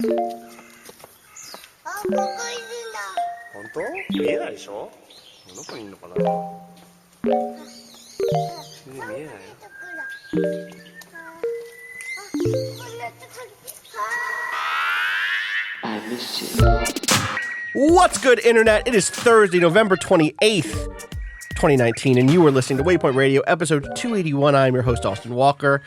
本当？見えないでしょ？どこにいるのかな？見えないよ。What's good, Internet? It is Thursday, November 28th, 2019, and you are listening to Waypoint Radio, episode 281. I'm your host, Austin Walker.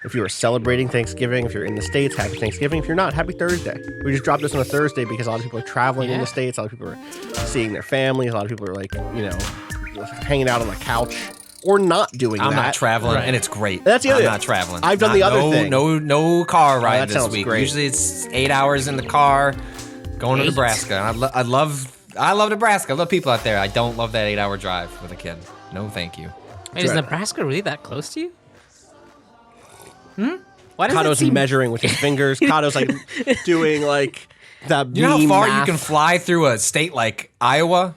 If you are celebrating Thanksgiving, if you're in the States, happy Thanksgiving. If you're not, happy Thursday. We just dropped this on a Thursday because a lot of people are traveling in the States. A lot of people are seeing their families. A lot of people are, like, you know, hanging out on the couch or not doing that. I'm not traveling, and it's great. That's the other I'm not traveling. I've done the other thing. No car ride this week. Great. Usually it's 8 hours in the car going to Nebraska. I love Nebraska. I love people out there. I don't love that 8-hour drive with a kid. No, thank you. Wait, is Nebraska really that close to you? Why does Cado's measuring with his fingers. Cado's like doing like the You know how far math. you can fly through a state like Iowa?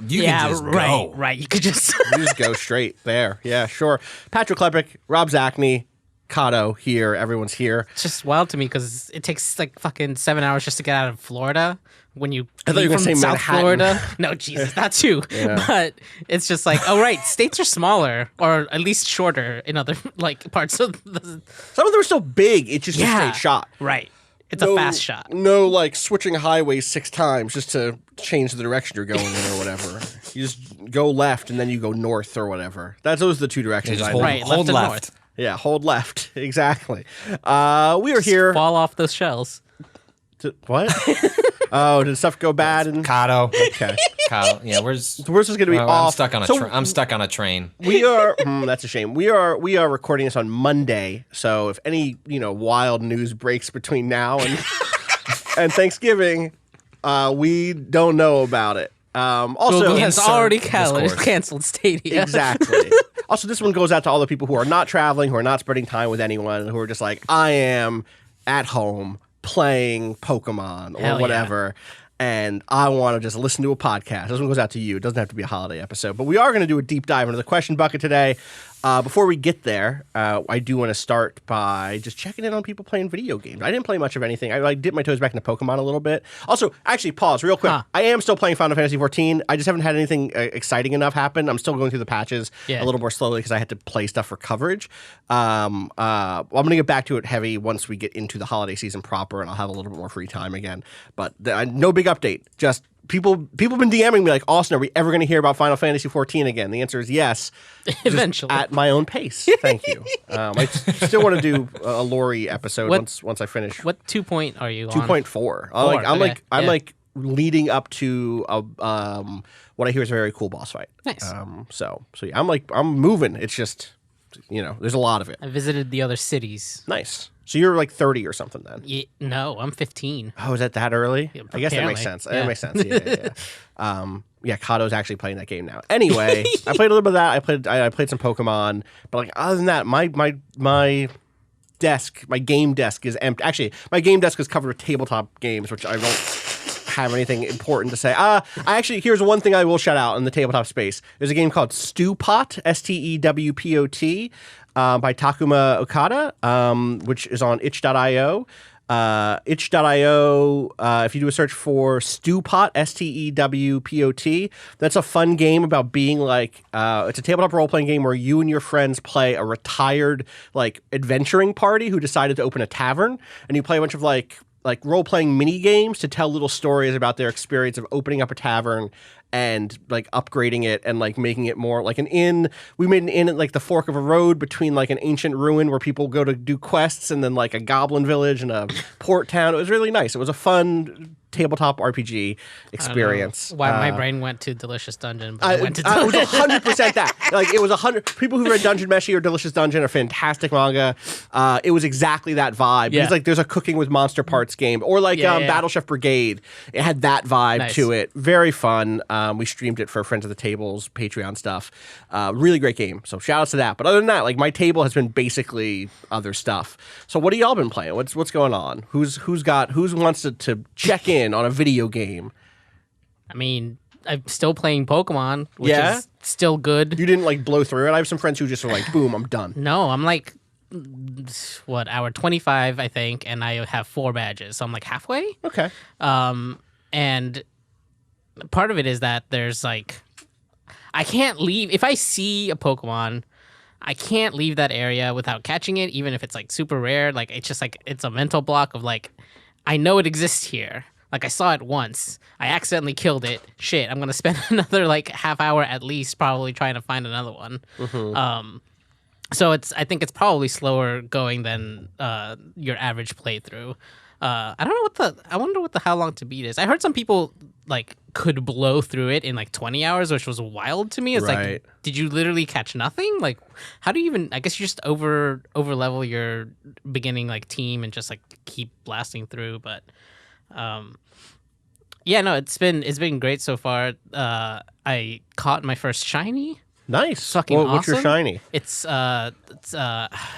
You can just go. Right. You could just You just go straight there. Yeah, sure. Patrick Klepek, Rob Zachney, Cado here. Everyone's here. It's just wild to me because it takes like fucking 7 hours just to get out of Florida. When you I thought you were from gonna say South Manhattan. Florida, no, Jesus, that too. Yeah. But it's just like, oh right, states are smaller or at least shorter in other like parts of the. Some of them are still big. It's just a straight shot. Right, it's a fast shot. No, like switching highways 6 times just to change the direction you're going in or whatever. You just go left and then you go north or whatever. Those are the 2 directions. Just I hold, know. Right, hold left and left. north. Yeah, hold left. Exactly. We are here. Fall off those shells. What? Oh, did stuff go bad? Cado. Okay. Cado. Yeah, where's We're just going to be off. I'm stuck on a train. We are. That's a shame. We are recording this on Monday. So if any wild news breaks between now and and Thanksgiving, we don't know about it. Also, Google has already Discord. canceled Stadia. Exactly. Also, this one goes out to all the people who are not traveling, who are not spending time with anyone, who are just like, I am at home playing Pokemon or Hell whatever. And I want to just listen to a podcast. This one goes out to you. It doesn't have to be a holiday episode. But we are going to do a deep dive into the question bucket today. Before we get there, I do want to start by just checking in on people playing video games. I didn't play much of anything. I dipped my toes back into Pokemon a little bit. Also, actually, pause real quick. I am still playing Final Fantasy XIV. I just haven't had anything exciting enough happen. I'm still going through the patches a little more slowly because I had to play stuff for coverage. I'm going to get back to it heavy once we get into the holiday season proper, and I'll have a little bit more free time again. But no big update. Just people have been DMing me like, Austin, are we ever going to hear about Final Fantasy XIV again? The answer is yes. Eventually. At my own pace. Thank you. I still want to do a Lori episode once I finish. What 2 point are you on? 2.4. I'm like leading up to what I hear is a very cool boss fight. Nice. So yeah, I'm moving. It's just there's a lot of it. I visited the other cities. Nice. So you're like 30 or something then? No, I'm 15. Oh, is that early? Yeah, I guess that makes apparently. sense. Yeah. That makes sense. Yeah. Cado's actually playing that game now. Anyway, I played a little bit of that. I played some Pokemon, but like other than that, my game desk is empty. Actually, my game desk is covered with tabletop games, which I don't have anything important to say. Here's one thing I will shout out in the tabletop space. There's a game called Stewpot, STEWPOT, by Takuma Okada, which is on itch.io. Itch.io, if you do a search for Stewpot, STEWPOT, that's a fun game about being like, it's a tabletop role-playing game where you and your friends play a retired, like, adventuring party who decided to open a tavern, and you play a bunch of, like role-playing mini games to tell little stories about their experience of opening up a tavern and like upgrading it and like making it more like an inn. We made an inn at like the fork of a road between like an ancient ruin where people go to do quests and then like a goblin village and a port town. It was really nice. It was a fun tabletop RPG experience. Why my brain went to Delicious Dungeon, but I went to it was 100% that. Like it was 100. People who read Dungeon Meshi or Delicious Dungeon are fantastic manga. It was exactly that vibe. Yeah. Because like there's a cooking with monster parts game or like Battle Chef Brigade. It had that vibe to it. Very fun. We streamed it for Friends of the Tables Patreon stuff. Really great game. So shout outs to that. But other than that, like my table has been basically other stuff. So what have y'all been playing? What's going on? Who wants to check in on a video game? I mean, I'm still playing Pokemon, which is still good. You didn't like blow through it? I have some friends who just are like, boom, I'm done. No, I'm like hour 25, I think, and I have 4 badges, so I'm like halfway. Okay. And part of it is that there's like, I can't leave if I see a Pokemon. I can't leave that area without catching it, even if it's like super rare. Like it's just like it's a mental block of like, I know it exists here. Like I saw it once. I accidentally killed it. Shit, I'm gonna spend another like half hour at least probably trying to find another one. So I think it's probably slower going than your average playthrough. I wonder what the how long to beat is. I heard some people like could blow through it in like 20 hours, which was wild to me. It's Right. like, did you literally catch nothing? Like, how do you even? I guess you just over level your beginning like team and just like keep blasting through. But, yeah, no, it's been great so far. I caught my first shiny. Nice. Fucking What's your awesome. shiny? It's I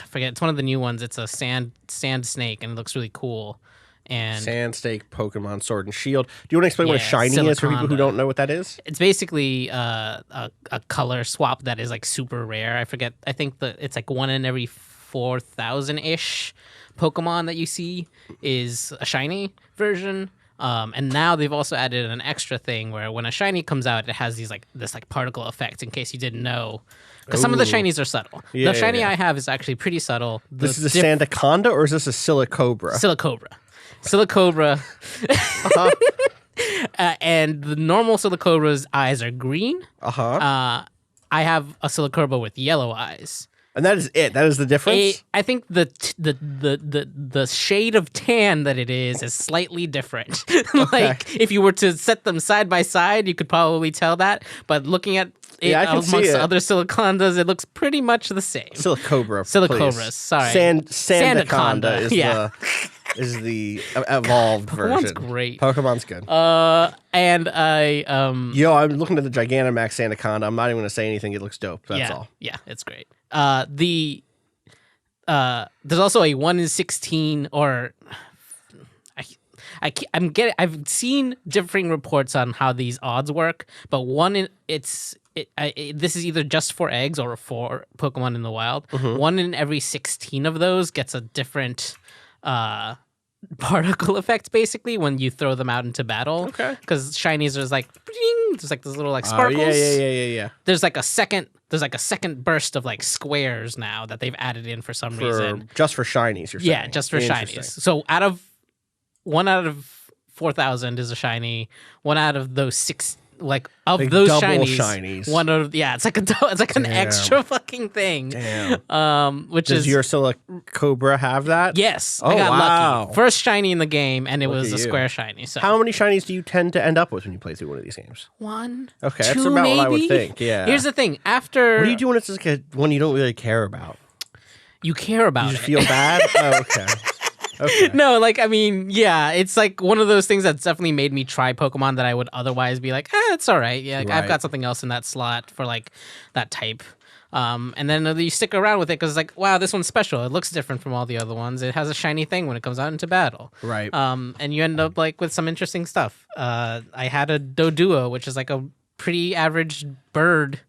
forget. It's one of the new ones. It's a sand snake, and it looks really cool. And Sandstake, Pokemon Sword and Shield. Do you want to explain what a Yeah, shiny is for people who Siliconda. don't know what that is? it's basically a color swap that is like super rare. I forget. I think it's like 1 in every 4,000 ish Pokemon that you see is a shiny version. And now they've also added an extra thing where when a shiny comes out, it has this particle effect. In case you didn't know, because some of the Ooh. shinies are subtle. Yeah, The shiny yeah. I have is actually pretty subtle. This is a Sandaconda or is this a Silicobra? Silicobra. Silicobra. Uh-huh. And the normal Silicobra's eyes are green. Uh-huh. I have a Silicobra with yellow eyes. And that is it. That is the difference? I think the shade of tan that it is slightly different. Like if you were to set them side by side, you could probably tell that. But looking at it Yeah, I can see amongst it. other Silicondas, it looks pretty much the same. Silicobra, Silicobras, please. sorry. Sandaconda Sandaconda, is yeah. is the evolved Pokemon's version. great. Pokemon's good. And I Yo, I'm looking at the Gigantamax Sandaconda. I'm not even going to say anything. It looks dope. That's all. Yeah, it's great. There's also a 1 in 16 or I've seen differing reports on how these odds work, but this is either just for eggs or for Pokemon in the wild. 1 in every 16 of those gets a different particle effect basically when you throw them out into battle. Okay. Because shinies are like bling, there's like those little like sparkles. Yeah. There's like a second burst of like squares now that they've added in for some reason. Just for shinies, you're saying? Yeah, just for Interesting. shinies. So 1 out of 4,000 is a shiny. 1 out of those those double shinies. shinies. It's like an Damn. extra fucking thing. Damn. Which Does is your Silicobra have that? yes. Oh, I got wow. lucky. First shiny in the game, and it Look was at a you. square shiny. So How many shinies do you tend to end up with when you play through one of these games? 1, Okay, 2 that's about maybe? what I would think. Yeah. Here's the thing. After What do you do when it's just like one you don't really care about? you care about You it. just feel bad? Oh, okay. Okay. No, like, I mean, yeah, it's like one of those things that's definitely made me try Pokemon that I would otherwise be like, it's all right. Yeah, like, I've Right. got something else in that slot for like that type. And then you stick around with it because it's like, wow, this one's special. It looks different from all the other ones. It has a shiny thing when it comes out into battle. Right. And you end up like with some interesting stuff. I had a Doduo, which is like a pretty average bird,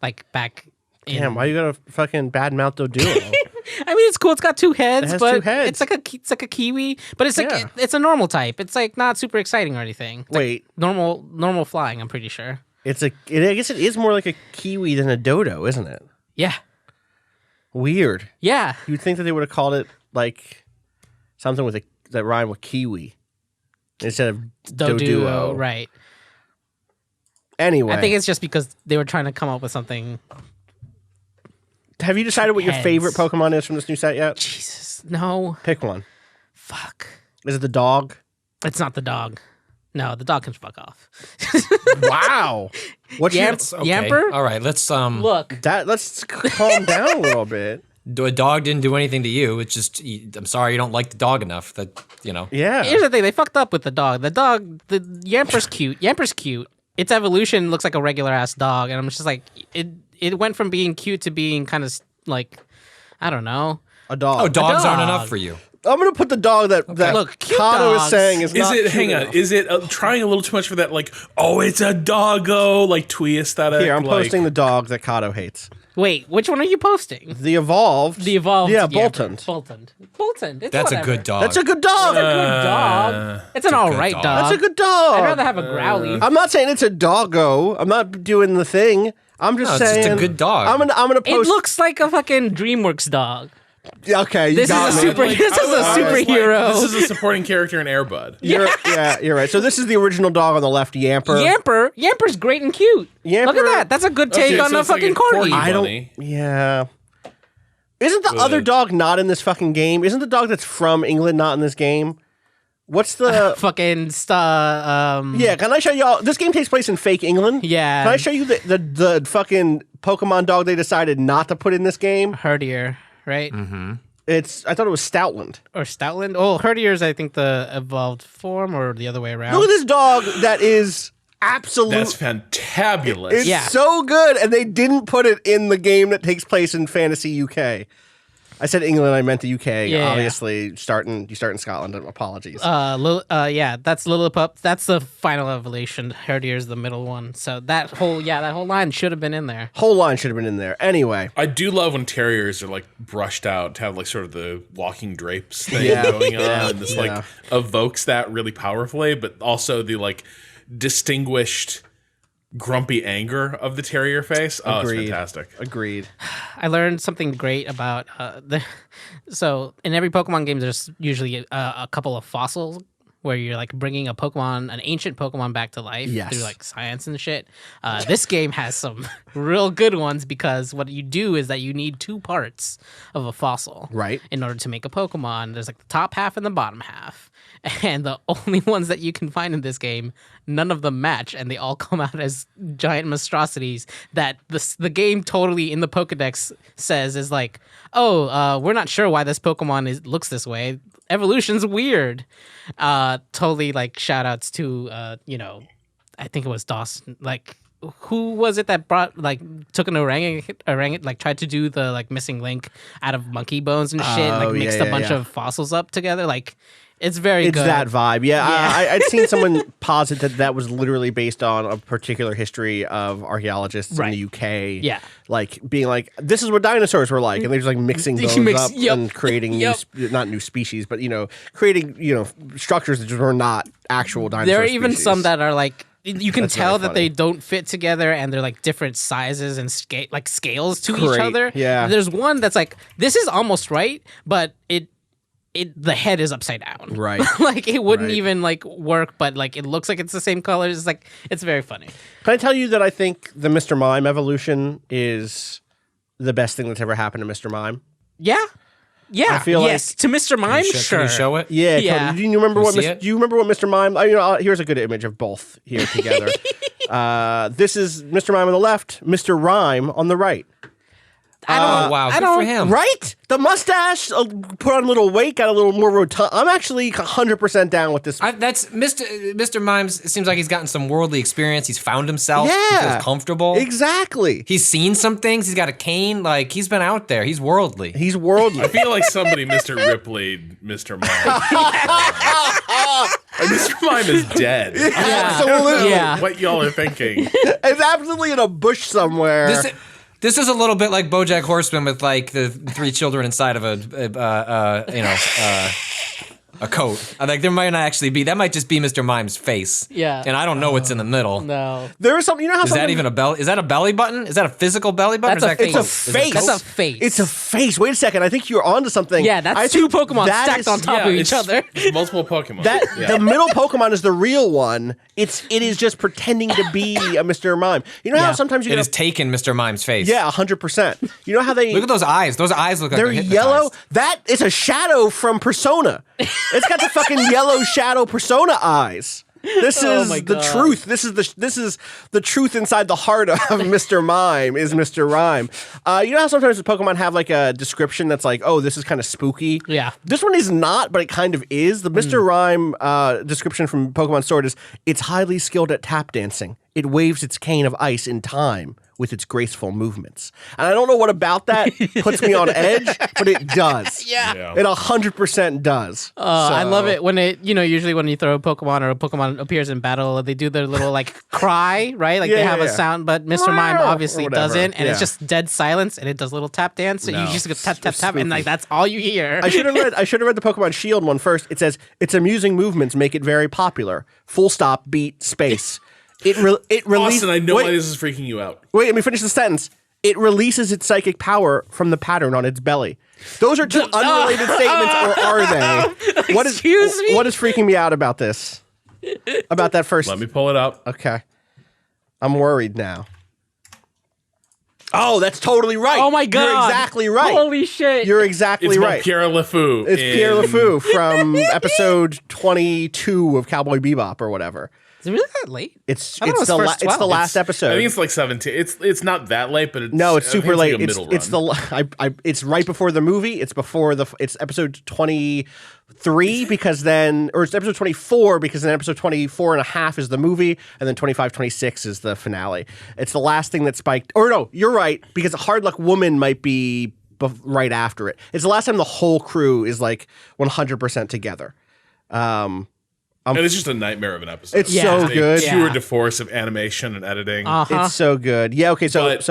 like back in. Damn, why you got a fucking bad mouth Doduo? I mean, it's cool. It's got 2 heads, It has but 2 heads. it's like a kiwi, but it's like Yeah. it's a normal type. It's like not super exciting or anything. It's like Wait, normal flying. I'm pretty sure. I guess it is more like a kiwi than a dodo, isn't it? Yeah, Weird. yeah. You'd think that they would have called it like something with that rhyme with kiwi instead of Doduo. Right. Anyway, I think it's just because they were trying to come up with something. have you decided what your Heads. favorite Pokemon is from this new set yet? Jesus, no. Pick one. Fuck. Is it the dog? It's not the dog. No, the dog can fuck off. Wow. What's your, Yamper? All right, let's Look. let's calm down a little bit. A dog didn't do anything to you. It's just I'm sorry you don't like the dog enough. That Yeah. Here's the thing. They fucked up with the dog. The Yamper's cute. Yamper's cute. Its evolution looks like a regular ass dog, and I'm just like, it went from being cute to being kind of like, I don't know. A dog. Oh, dogs aren't dog. enough for you. I'm going to put the dog that Look, cute Cado is dogs. saying is Is not it? cute Hang on. enough. Is it trying a little too much for that? Like, oh, it's a doggo, like twee aesthetic. Here, I'm like, posting the dog that Cado hates. Wait, which one are you posting? The evolved. The evolved. Yeah, Yamper. Bolton. Bolton. It's That's whatever. a good dog. That's a good dog. It's a good dog. It's an all right dog. dog. That's a good dog. I'd rather have a growly. I'm not saying it's a doggo. I'm not doing the thing. I'm just No, it's saying just a good dog. I'm gonna It post. looks like a fucking DreamWorks dog. Okay, you This got is a me. super. This is a superhero. This is a supporting character in Air Bud. You're right. So this is the original dog on the left, Yamper. Yamper's great and cute. Yamper- Look at that. That's a good take Okay, on so a it's like fucking a corgi. corgi. I don't. Bunny. Yeah. Isn't the other dog not in this fucking game? Isn't the dog that's from England not in this game? What's the fucking Yeah, can I show y'all? This game takes place in fake England. Yeah. Can I show you the fucking Pokemon dog they decided not to put in this game? Herdier, right? I thought it was Stoutland. Or Stoutland. Oh, Herdier's I think the evolved form, or the other way around. Look at this dog that is absolute. That's fantabulous. It's Yeah. so good, and they didn't put it in the game that takes place in Fantasy UK. I said England, I meant the UK. Yeah. Obviously, you start in Scotland. Apologies. Yeah, that's Lillipup. That's the final evolution. Herdier's the middle one. So that whole line should have been in there. Whole line should have been in there. Anyway, I do love when terriers are like brushed out to have like sort of the walking drapes thing Yeah. going on, and this Yeah. like evokes that really powerfully, but also the like distinguished grumpy anger of the terrier face. Oh, Agreed. it's fantastic. agreed. I learned something great about so in every Pokemon game, there's usually a couple of fossils where you're like bringing an ancient Pokemon back to life Yes. through like science and shit. This game has some real good ones because what you do is that you need 2 parts of a fossil, Right. in order to make a Pokemon. There's like the top half and the bottom half. And the only ones that you can find in this game, none of them match, and they all come out as giant monstrosities that the game totally in the Pokedex says is like, we're not sure why this Pokemon looks this way. Evolution's weird. Totally like shout outs to I think it was Dawson. Like, who was it that took an orangutan, like tried to do the like missing link out of monkey bones and shit, and, like mixed a bunch of fossils up together. Like, it's very It's good. that vibe. Yeah, Yeah. I'd seen someone posit that was literally based on a particular history of archaeologists in the UK. Yeah. Like being like, this is what dinosaurs were like. And they're just like mixing You bones mix- up yep. and creating Yep. not new species, but, creating, structures that just were not actual dinosaurs. There are even species. some that are like, you can That's tell really that funny. they don't fit together, and they're like different sizes and scales to each Great, other. yeah. There's one that's like, this is almost right, but the head is upside down. Right. Like, it wouldn't Right. even like work, but like it looks like it's the same color. It's like, it's very funny. Can I tell you that I think the Mr. Mime evolution is the best thing that's ever happened to Mr. Mime? Yeah. Yeah. I feel yes. To Mr. Mime, Can sure. you show it? Yeah, Yeah. totally. Do you remember what? see it? Do you remember what Mr. Mime? Here's a good image of both here together. This is Mr. Mime on the left, Mr. Rhyme on the right. Oh, wow. Good for him. Right? The mustache put on a little weight, got a little more rotund. I'm actually 100% down with this. That's Mr. Mimes. It seems like he's gotten some worldly experience. He's found himself. He Yeah. feels comfortable. Exactly. He's seen some things. He's got a cane. Like, he's been out there. He's worldly. He's worldly. I feel like somebody Mr. Ripley, Mr. Mime. And Mr. Mime is dead. Absolutely. Yeah. What y'all are thinking? It's absolutely in a bush somewhere. This is a little bit like BoJack Horseman with like the 3 children inside of a coat. I think there might not actually be. That might just be Mr. Mime's face. Yeah. And I don't know what's in the middle. No. There is something. You know how Is that even a belly? Is that a belly button? Is that a physical belly button? That's or a is that face. It's a face. That's a face. It's a face. Wait a second. I think you're onto something. Yeah, that's I 2 think Pokemon that stacked is- on top of each other. It's multiple Pokemon. The middle Pokemon is the real one. It is just pretending to be a Mr. Mime. You know how Yeah. sometimes you It get has taken Mr. Mime's face. 100%. You know how they Look at those eyes. Those eyes look like they're yellow. hypnotized. That is a shadow from Persona. It's got the fucking yellow shadow Persona eyes. This Oh is my the God. truth. This is the truth inside the heart of Mr. Mime is Mr. Rhyme. You know how sometimes the Pokemon have like a description that's like, oh, this is kind of spooky. Yeah. This one is not, but it kind of is. The Mr. Rhyme description from Pokemon Sword is it's highly skilled at tap dancing. it waves its cane of ice in time with its graceful movements. And I don't know what about that puts me on edge, but it does. Yeah. It 100% does. I love it when it, usually when you throw a Pokemon or a Pokemon appears in battle, they do their little like cry, right? Like they have a sound, but Mr. Mime obviously doesn't, and it's just dead silence, and it does a little tap dance. So you just go tap, tap, tap, and like that's all you hear. I should have read the Pokemon Shield one first. It says, its amusing movements make it very popular. Full stop, beat, space. It releases. Austin, I know why this is freaking you out. Wait, let me finish the sentence. It releases its psychic power from the pattern on its belly. Those are two unrelated statements, or are they? Excuse me? What is freaking me out about this? About that first. Let me pull it up. Okay. I'm worried now. Oh, that's totally right. Oh my God. You're exactly right. Holy shit. You're exactly It's right. Pierre LeFou. It's Pierre LeFou from episode 22 of Cowboy Bebop or whatever. Is it really that late? It's I thought it was first the 12. last episode. I think it's like 17. It's not that late, but No, it's super like late. a middle It's run. it's right before the movie. It's episode 23 because then, or it's episode 24 because then episode 24 and a half is the movie, and then 25, 26 is the finale. It's the last thing that spiked. Or no, you're right, because Hard Luck Woman might be right after it. It's the last time the whole crew is like 100% together. And it's just a nightmare of an episode. It's so good. Tour de force of animation and editing. It's so good. Yeah. Okay. So But,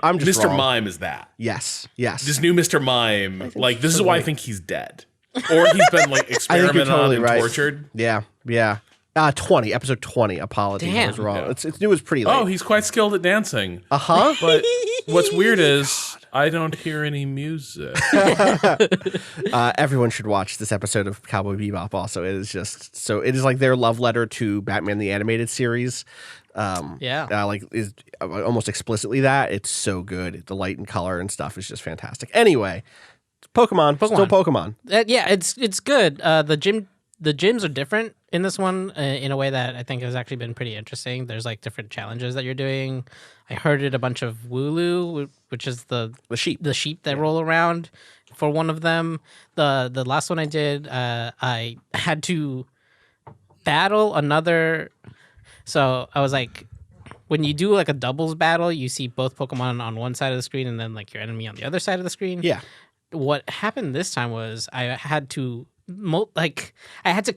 I'm just Mr. wrong. Mime is that. Yes. This new Mr. Mime, like this is why I think he's dead, or he's been like experimented totally on and right. tortured. Yeah. 20, episode 20. Apologies, I was Damn. wrong. Yeah. It was pretty late. Oh, he's quite skilled at dancing. But What's weird is I don't hear any music. everyone should watch this episode of Cowboy Bebop. Also, it is just so. It is like their love letter to Batman the Animated Series. Is almost explicitly that. It's so good. The light and color and stuff is just fantastic. Anyway, Pokemon. Still Pokemon. It's good. The gyms are different in this one in a way that I think has actually been pretty interesting. There's like different challenges that you're doing. I herded a bunch of Wooloo, which is the sheep that roll around for one of them. The last one I did, I had to battle another. So I was like, when you do like a doubles battle, you see both Pokemon on one side of the screen and then like your enemy on the other side of the screen. Yeah. What happened this time was I had to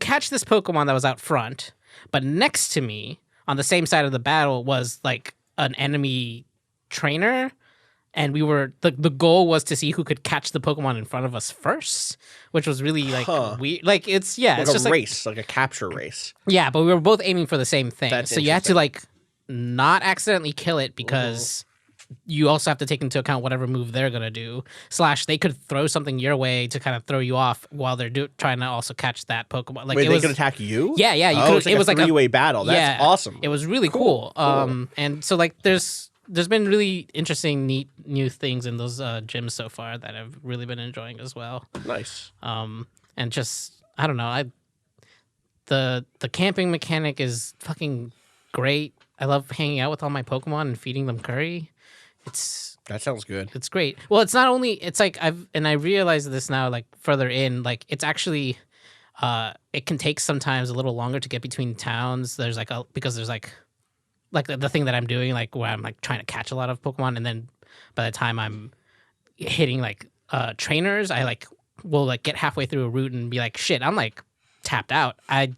catch this Pokemon that was out front, but next to me on the same side of the battle was like an enemy trainer, and we were the goal was to see who could catch the Pokemon in front of us first, which was really like weird. Like it's Like just a race, like a capture race. Yeah, but we were both aiming for the same thing. That's so you had to like not accidentally kill it because you also have to take into account whatever move they're gonna do. / they could throw something your way to kind of throw you off while they're trying to also catch that Pokemon. Like Wait, they could attack you? Yeah, you could. It was like a three-way battle. That's awesome. It was really cool. And so like there's been really interesting, neat new things in those gyms so far that I've really been enjoying as well. Nice. And just I don't know, the camping mechanic is fucking great. I love hanging out with all my Pokemon and feeding them curry. That sounds good. It's great. Well, it's not only it's like I realize this now, like further in, like it's actually it can take sometimes a little longer to get between towns. There's like because there's like the thing that I'm doing, like where I'm like trying to catch a lot of Pokemon, and then by the time I'm hitting like trainers, I like will like get halfway through a route and be like, shit, I'm like tapped out. I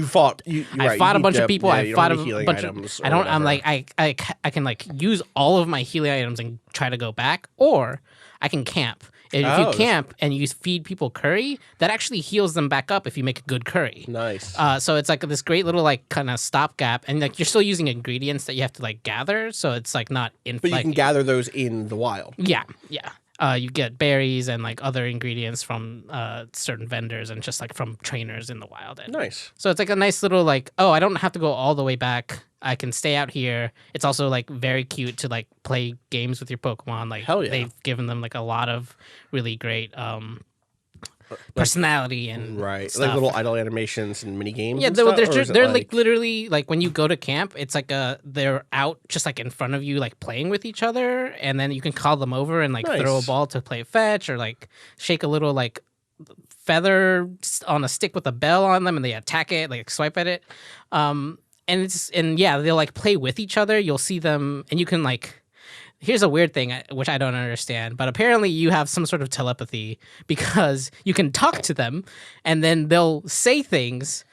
fought a bunch of people. I fought a bunch of. I don't. I'm like I can like use all of my healing items and try to go back, or I can camp. And if you camp and you feed people curry, that actually heals them back up if you make a good curry. Nice. So it's like this great little like kind of stopgap, and like you're still using ingredients that you have to like gather. So it's like not in. But you can gather those in the wild. Yeah. You get berries and like other ingredients from certain vendors and just like from trainers in the wild. And nice. So it's like a nice little like, oh, I don't have to go all the way back. I can stay out here. It's also like very cute to like play games with your Pokemon. Like hell yeah. They've given them like a lot of really great personality and stuff. Like little idle animations and mini games. Yeah, and they're like literally like when you go to camp, it's like they're out just like in front of you, like playing with each other, and then you can call them over and like throw a ball to play fetch, or like shake a little like feather on a stick with a bell on them, and they attack it, like swipe at it. they'll like play with each other. You'll see them, and you can like. Here's a weird thing which I don't understand, but apparently you have some sort of telepathy because you can talk to them, and then they'll say things.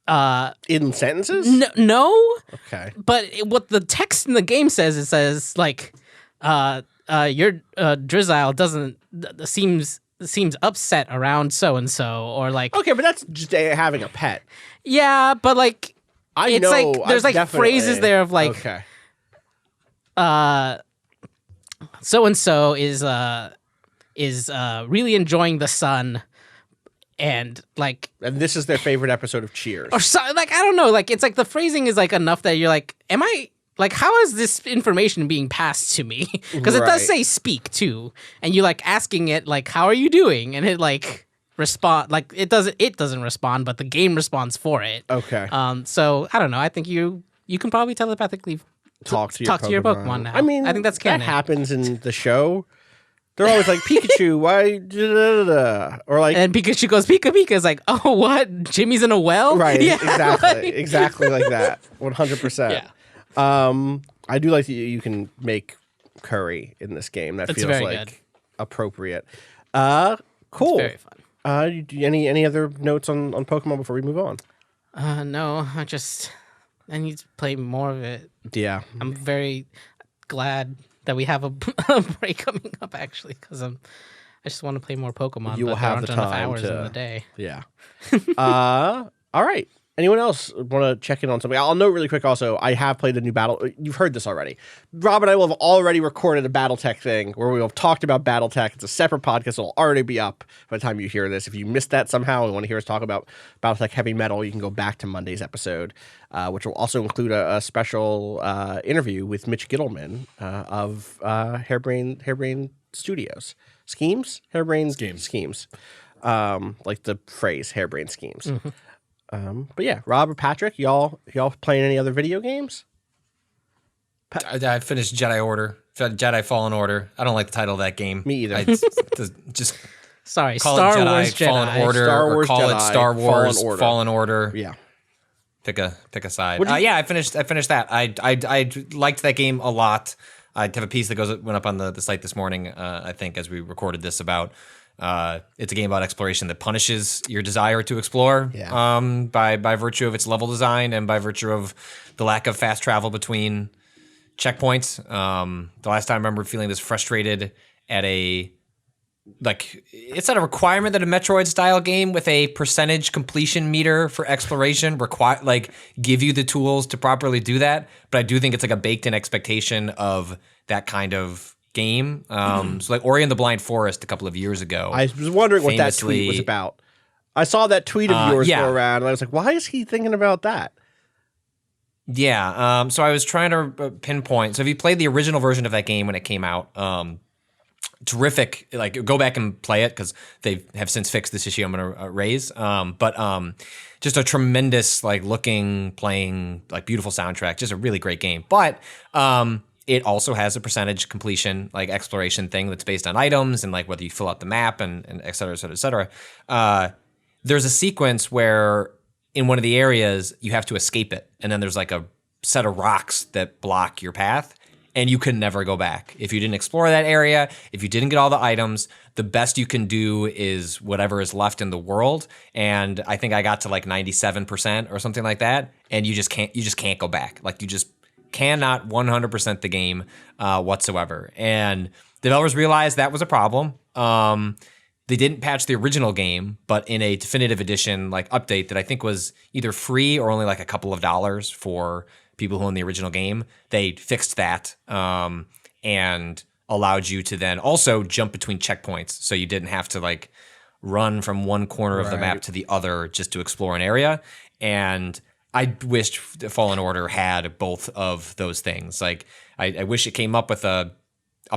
In sentences? No. Okay. But what the text in the game says, it says like, your Drizzile seems upset around so and so, or like. Okay, but that's just having a pet. Yeah, but like, it's know, like there's like phrases there of like. Okay. So and so is really enjoying the sun, and this is their favorite episode of Cheers. or so, like I don't know, like it's like the phrasing is like enough that you're like, am I like how is this information being passed to me? Because it does say speak too, and you like asking it like how are you doing, and it like respond like it doesn't respond, but the game responds for it. Okay. So I don't know. I think you can probably telepathically. Talk to your Pokemon now. I mean, I think that's canon. That happens in the show. They're always like, Pikachu, why? Or like, and Pikachu goes, Pika Pika. Is like, oh, what? Jimmy's in a well? right, Yeah, exactly. Exactly like that. 100%. Yeah. I do like that you can make curry in this game. That feels very like good. appropriate. Cool. It's very fun. Any other notes on Pokemon before we move on? No, I need to play more of it. Yeah. I'm very glad that we have a break coming up, actually, because I just want to play more Pokemon. You will have the time enough hours to, in the day. Yeah. All right. Anyone else want to check in on something? I'll note really quick also, I have played a new battle. You've heard this already. Rob and I will have already recorded a Battletech thing where we will have talked about Battletech. It's a separate podcast. It'll already be up by the time you hear this. If you missed that somehow and want to hear us talk about Battletech Heavy Metal, you can go back to Monday's episode, which will also include a special interview with Mitch Gittleman of Hairbrain Studios. Hairbrain Schemes. Like the phrase Hairbrain Schemes. Mm-hmm. But yeah, Rob or Patrick, y'all playing any other video games? I finished Jedi Fallen Order. I don't like the title of that game. Me either. Just Sorry, call Star it Jedi Wars Jedi. Fallen Order, Star Wars or call Jedi, it Star Wars Fallen Order. Yeah. Pick a side. Yeah, I finished that. I liked that game a lot. I have a piece that went up on the site this morning. I think as we recorded this about. It's a game about exploration that punishes your desire to explore by virtue of its level design and by virtue of the lack of fast travel between checkpoints. The last time I remember feeling this frustrated at it's not a requirement that a Metroid style game with a percentage completion meter for exploration give you the tools to properly do that. But I do think it's like a baked in expectation of that kind of game. So like Ori and the Blind Forest a couple of years ago. I was wondering what that tweet was about. I saw that tweet of yours go around, and I was like, why is he thinking about that? Yeah. So I was trying to pinpoint. So if you played the original version of that game when it came out, terrific. Like, go back and play it because they have since fixed this issue I'm going to raise. But just a tremendous, looking, playing, beautiful soundtrack. Just a really great game. But it also has a percentage completion, exploration thing that's based on items and whether you fill out the map and et cetera, et cetera, et cetera. There's a sequence where in one of the areas you have to escape it, and then there's a set of rocks that block your path, and you can never go back. If you didn't explore that area, if you didn't get all the items, the best you can do is whatever is left in the world. And I think I got to 97% or something like that, and you just can't go back. You just cannot 100% the game whatsoever. And developers realized that was a problem. They didn't patch the original game, but in a definitive edition update that I think was either free or only a couple of dollars for people who own the original game, they fixed that and allowed you to then also jump between checkpoints, so you didn't have to run from one corner of the map to the other just to explore an area. And I wished Fallen Order had both of those things. I wish it came up with a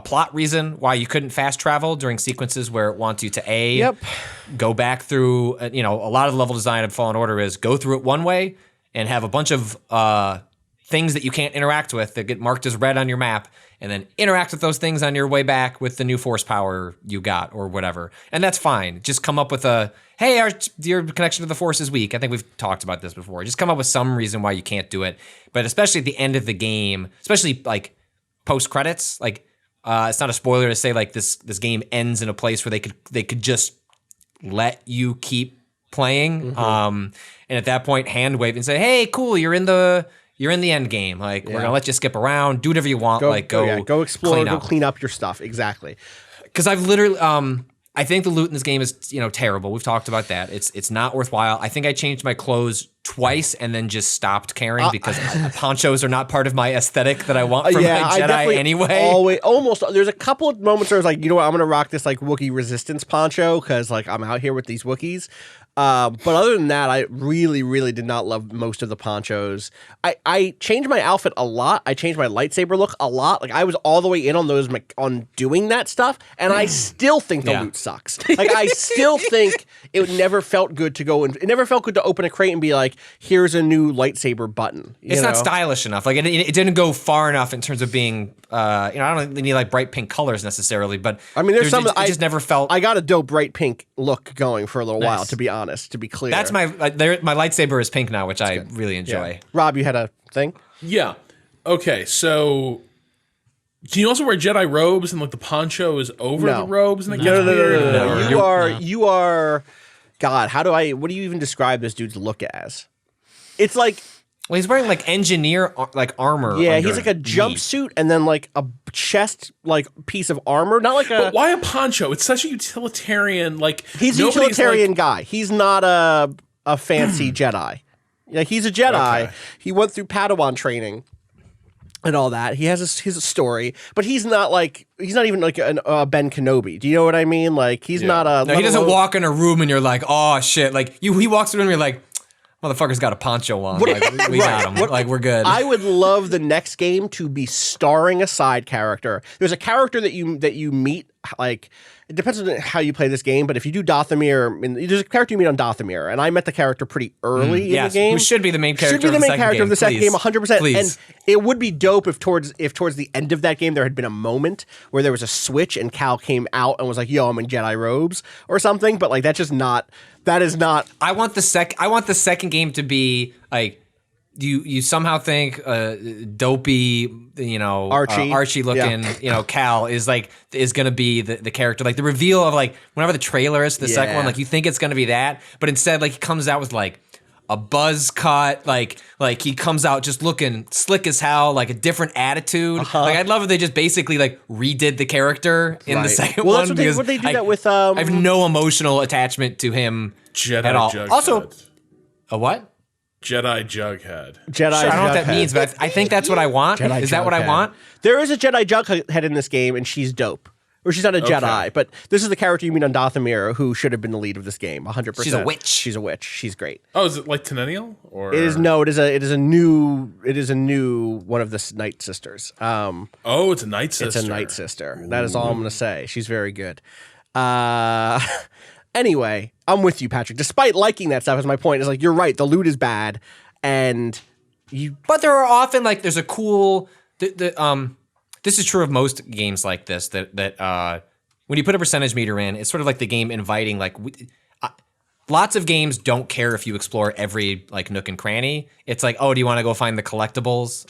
plot reason why you couldn't fast travel during sequences where it wants you to go back through. A lot of the level design of Fallen Order is go through it one way and have a bunch of things that you can't interact with that get marked as red on your map, and then interact with those things on your way back with the new force power you got or whatever. And that's fine. Just come up with hey, your connection to the force is weak. I think we've talked about this before. Just come up with some reason why you can't do it. But especially at the end of the game, especially like post credits, like it's not a spoiler to say like this game ends in a place where they could just let you keep playing. And at that point, hand wave and say, "Hey, cool, you're in the end game. Like we're gonna let you skip around, do whatever you want. Go explore, go clean up your stuff." Exactly. Because I've literally, I think the loot in this game is terrible. We've talked about that. It's not worthwhile. I think I changed my clothes twice and then just stopped caring because ponchos are not part of my aesthetic that I want from my Jedi anyway. Almost. There's a couple of moments where I was like, you know what, I'm gonna rock this like Wookiee resistance poncho because like I'm out here with these Wookiees. But other than that, I really, really did not love most of the ponchos. I changed my outfit a lot. I changed my lightsaber look a lot. Like I was all the way in on doing that stuff, and I still think the loot sucks. Like I still think it never felt good to go and it never felt good to open a crate and be like, here's a new lightsaber button. It's not stylish enough. Like it didn't go far enough in terms of being, I don't need like bright pink colors necessarily, but I mean, there's some I just never felt. I got a dope bright pink look going for a little while, to be honest. To be clear, that's my lightsaber is pink now, which I really enjoy. Yeah. Rob, you had a thing? Yeah. Okay, so can you also wear Jedi robes and like the poncho is over the robes? And No. You are. God, what do you even describe this dude's look as? It's like. Well, he's wearing like engineer like armor. Yeah, he's like a jumpsuit and then like a chest like piece of armor. Not like But why a poncho? It's such a utilitarian like. He's a utilitarian guy. He's not a fancy Jedi. Yeah, he's a Jedi. Okay. He went through Padawan training and all that. He has his story, but he's not even like a Ben Kenobi. Do you know what I mean? Like he's not a. No, he doesn't walk in a room and you're like, oh shit. Like he walks in and you're like, motherfucker's got a poncho on. Like, we got him. Like, we're good. I would love the next game to be starring a side character. There's a character that you meet, like, it depends on how you play this game, but if you do Dathomir, there's a character you meet on Dathomir, and I met the character pretty early in the game. Who should be the main character of the second game, 100%. Please. And it would be dope if towards the end of that game there had been a moment where there was a switch and Cal came out and was like, yo, I'm in Jedi robes or something, but like that is not. I want the second game to be like you somehow think dopey, Archie looking, Cal is gonna be the character. Like the reveal of like whenever the trailer is the second one, like you think it's gonna be that, but instead like he comes out with like a buzz cut, like he comes out just looking slick as hell, like a different attitude. Like I'd love if they just basically like redid the character in the second one. That's what they do that with. I have no emotional attachment to him at all. Jughead. Also, a what? Jedi Jughead. Jedi. Sure, I don't know what that means, but I think that's what I want. Is that what I want? There is a Jedi Jughead in this game, and she's dope. Or she's not a Jedi, but this is the character you meet on Dathomir who should have been the lead of this game, 100%. She's a witch. She's a witch. She's great. Oh, is it like Tenennial? Or it is a new one of the Night Sisters. It's a Night Sister. It's a Night Sister. Ooh. That is all I'm going to say. She's very good. Anyway, I'm with you, Patrick. Despite liking that stuff, is my point. Is like you're right. The loot is bad, and you. But there are often like there's a cool. This is true of most games like this. That when you put a percentage meter in, it's sort of like the game inviting like. Lots of games don't care if you explore every like nook and cranny. It's like, oh, do you want to go find the collectibles?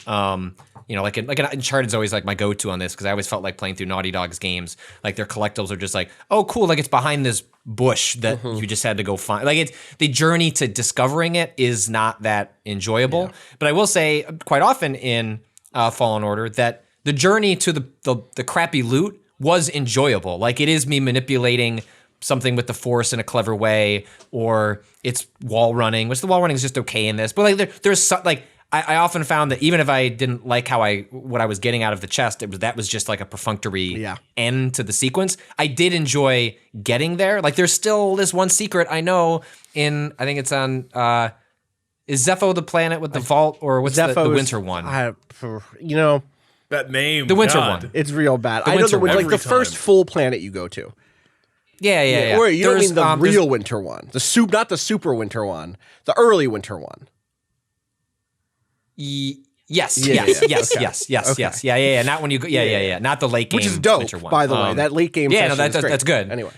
Like Uncharted's always like my go-to on this because I always felt like playing through Naughty Dog's games. Like their collectibles are just like, oh, cool, like it's behind this bush that you just had to go find. Like it's the journey to discovering it is not that enjoyable. Yeah. But I will say quite often in Fallen Order that the journey to the crappy loot was enjoyable. Like it is me manipulating something with the Force in a clever way, or it's wall running, which the wall running is just okay in this. But like there's like I often found that even if I didn't like what I was getting out of the chest, that was just like a perfunctory end to the sequence. I did enjoy getting there. Like there's still this one secret I know I think it's on is Zepho the planet with the vault, or what's the winter one? That name. The winter one. It's real bad. I know the first full planet you go to. Yeah. Or you don't mean the real winter one. Not the super winter one. The early winter one. Yes, Yeah, yes, yeah, yes, okay. yes, yes, Okay. yes. Yeah. Not when you go. Yeah. Not the late game, Which is dope, Witcher 1. by the way. That late game Yeah, no, section is great. that's good. Anyway.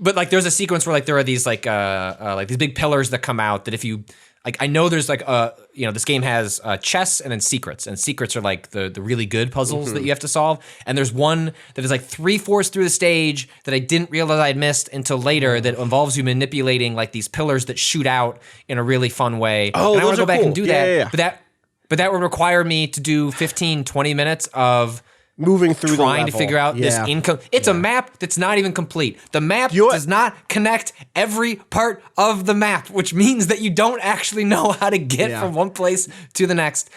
But like, there's a sequence where like there are these like these big pillars that come out that if you like, I know there's like this game has chests and then secrets, and secrets are like the really good puzzles that you have to solve. And there's one that is like 3/4 through the stage that I didn't realize I'd missed until later that involves you manipulating like these pillars that shoot out in a really fun way. Oh, and I want those to go are back cool. and do Yeah, that. But that would require me to do 15-20 minutes of Moving through trying the to figure out this income. It's a map that's not even complete. The map does not connect every part of the map, which means that you don't actually know how to get from one place to the next.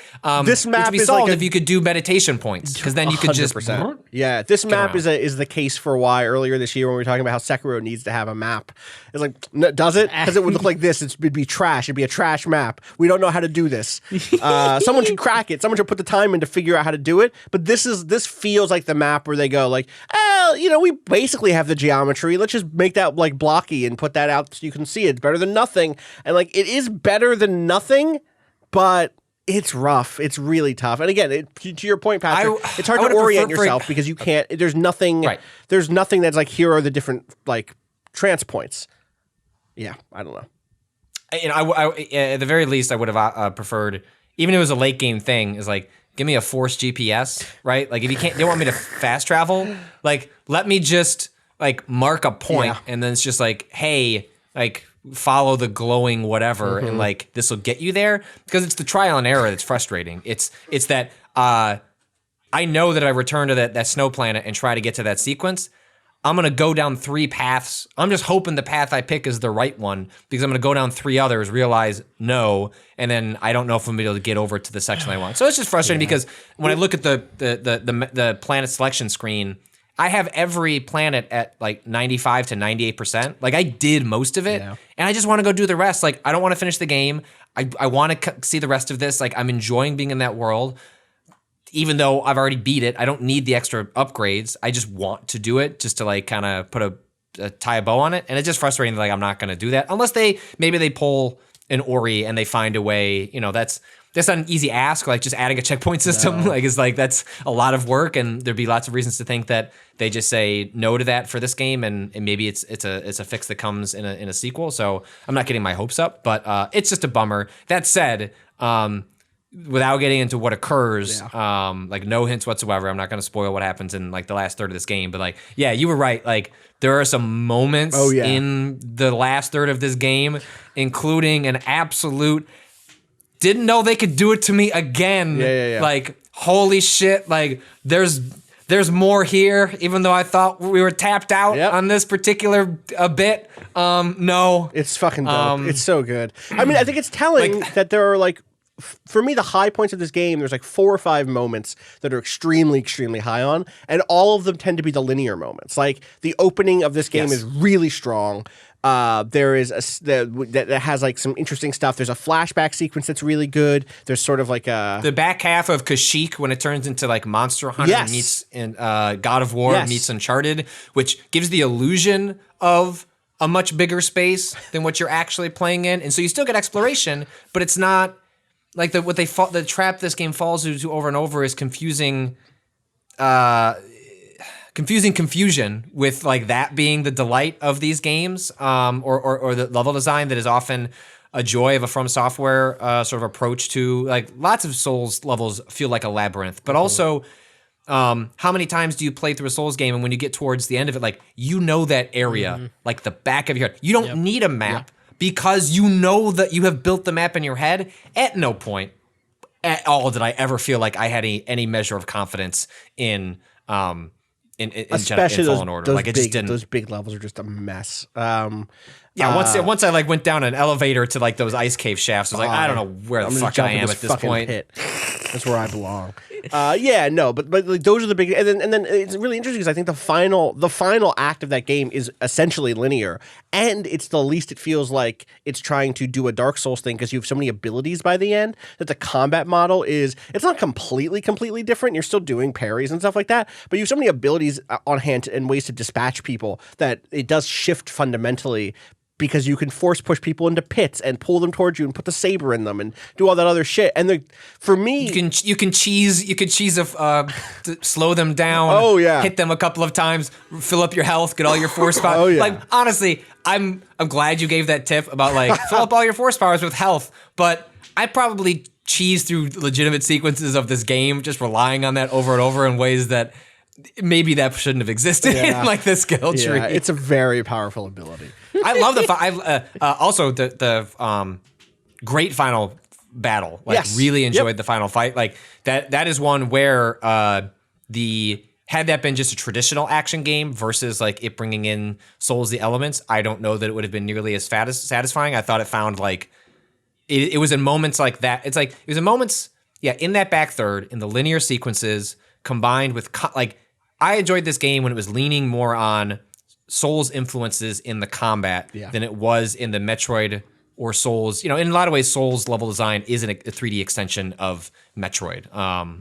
This map which would be is solved like if you could do meditation points, because then you could just 100%. Yeah, this map around. is the case for why earlier this year when we were talking about how Sekiro needs to have a map. It's like, does it? Because it would look like this. It'd be trash. It'd be a trash map. We don't know how to do this. Someone should crack it. Someone should put the time in to figure out how to do it. But this feels like the map where they go like, we basically have the geometry. Let's just make that like blocky and put that out so you can see it. It's better than nothing. And like, it is better than nothing, but it's rough. It's really tough. And again, to your point, Patrick, it's hard to orient yourself because you can't. There's nothing. Right. There's nothing that's like, here are the different like trance points. Yeah, I don't know. I at the very least, I would have preferred, even if it was a late game thing, is like, give me a force GPS, right? Like, if you don't want me to fast travel, like, let me just like mark a point, and then it's just like, hey, like, follow the glowing whatever, and like, this will get you there, because it's the trial and error that's frustrating. It's that I know that I return to that snow planet and try to get to that sequence. I'm going to go down 3 paths. I'm just hoping the path I pick is the right one, because I'm going to go down 3 others, realize no, and then I don't know if I'm going to be able to get over to the section I want. So it's just frustrating because when I look at the planet selection screen, I have every planet at like 95 to 98%. Like, I did most of it, and I just want to go do the rest. Like, I don't want to finish the game. I want to see the rest of this. Like, I'm enjoying being in that world. Even though I've already beat it, I don't need the extra upgrades. I just want to do it just to like kind of put tie a bow on it. And it's just frustrating that like I'm not going to do that unless maybe they pull an Ori and they find a way. That's not an easy ask. Like, just adding a checkpoint system, that's a lot of work, and there'd be lots of reasons to think that they just say no to that for this game, and maybe it's a fix that comes in a sequel. So I'm not getting my hopes up, but it's just a bummer. That said, without getting into what occurs, like, no hints whatsoever. I'm not going to spoil what happens in like the last third of this game, but like, yeah, you were right. Like, there are some moments in the last third of this game, including an absolute didn't know they could do it to me again. Like, holy shit. Like, there's more here, even though I thought we were tapped out on this particular bit. No. It's fucking dope. It's so good. I mean, I think it's telling that there are like, for me, the high points of this game, there's like 4 or 5 moments that are extremely, extremely high on, and all of them tend to be the linear moments. Like, the opening of this game is really strong. There is that has like some interesting stuff. There's a flashback sequence that's really good. There's sort of like the back half of Kashyyyk when it turns into like Monster Hunter meets God of War meets Uncharted, which gives the illusion of a much bigger space than what you're actually playing in, and so you still get exploration, but it's not. Like, the trap this game falls into over and over is confusion with like that being the delight of these games, or the level design that is often a joy of a From Software sort of approach to, like, lots of Souls levels feel like a labyrinth, but also how many times do you play through a Souls game and when you get towards the end of it, like, that area like the back of your head. You don't need a map. Because you know that you have built the map in your head. At no point at all did I ever feel like I had any measure of confidence in especially Fallen Order. Like, it just didn't. Those big levels are just a mess. Once I like went down an elevator to like those ice cave shafts, I was like, I don't know where the fuck I am at this point. That's where I belong. But like, those are the big, and then it's really interesting because I think the final act of that game is essentially linear, and it's the least it feels like it's trying to do a Dark Souls thing because you have so many abilities by the end that the combat model it's not completely different. You're still doing parries and stuff like that, but you have so many abilities on hand and ways to dispatch people that it does shift fundamentally because you can force push people into pits and pull them towards you and put the saber in them and do all that other shit. And for me, you can cheese to slow them down. Oh, yeah. Hit them a couple of times, fill up your health, get all your force powers. Oh, yeah. Like honestly, I'm glad you gave that tip about like fill up all your force powers with health, but I probably cheese through legitimate sequences of this game just relying on that over and over in ways that maybe that shouldn't have existed in like the skill tree. Yeah, it's a very powerful ability. I love also the great final battle. Like really enjoyed the final fight. Like that is one where had that been just a traditional action game versus like it bringing in Souls the elements, I don't know that it would have been nearly as satisfying. I thought it found like it was in moments like that. It's like it was in moments in that back third in the linear sequences combined with like I enjoyed this game when it was leaning more on Souls influences in the combat than it was in the Metroid or Souls. You know, in a lot of ways, Souls level design isn't a 3D extension of Metroid.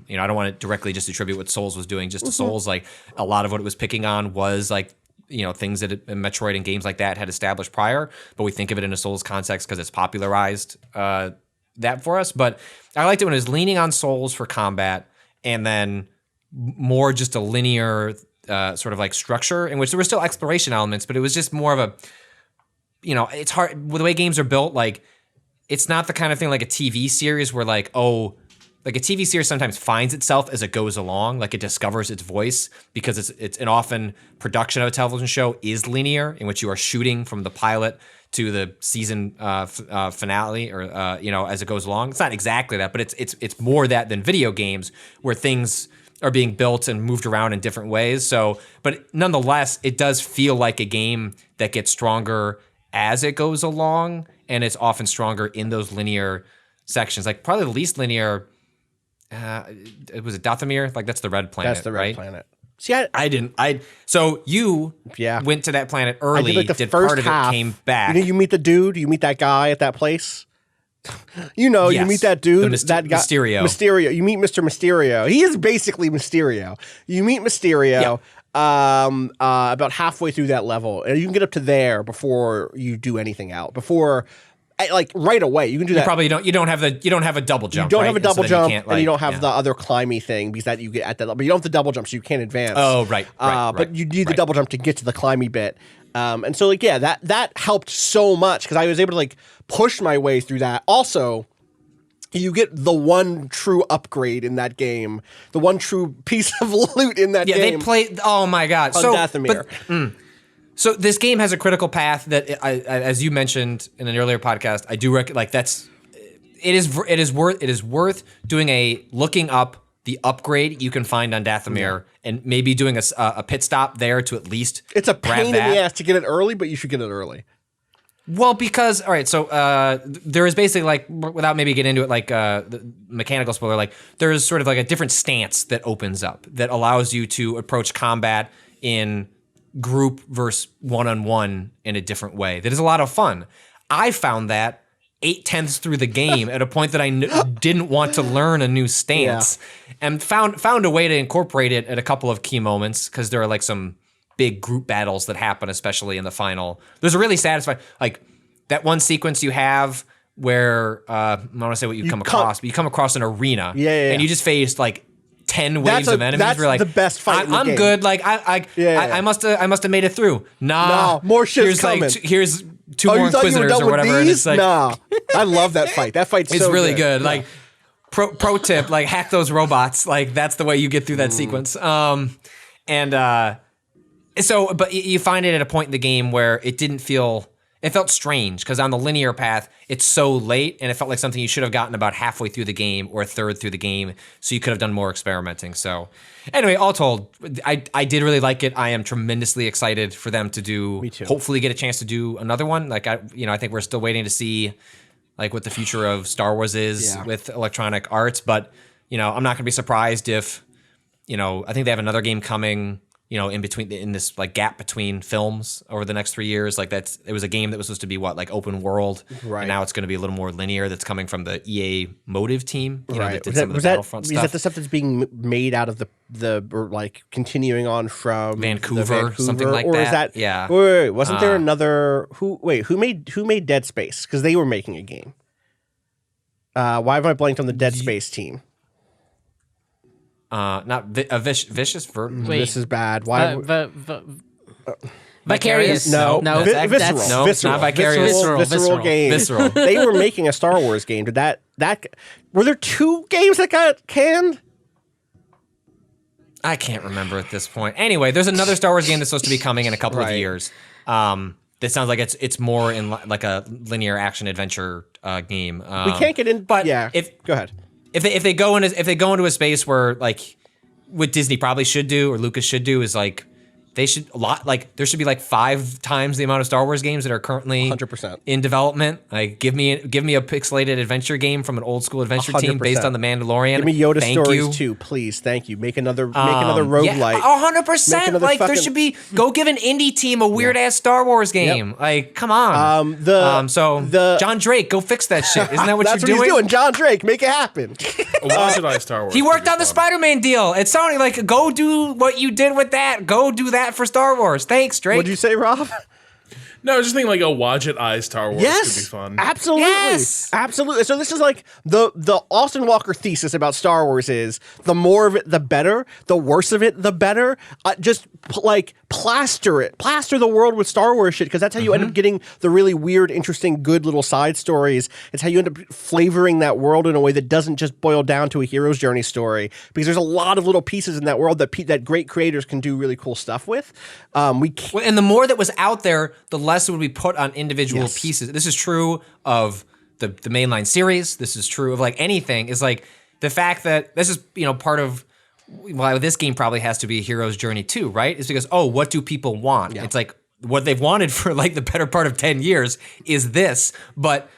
You know, I don't want to directly just attribute what Souls was doing just to Souls. Like a lot of what it was picking on was like, you know, things that Metroid and games like that had established prior, but we think of it in a Souls context because it's popularized that for us. But I liked it when it was leaning on Souls for combat and then more just a linear sort of like structure in which there were still exploration elements, but it was just more of a, you know, it's hard with the way games are built. Like it's not the kind of thing like a TV series where like, oh, like a TV series sometimes finds itself as it goes along, like it discovers its voice because it's an often production of a television show is linear in which you are shooting from the pilot to the season finale or, you know, as it goes along. It's not exactly that, but it's more that than video games where things are being built and moved around in different ways. So, but nonetheless, it does feel like a game that gets stronger as it goes along, and it's often stronger in those linear sections. Like probably the least linear, it was Dathomir. Like that's the red planet. That's the red right? planet. See, So you went to that planet early. I did like the first part of half. it, came back. You know, you meet the dude. You meet that guy at that place. You know, you meet that dude, that guy, Mysterio. You meet Mr. Mysterio. He is basically Mysterio. You meet Mysterio about halfway through that level, and you can get up to there before you do anything out. Before, like right away, you can do that. Probably you don't have a double jump. You don't have a double jump, and and you don't have the other climby thing because that you get at that. But you don't have the double jump, so you can't advance. Oh, right. But you need the double jump to get to the climby bit. And so like that helped so much because I was able to like push my way through that. Also, you get the one true upgrade in that game, the one true piece of loot in that game. Yeah, they play. Oh my god! On Dathomir. So this game has a critical path that, as you mentioned in an earlier podcast, I do like that's. It is worth doing a looking up the upgrade you can find on Dathomir and maybe doing a pit stop there to at least it's a grab pain in that. the ass to get it early, but you should get it early. Well, because all right, so there is basically like without maybe getting into it like the mechanical spoiler, like there is sort of like a different stance that opens up that allows you to approach combat in group versus one-on-one in a different way. That is a lot of fun. I found that 8/10 through the game at a point that I didn't want to learn a new stance, and found a way to incorporate it at a couple of key moments because there are like some big group battles that happen, especially in the final. There's a really satisfying, like that one sequence you have where I don't want to say what you come across, but you come across an arena, and you just faced like 10 waves of enemies. That's we're like, the best fight. I'm game. good. Like I must have made it through. Nah, more shit's coming. Like, here's two more you thought you were Inquisitors done or with whatever. And these? it's like, nah, I love that fight. That fight's it's so really good. Yeah. Like pro tip, like hack those robots. Like that's the way you get through that sequence. So, but you find it at a point in the game where it felt strange because on the linear path, it's so late and it felt like something you should have gotten about halfway through the game or a third through the game. So you could have done more experimenting. So anyway, all told, I did really like it. I am tremendously excited for them to do, hopefully get a chance to do another one. Like I think we're still waiting to see like what the future of Star Wars is with Electronic Arts, but I'm not going to be surprised if, I think they have another game coming in between in this like gap between films over the next 3 years. Like it was a game that was supposed to be like open world, right? And now it's going to be a little more linear. That's coming from the EA Motive team, right? That did some of the Battlefront stuff. Is that the stuff that's being made out of the or like continuing on from Vancouver, something like or that? Is that yeah? Wait, wasn't there another who made Dead Space? Because they were making a game. Why have I blanked on the Dead Space team? Not Vicious Verdant. Wait. This is bad. Why? Vicarious? No, Visceral. No, it's not Vicarious. Visceral game. Visceral. They were making a Star Wars game. Did that were there 2 games that got canned? I can't remember at this point. Anyway, there's another Star Wars game that's supposed to be coming in a couple of years. That sounds like it's more in like a linear action adventure game. We can't get in, but yeah. Go ahead. If they go into a space where like what Disney probably should do or Lucas should do is like there should be like 5 times the amount of Star Wars games that are currently 100% in development. Like give me a pixelated adventure game from an old school adventure team 100%. based on the Mandalorian. Give me Yoda Thank stories you. too, please. Thank you. Make another roguelike. 100%. Like there should be go give an indie team a weird ass Star Wars game. Like come on. John Drake, go fix that shit. Isn't that what that's you're what doing? he's doing. John Drake, make it happen. Why should I Star Wars? He worked on the Spider-Man deal. It's sounding like go do what you did with that. Go do that for Star Wars. Thanks, Drake. What'd you say, Rob? No, I was just thinking like a Wadjet Eye Star Wars could be fun. Absolutely. Yes. Absolutely. So this is like the Austin Walker thesis about Star Wars is the more of it, the better. The worse of it, the better. Just plaster the world with Star Wars shit because that's how you end up getting the really weird, interesting, good little side stories. It's how you end up flavoring that world in a way that doesn't just boil down to a hero's journey story because there's a lot of little pieces in that world that great creators can do really cool stuff with. And the more that was out there, the less it would be put on individual pieces. This is true of the mainline series. This is true of like anything. Is like the fact that this is part of why this game probably has to be a hero's journey too, right? Is because what do people want? Yeah. It's like what they've wanted for like the better part of 10 years is this, but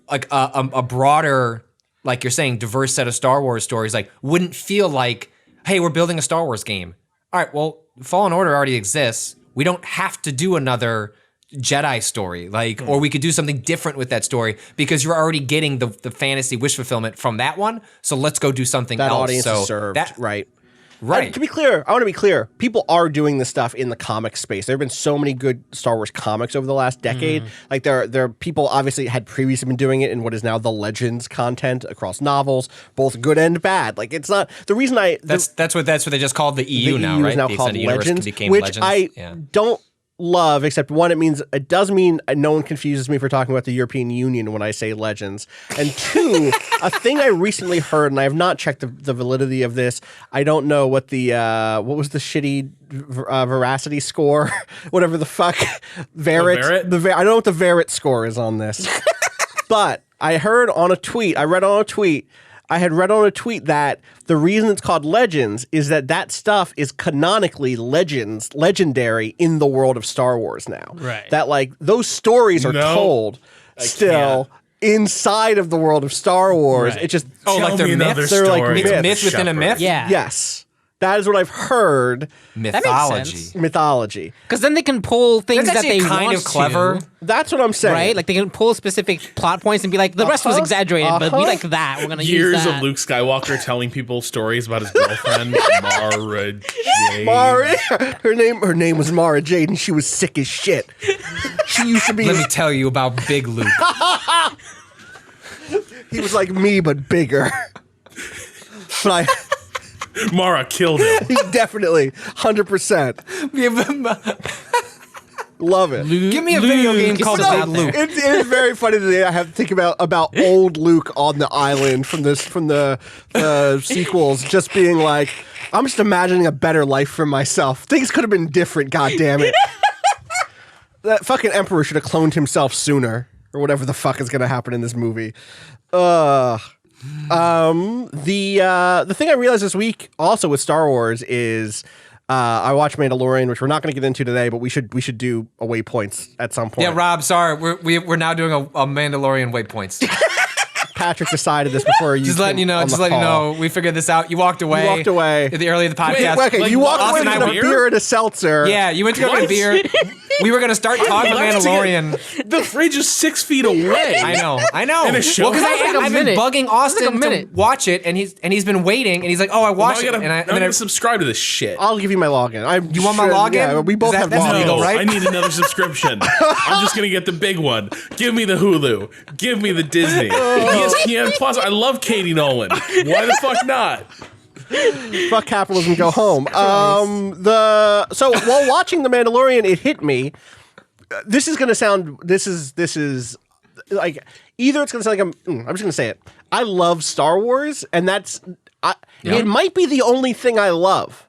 like a broader, like you're saying, diverse set of Star Wars stories like wouldn't feel like, hey, we're building a Star Wars game. All right, well, Fallen Order already exists. We don't have to do another Jedi story, or we could do something different with that story because you're already getting the fantasy wish fulfillment from that one. So let's go do something that else. Audience is served, right? To be clear, I want to be clear. People are doing this stuff in the comic space. There have been so many good Star Wars comics over the last decade. Like there are people obviously had previously been doing it in what is now the Legends content across novels, both good and bad. Like it's not the reason that's what they just called the EU the now, EU right? is now the called Legends, which Legends. I don't love, except one, it does mean no one confuses me for talking about the European Union when I say Legends. And 2, a thing I recently heard, and I have not checked the validity of this. I don't know what what was the shitty veracity score, whatever the fuck, Verit. I don't know what the Verit score is on this, but I read on a tweet. I had read on a tweet that the reason it's called Legends is that stuff is canonically legendary in the world of Star Wars now. Right. That like those stories are told still inside of the world of Star Wars. Right. It just like they're myths. They're like it's myths. myth within a myth. Yeah. Yes. That is what I've heard. Mythology. Because then they can pull things That's that they kind want of clever. to. That's what I'm saying. Right? Like they can pull specific plot points and be like, the rest was exaggerated, but we like that. We're going to use Years that. of Luke Skywalker telling people stories about his girlfriend, Mara Jade. Her name was Mara Jade, and she was sick as shit. She used to be. Let me tell you about Big Luke. He was like me, but bigger. But Mara killed him. he definitely 100%. Love it. Give me a video game called Big Luke. It is very funny that I have to think about old Luke on the island from the sequels, just being like, I'm just imagining a better life for myself. Things could have been different. God damn it! That fucking Emperor should have cloned himself sooner, or whatever the fuck is gonna happen in this movie. The thing I realized this week also with Star Wars is I watched Mandalorian, which we're not going to get into today, but we should do a Waypoints at some point. Yeah, Rob, sorry, we're now doing a Mandalorian Waypoints. Patrick decided this before you. Just letting you know. Just letting you know. We figured this out. You walked away. You walked away At the early of the podcast. Okay, Like, you walked Austin away and with I a were- beer and a seltzer. Yeah, you went to go get a What? beer. We were gonna start talking about left to get- Mandalorian. The fridge is 6 feet away. I know. And a show? Well, because That was like a I've been minute. bugging That was like a Austin to minute. watch it, and he's been waiting, and he's like, "Oh, I Now watched I it," gotta, and now I then gotta subscribe to this shit. I'll give you my login. You want my login? Yeah, we both Is that- have that's logins. legal, No, right? I need another subscription. I'm just gonna get the big one. Give me the Hulu. Give me the Disney. ESPN Plus. I love Katie Nolan. Why the fuck not? Fuck capitalism, go home. So while watching The Mandalorian, it hit me. This is gonna sound. This is like either it's gonna sound like I'm just gonna say it. I love Star Wars, and it might be the only thing I love.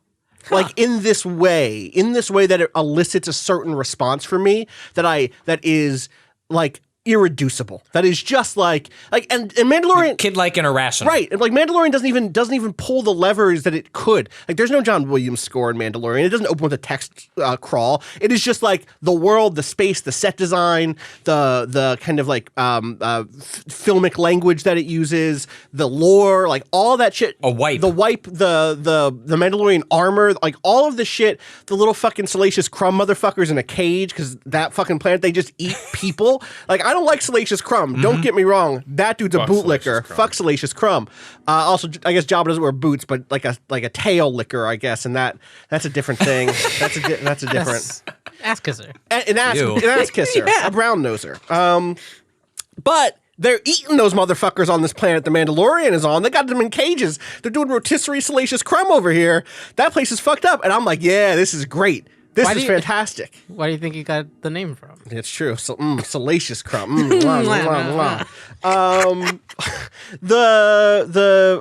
Like in this way that it elicits a certain response for me that is like irreducible. That is just like and Mandalorian kid-like and irrational. right. And like Mandalorian doesn't even pull the levers that it could. Like there's no John Williams score in Mandalorian. It doesn't open with a text crawl. It is just like the world, the space, the set design, the kind of like filmic language that it uses, the lore, like all that shit. A wipe. The wipe, the Mandalorian armor, like all of the shit, the little fucking Salacious Crumb motherfuckers in a cage because that fucking planet, they just eat people. Like I don't like Salacious Crumb. Don't get me wrong. That dude's a Fuck bootlicker. Salacious Crumb. Fuck Salacious Crumb. Also, I guess Jabba doesn't wear boots, but like a tail licker, I guess, and that's a different thing. That's a different Ass kisser. an ass Ew. kisser, a brown noser. But they're eating those motherfuckers on this planet the Mandalorian is on. They got them in cages. They're doing rotisserie Salacious Crumb over here. That place is fucked up, and I'm like, yeah, this is great. This Why is do you- fantastic. Why do you think you got the name from? It's true. So, Salacious Crumb. Mwah, mwah, mwah.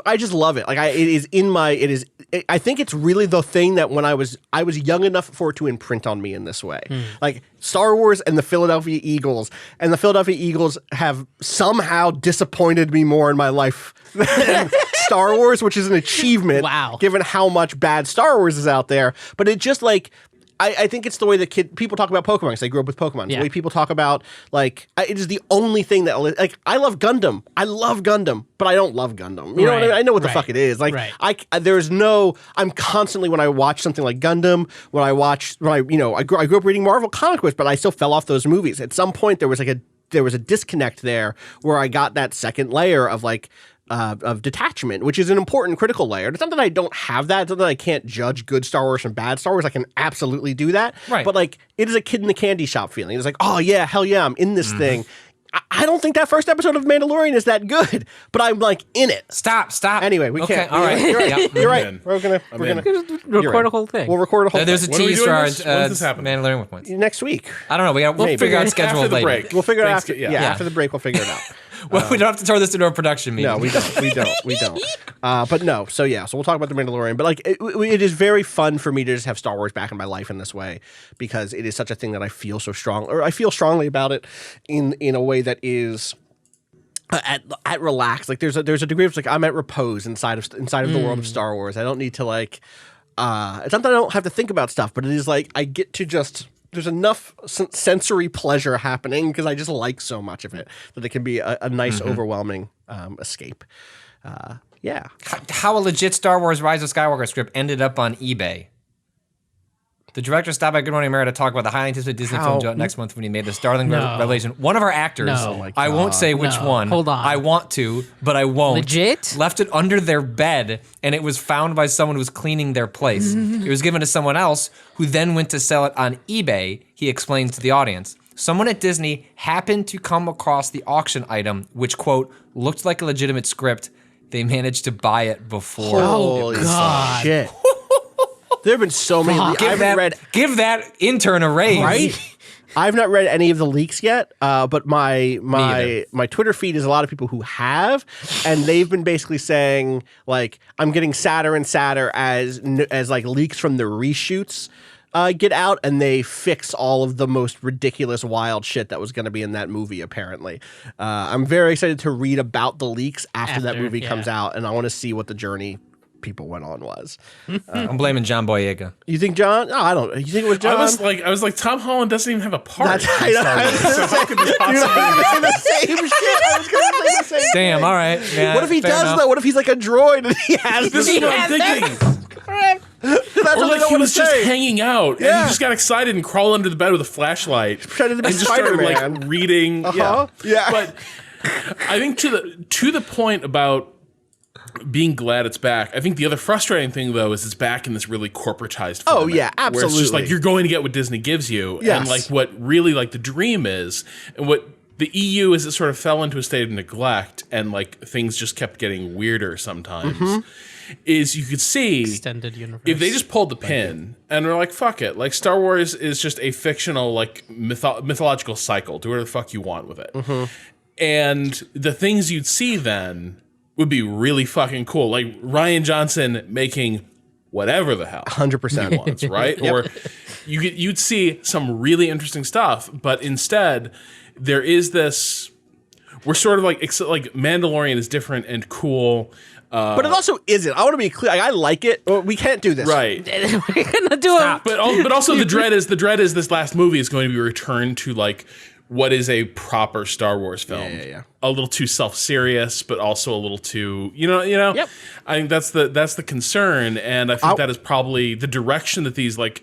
I just love it. Like I think it's really the thing that when I was young enough for it to imprint on me in this way. Like Star Wars and the Philadelphia Eagles, and the Philadelphia Eagles have somehow disappointed me more in my life than Star Wars, which is an achievement. Wow. Given how much bad Star Wars is out there. But it just like I think it's the way that people talk about Pokemon because they grew up with Pokemon. It's Yeah. the way people talk about, like, it is the only thing that, like, I love Gundam. I love Gundam, but I don't love Gundam. You know what I mean? I know what the Right. fuck it is. Like, Right. I'm constantly, when I watch something like Gundam, I grew up reading Marvel comic books, but I still fell off those movies. At some point, there was a disconnect there where I got that second layer of, like, of detachment, which is an important critical layer. It's not that I don't have that. It's not that I can't judge good Star Wars from bad Star Wars. I can absolutely do that. Right. But like, it is a kid in the candy shop feeling. It's like, oh yeah, hell yeah, I'm in this thing. I don't think that first episode of Mandalorian is that good, but I'm like in it. Stop. Anyway, we Okay, can't. all right. You're right. Yeah. You're right. in. We're gonna Record a whole thing. We'll record a whole There's a thing. When are we tease doing for our this? When does this happen? Mandalorian with points. Next week. I don't know. We'll figure out schedule After the later. break. We'll figure it out Thanks- after. Yeah, after the break, we'll figure it out. Well, we don't have to turn this into a production meeting. No, we don't. But no. So yeah. So we'll talk about the Mandalorian. But like, it is very fun for me to just have Star Wars back in my life in this way because it is such a thing that I feel so strong, or I feel strongly about it in a way that is. At relaxed, like there's a degree of like I'm at repose inside of the world of Star Wars. I don't need to like. It's not that I don't have to think about stuff, but it is like I get to just. There's enough sensory pleasure happening because I just like so much of it that it can be a nice, overwhelming escape. Yeah. How a legit Star Wars Rise of Skywalker script ended up on eBay. The director stopped by Good Morning America to talk about the highly anticipated Disney film due out next month when he made the Starling revelation. One of our actors, No. I won't say which one. Hold on. I want to, but I won't. Legit? Left it under their bed, and it was found by someone who was cleaning their place. It was given to someone else, who then went to sell it on eBay, he explains to the audience. Someone at Disney happened to come across the auction item, which, quote, looked like a legitimate script. They managed to buy it before. Holy God. shit. There have been so many. I haven't Give that intern a raise. Right? I've not read any of the leaks yet, but my either. Twitter feed is a lot of people who have, and they've been basically saying like I'm getting sadder and sadder as like leaks from the reshoots get out, and they fix all of the most ridiculous, wild shit that was going to be in that movie. Apparently, I'm very excited to read about the leaks after that movie comes out, and I want to see what the journey people went on was. I'm blaming John Boyega. You think John? No, I don't. You think it was John? I was like, Tom Holland doesn't even have a part. That's I know. So how could this possibly Dude, the same shit. I was going to say the same Damn, thing. all right. Yeah, What if he fair does enough. that? What if he's like a droid and he has This the is what I'm thinking. That's Or what like they don't he want was to just say. hanging out and Yeah. he just got excited and crawled under the bed with a flashlight Pretended to be and just started Spider-Man. like reading. Uh-huh. Yeah. But I think to the point about being glad it's back. I think the other frustrating thing though is it's back in this really corporatized format. Oh, yeah, Where it's just like absolutely. you're going to get what Disney gives you, Yes. and like what really like the dream is, and what the EU is. It sort of fell into a state of neglect, and like things just kept getting weirder sometimes. Mm-hmm. Is you could see Extended universe. if they just pulled the pin and were like, fuck it, like Star Wars is just a fictional like mythological cycle. Do whatever the fuck you want with it. Mm-hmm. And the things you'd see then would be really fucking cool. Like Rian Johnson making whatever the hell 100%. he wants, right? Or you'd see some really interesting stuff, but instead there is this. We're sort of like Mandalorian is different and cool. But it also isn't. I want to be clear. I like it. Well, we can't do this. Right. We're gonna do it. But also the dread is this last movie is going to be returned to like what is a proper Star Wars film. Yeah. A little too self-serious, but also a little too you know. Yep. I think that's the concern, and I think that is probably the direction that these like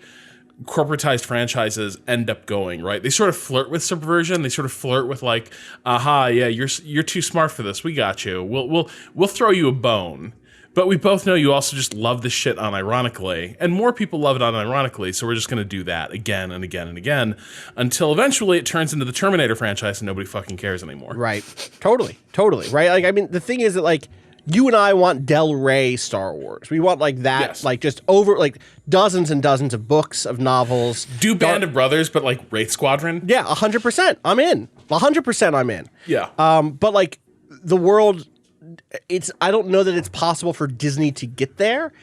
corporatized franchises end up going. Right? They sort of flirt with subversion. They sort of flirt with like, aha, yeah, you're too smart for this. We got you. We'll throw you a bone. But we both know you also just love this shit unironically, and more people love it unironically, so we're just going to do that again and again and again until eventually it turns into the Terminator franchise and nobody fucking cares anymore. Right. Totally. Right? Like, I mean, the thing is that, like, you and I want Del Rey Star Wars. We want, like, that, Yes. like, just over, like, dozens and dozens of books, of novels. Do Band of Brothers, but like Wraith Squadron? Yeah, 100%. I'm in. 100% I'm in. Yeah. But, like, the world... I don't know that it's possible for Disney to get there,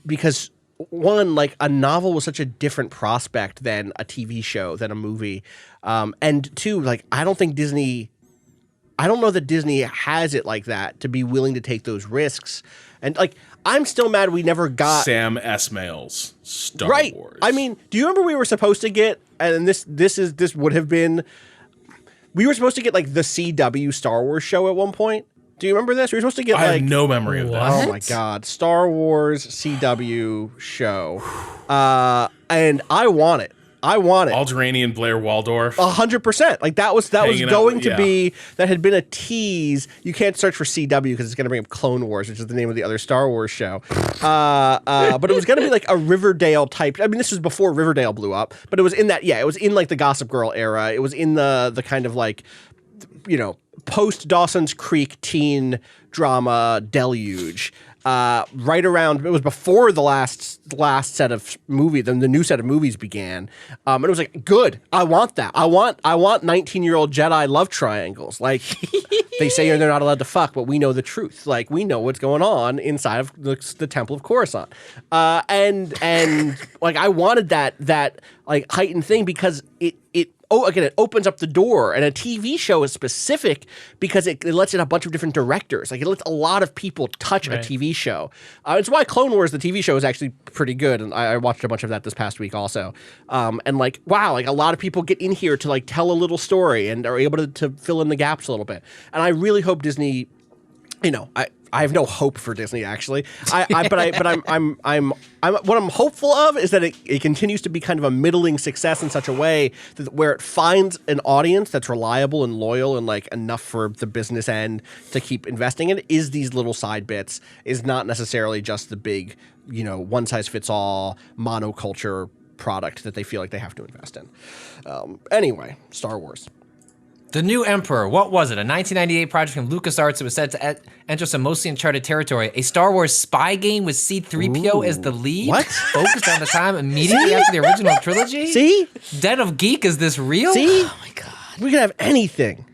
because one, like a novel was such a different prospect than a TV show, than a movie, and two, like I don't know that Disney has it like that to be willing to take those risks, and like I'm still mad we never got Sam Esmail's Star right. Wars. I mean, do you remember we were supposed to get, and this would have been, we were supposed to get like the CW Star Wars show at one point. Do you remember this? We were supposed to get I like have no memory of that. oh my god, Star Wars CW show, and I want it. Alderanian Blair Waldorf. 100%. Like that was Hanging out going with- to yeah. be, that had been a tease. You can't search for CW because it's going to bring up Clone Wars, which is the name of the other Star Wars show. But it was going to be like a Riverdale type. I mean, this was before Riverdale blew up, but it was in that. Yeah, it was in like the Gossip Girl era. It was in the kind of like, you know, post Dawson's Creek teen drama deluge. Right around, it was before the last set of movie, the new set of movies began, and it was like, good. I want that. I want 19-year-old Jedi love triangles. Like they say they're not allowed to fuck, but we know the truth. Like we know what's going on inside of the Temple of Coruscant, and like I wanted that like heightened thing because it opens up the door, and a TV show is specific because it lets in a bunch of different directors. Like it lets a lot of people touch a TV show. It's why Clone Wars, the TV show, is actually pretty good, and I watched a bunch of that this past week also. And like, wow, like a lot of people get in here to like tell a little story and are able to fill in the gaps a little bit. And I really hope Disney, you know, I have no hope for Disney actually. But I'm what I'm hopeful of is that it continues to be kind of a middling success in such a way that where it finds an audience that's reliable and loyal and like enough for the business end to keep investing in. Is these little side bits, is not necessarily just the big, you know, one size fits all monoculture product that they feel like they have to invest in. Anyway, Star Wars. The New Emperor, what was it? A 1998 project from LucasArts that was set to enter some mostly uncharted territory. A Star Wars spy game with C-3PO as the lead? What? Focused on the time immediately after the original trilogy? See? Den of Geek, is this real? See? Oh my god. We could have anything.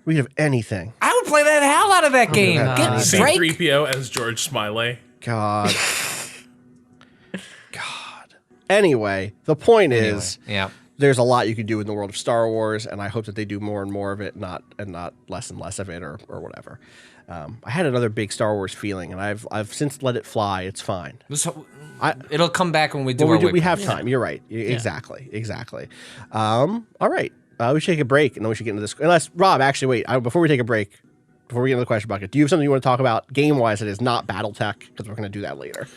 We could have anything. I would play the hell out of that game. Get Drake. C-3PO as George Smiley. God. Anyway, the point is, Yeah. there's a lot you can do in the world of Star Wars, and I hope that they do more and more of it, not less and less of it, or whatever. I had another big Star Wars feeling, and I've since let it fly. It's fine. It'll come back when we do we have time. You're right. Exactly. All right. We should take a break, and then we should get into this. Unless, Rob, actually, wait. Before we take a break, before we get into the question bucket, do you have something you want to talk about game-wise that is not BattleTech? Because we're going to do that later.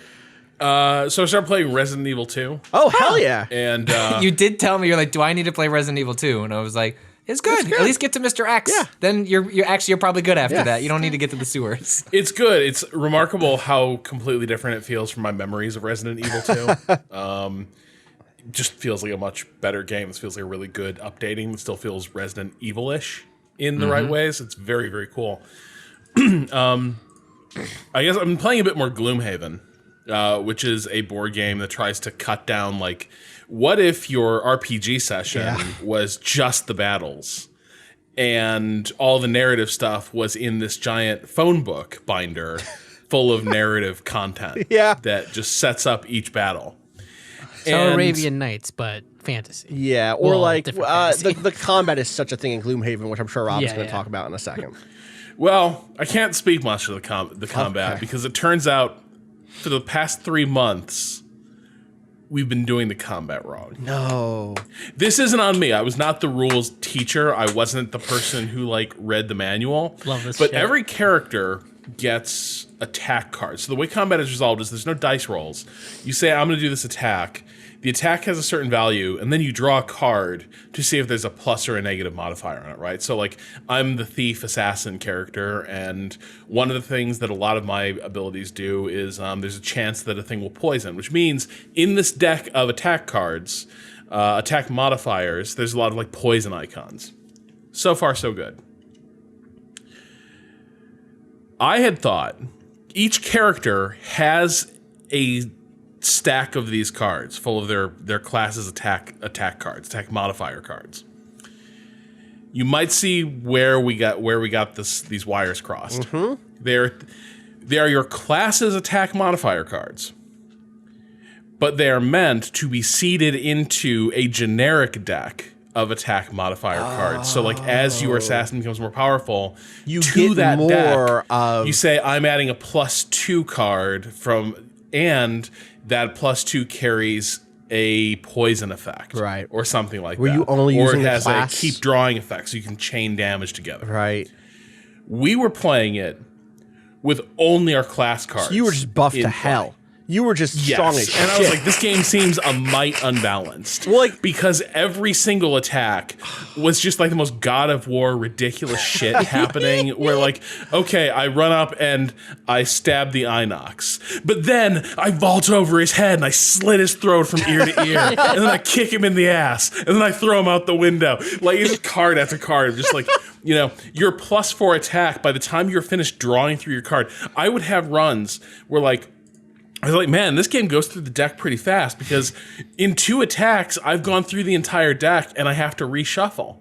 So I started playing Resident Evil 2. Oh, hell yeah. And you did tell me, you're like, do I need to play Resident Evil 2? And I was like, it's good. At least get to Mr. X. Yeah. Then you're probably good after that. You don't need to get to the sewers. It's good. It's remarkable how completely different it feels from my memories of Resident Evil 2. Just feels like a much better game. This feels like a really good updating. It still feels Resident Evil-ish in the right ways. It's very, very cool. I guess I'm playing a bit more Gloomhaven, which is a board game that tries to cut down, like, what if your RPG session was just the battles and all the narrative stuff was in this giant phone book binder full of narrative content that just sets up each battle. So Arabian Nights, but fantasy. Yeah, or like the combat is such a thing in Gloomhaven, which I'm sure Rob's going to talk about in a second. Well, I can't speak much to the combat because it turns out for the past 3 months, we've been doing the combat wrong. No. This isn't on me. I was not the rules teacher. I wasn't the person who like read the manual. Love this But shit. every character gets attack cards. So the way combat is resolved is there's no dice rolls. You say, I'm going to do this attack. The attack has a certain value, and then you draw a card to see if there's a plus or a negative modifier on it, right? So, like, I'm the thief assassin character, and one of the things that a lot of my abilities do is there's a chance that a thing will poison, which means in this deck of attack cards, attack modifiers, there's a lot of, like, poison icons. So far, so good. I had thought each character has a stack of these cards full of their class's attack cards, attack modifier cards. You might see where we got these wires crossed. They are your class's attack modifier cards, but they are meant to be seeded into a generic deck of attack modifier cards. So like as your assassin becomes more powerful, You to get that more deck, of... you say I'm adding a +2 card and that +2 carries a poison effect, right, or something like Were that. you only or using it the has class? a keep drawing effect, so you can chain damage together. Right. We were playing it with only our class cards. So you were just buffed to play. hell. You were just strong as shit. And I was like, this game seems a mite unbalanced. Well, like, because every single attack was just like the most God of War ridiculous shit happening where like, okay, I run up and I stab the Inox. But then I vault over his head and I slit his throat from ear to ear. And then I kick him in the ass. And then I throw him out the window. Like it's just card after card. Just like, you know, your +4 attack, by the time you're finished drawing through your card, I would have runs where like, I was like, man, this game goes through the deck pretty fast because in 2 attacks, I've gone through the entire deck and I have to reshuffle.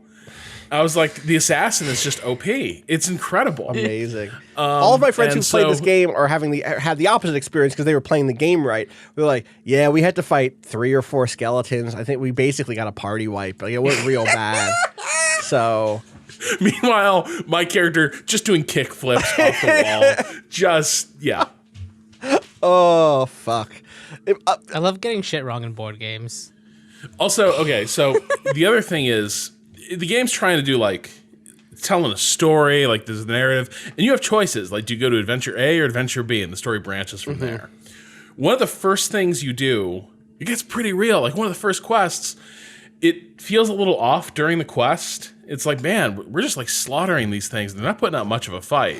I was like, the assassin is just OP. It's incredible. Amazing. All of my friends who played this game are had the opposite experience because they were playing the game right. We were like, yeah, we had to fight 3 or 4 skeletons. I think we basically got a party wipe. Like, it went real bad. So... Meanwhile, my character just doing kick flips off the wall. Just, yeah. Oh, fuck. I love getting shit wrong in board games. Also, okay, so the other thing is, the game's trying to do, like, telling a story, like, there's a narrative, and you have choices. Like, do you go to Adventure A or Adventure B, and the story branches from there. One of the first things you do, it gets pretty real. Like, one of the first quests, it feels a little off during the quest. It's like, man, we're just, like, slaughtering these things. They're not putting out much of a fight.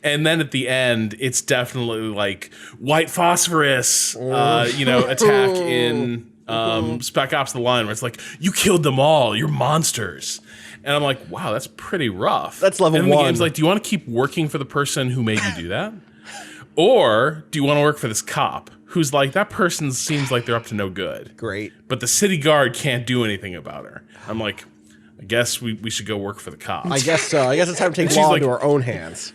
And then at the end, it's definitely like white phosphorus, attack in Spec Ops: The Line, where it's like, you killed them all, you're monsters. And I'm like, wow, that's pretty rough. That's level and 1. The game's like, do you want to keep working for the person who made you do that? Or do you want to work for this cop who's like, that person seems like they're up to no good. Great. But the city guard can't do anything about her. I'm like, I guess we should go work for the cops. I guess so. I guess it's time to take law into our own hands.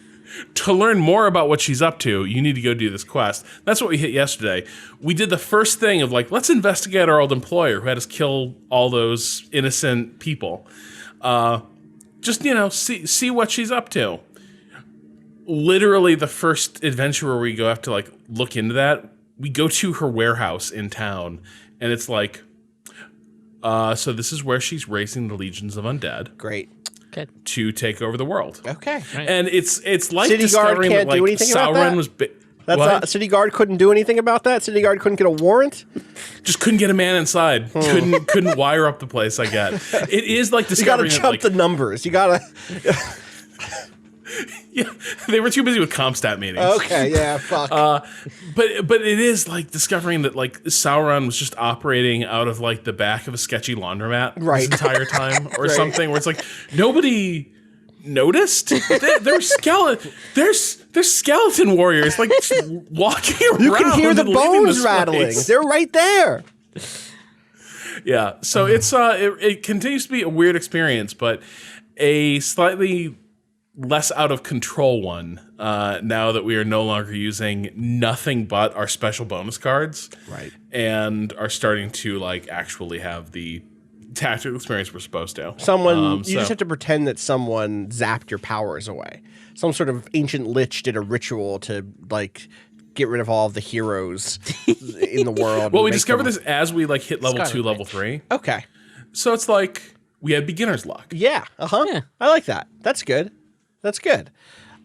to learn more about what she's up to, you need to go do this quest. That's what we hit yesterday. We did the first thing of like, let's investigate our old employer who had us kill all those innocent people. Just, see what she's up to. Literally the first adventure where we go have to like look into that, we go to her warehouse in town, and it's like, so this is where she's raising the legions of undead. Great. Good. To take over the world. Okay. Right. And it's like City Guard discovering can't that like do anything about that? Sauron was That's what? City Guard couldn't do anything about that. City Guard couldn't get a warrant. Just couldn't get a man inside. Couldn't wire up the place. I get. It is like You got to discovering that, jump like, the numbers. You got to. yeah, they were too busy with Comstat meetings. Okay. Yeah. Fuck. But it is like discovering that like Sauron was just operating out of like the back of a sketchy laundromat Right. this entire time or something, where it's like nobody noticed. There's skeleton warriors like just walking around. You can hear the and leaving bones this rattling. place. They're right there. Yeah, so it's it continues to be a weird experience, but a slightly less out of control one now that we are no longer using nothing but our special bonus cards, Right. and are starting to like actually have the tactical experience we're supposed to. You just have to pretend that someone zapped your powers away. Some sort of ancient lich did a ritual to like get rid of all of the heroes in the world. Well, we discovered this as we like hit level 2, level 3. Okay. So it's like we had beginner's luck. Yeah. Yeah. I like that. That's good. That's good.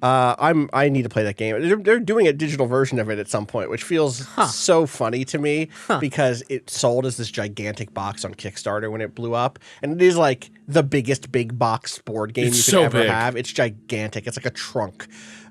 I need to play that game. They're doing a digital version of it at some point, which feels so funny to me because it sold as this gigantic box on Kickstarter when it blew up, and it is like the biggest big box board game you could ever have. It's gigantic. It's like a trunk.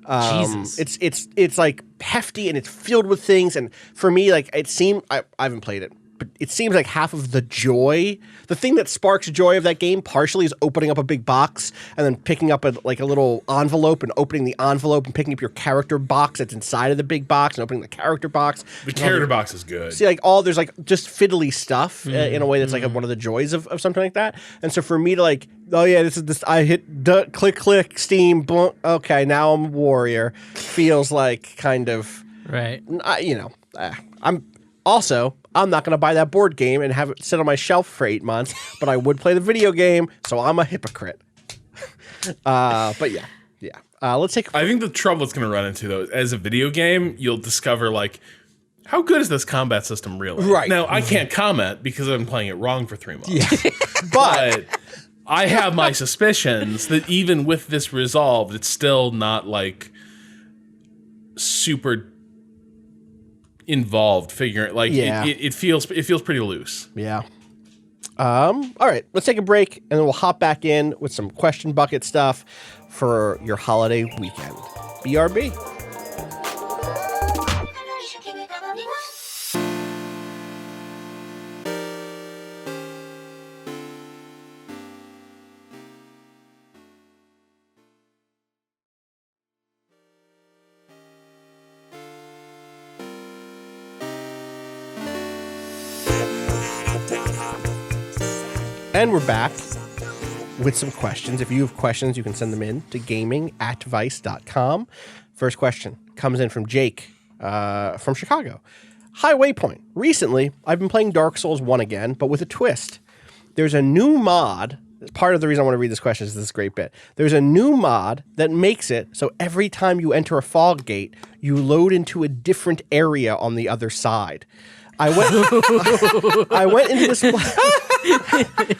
Jesus. It's like hefty and it's filled with things. And for me, like it seemed I haven't played it, but it seems like half of the joy, the thing that sparks joy of that game, partially is opening up a big box and then picking up a little envelope and opening the envelope and picking up your character box that's inside of the big box and opening the character box. The character box is good. See, like there's like just fiddly stuff in a way that's like one of the joys of something like that. And so for me to like, oh yeah, this I hit click Steam, boom, okay, now I'm a warrior, feels like kind of Right. I'm not going to buy that board game and have it sit on my shelf for 8 months, but I would play the video game, so I'm a hypocrite. But yeah. Let's take. I think the trouble it's going to run into though, as a video game, you'll discover like, how good is this combat system really? Right. Now I can't comment because I've been playing it wrong for 3 months. Yeah. But I have my suspicions that even with this resolved, it's still not like super involved figuring like it feels pretty loose. Yeah. All right, let's take a break and then we'll hop back in with some question bucket stuff for your holiday weekend. BRB. And we're back with some questions. If you have questions, you can send them in to gaming@vice.com. First question comes in from Jake from Chicago. Hi, Waypoint. Recently, I've been playing Dark Souls 1 again, but with a twist. There's a new mod. Part of the reason I want to read this question is this great bit. There's a new mod that makes it so every time you enter a fog gate, you load into a different area on the other side. I went into this.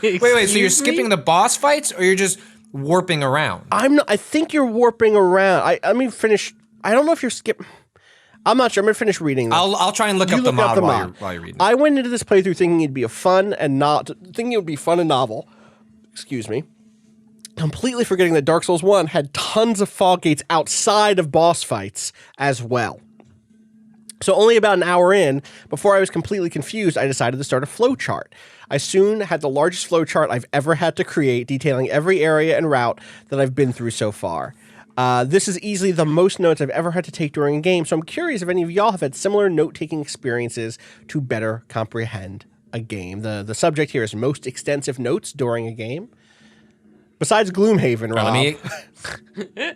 Wait. So you're skipping the boss fights, or you're just warping around? I think you're warping around. Let me finish. I don't know if you're skipping. I'm not sure. I'm gonna finish reading this. I'll try and look up the mod while you're reading. I went into this playthrough thinking it'd be thinking it would be fun and novel. Excuse me. Completely forgetting that Dark Souls 1 had tons of fog gates outside of boss fights as well. So only about an hour in, before I was completely confused, I decided to start a flowchart. I soon had the largest flowchart I've ever had to create, detailing every area and route that I've been through so far. This is easily the most notes I've ever had to take during a game, so I'm curious if any of y'all have had similar note-taking experiences to better comprehend a game. The subject here is most extensive notes during a game. Besides Gloomhaven, Rob.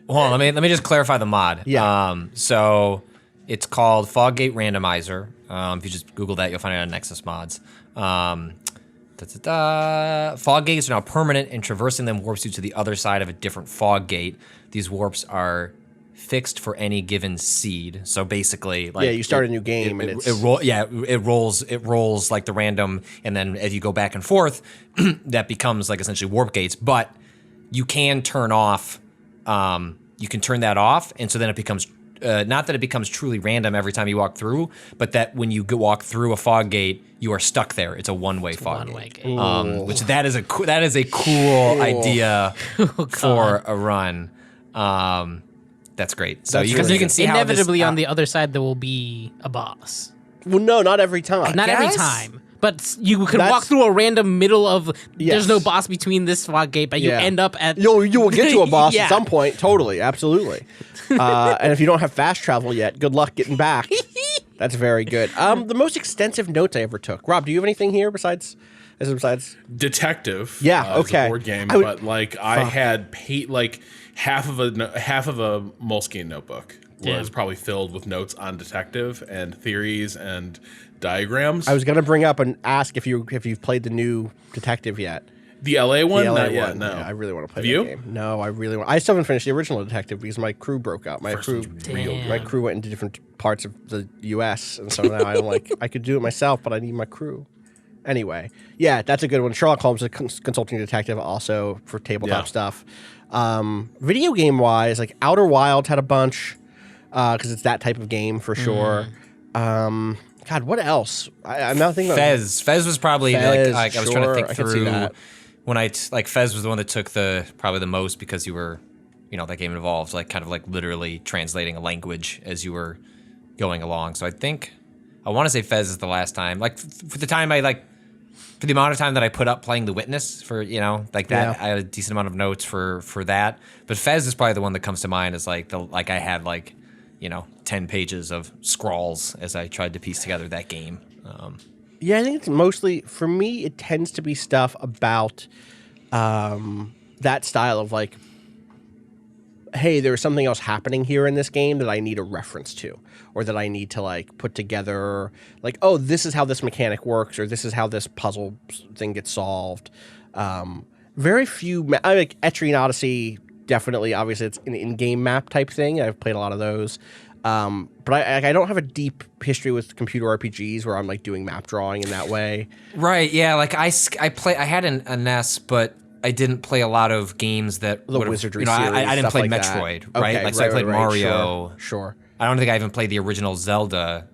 Let me just clarify the mod. Yeah. So it's called Foggate Randomizer. If you just Google that, you'll find it on Nexus Mods. Fog gates are now permanent, and traversing them warps you to the other side of a different fog gate. These warps are fixed for any given seed. So basically, like you start a new game and it rolls like the random, and then as you go back and forth, that becomes like essentially warp gates. But you can turn off, you can turn that off, and so then it becomes. Not that it becomes truly random every time you walk through, but that when you walk through a fog gate, you are stuck there. It's a one-way fog gate. Which that is a cool idea for a run. That's great. So you can see how inevitably on the other side there will be a boss. Well, no, not every time. Not every time. But you can walk through a random middle of. There's no boss between this fog gate, but you end up at. You will get to a boss at some point. Totally, absolutely. And if you don't have fast travel yet, good luck getting back. That's very good. The most extensive notes I ever took. Rob, do you have anything here besides Detective? Yeah, okay. Is a board game, but like I had half of a Moleskine notebook was probably filled with notes on Detective and theories and diagrams. I was going to bring up and ask if you've played the new Detective yet. The LA one? The LA Not one. yet, no. Yeah, I really want to play Have that game. No, I really want. I still haven't finished the original Detective because my crew broke up. My crew went into different parts of the U.S. and so now I'm like, I could do it myself, but I need my crew. Anyway, yeah, that's a good one. Sherlock Holmes is a consulting detective also for tabletop stuff. Video game wise, like Outer Wilds had a bunch because it's that type of game for sure. God, what else? I'm not thinking about Fez was probably I was trying to think through when Fez was the one that took probably the most because you were, that game involved kind of literally translating a language as you were going along. So I want to say Fez is the last time. For the time for the amount of time that I put up playing The Witness for, that, I had a decent amount of notes for that. But Fez is probably the one that comes to mind as I had 10 pages of scrawls as I tried to piece together that game. I think it's mostly, for me, it tends to be stuff about that style of hey, there's something else happening here in this game that I need a reference to, or that I need to put together, oh, this is how this mechanic works, or this is how this puzzle thing gets solved. Very few, Etrian Odyssey, definitely, obviously, it's an in-game map type thing. I've played a lot of those. But I don't have a deep history with computer RPGs where I'm doing map drawing in that way. Right, yeah, I had a NES, but I didn't play a lot of games that the Wizardry series. I didn't play like Metroid, that. right? Okay, So I played Mario. Sure. I don't think I even played the original Zelda.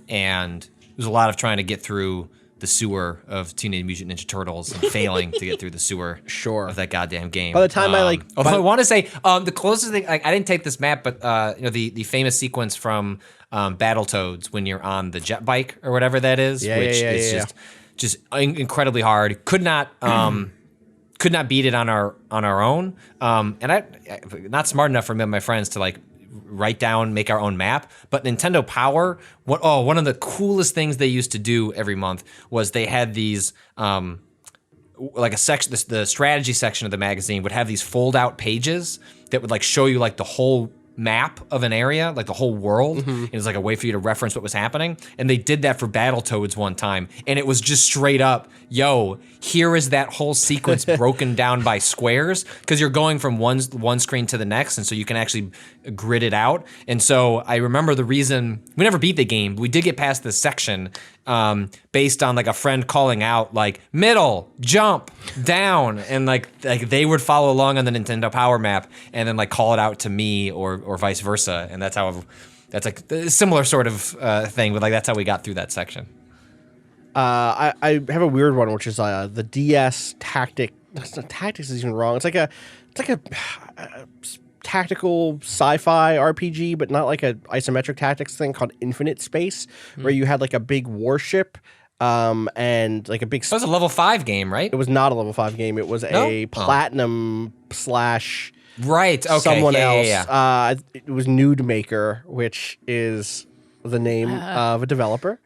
And there's a lot of trying to get through the sewer of Teenage Mutant Ninja Turtles and failing to get through the sewer of that goddamn game. By the time I want to say the closest thing, I didn't take this map, but the famous sequence from Battletoads when you're on the jet bike or whatever that is, which is just incredibly hard. Could not beat it on our own. And I not smart enough for me and my friends to write down, make our own map. But Nintendo Power, one of the coolest things they used to do every month was they had these a section, the strategy section of the magazine would have these fold out pages that would show you the whole map of an area, the whole world. And it's a way for you to reference what was happening. And they did that for Battletoads one time. And it was just straight up, here is that whole sequence broken down by squares, because you're going from one screen to the next, and so you can actually grid it out. And so I remember the reason we never beat the game, but we did get past this section based on a friend calling out middle, jump, down, and they would follow along on the Nintendo Power map and then call it out to me or vice versa. And that's a similar sort of thing, but that's how we got through that section. I have a weird one, which is the DS tactic. Tactics is even wrong. It's like a tactical sci-fi RPG, but not a isometric tactics thing called Infinite Space, where you had a big warship and a big. That was a level 5 game, right? It was not a level 5 game. It was a platinum / right. Okay. Someone else. It was Nude Maker, which is the name of a developer.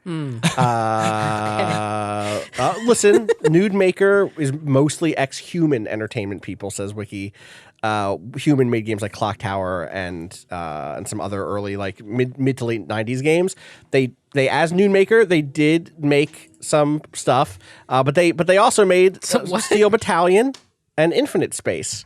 Listen, Nude Maker is mostly ex-Human Entertainment people, says Wiki. Human made games like Clock Tower and some other early like mid to late 90s games. They as Nude Maker, they did make some stuff, but they also made Steel Battalion and Infinite Space.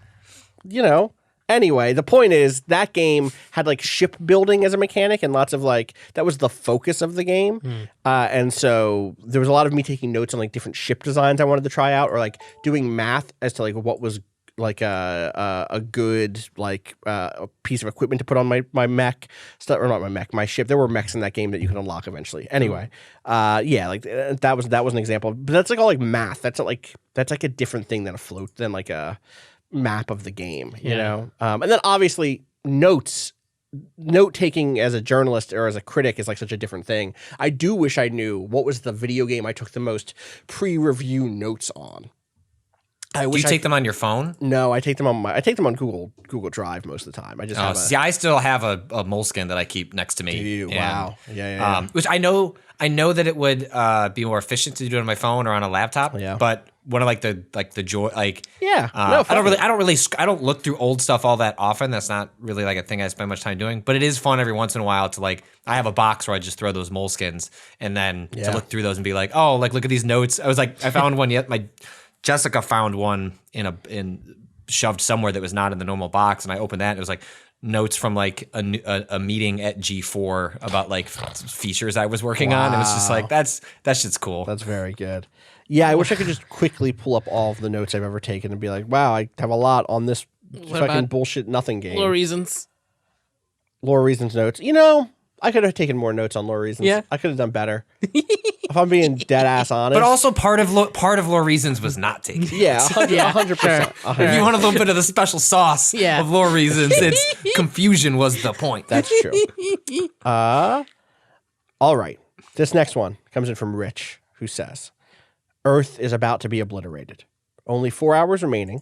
You know. Anyway, the point is that game had like shipbuilding as a mechanic and lots of like that was the focus of the game, and so there was a lot of me taking notes on like different ship designs I wanted to try out, or like doing math as to like what was like a good like a piece of equipment to put on my mech stuff, or not my mech, my ship. There were mechs in that game that you could unlock eventually. Anyway, yeah, like that was an example, but that's like all like math. That's like a different thing than a float than like a map of the game, you know? And then obviously note taking as a journalist or as a critic is like such a different thing. I do wish I knew what was the video game I took the most pre-review notes on. Do you take them on your phone? No, I take them on Google Drive most of the time. I just I still have a Moleskine that I keep next to me. Do you? Wow. Yeah. Which I know that it would be more efficient to do it on my phone or on a laptop. Yeah. But one of the joy I don't look through old stuff all that often. That's not really like a thing I spend much time doing. But it is fun every once in a while to like I have a box where I just throw those Moleskines and then to look through those and be like, oh, like look at these notes. I found one Jessica found one shoved somewhere that was not in the normal box, and I opened that and it was like notes from like a meeting at G4 about like features I was working on. It was just like that shit's cool. That's very good. Yeah, I wish I could just quickly pull up all of the notes I've ever taken and be like, wow, I have a lot on this fucking bullshit nothing game. Lore Reasons notes. You know, I could have taken more notes on Lore Reasons. Yeah. I could have done better. If I'm being dead ass honest. But also part of Lore Reasons was not taken. Yeah, 100%. If you want a little bit of the special sauce of Lore Reasons, it's confusion was the point. That's true. All right. This next one comes in from Rich, who says, Earth is about to be obliterated. Only 4 hours remaining.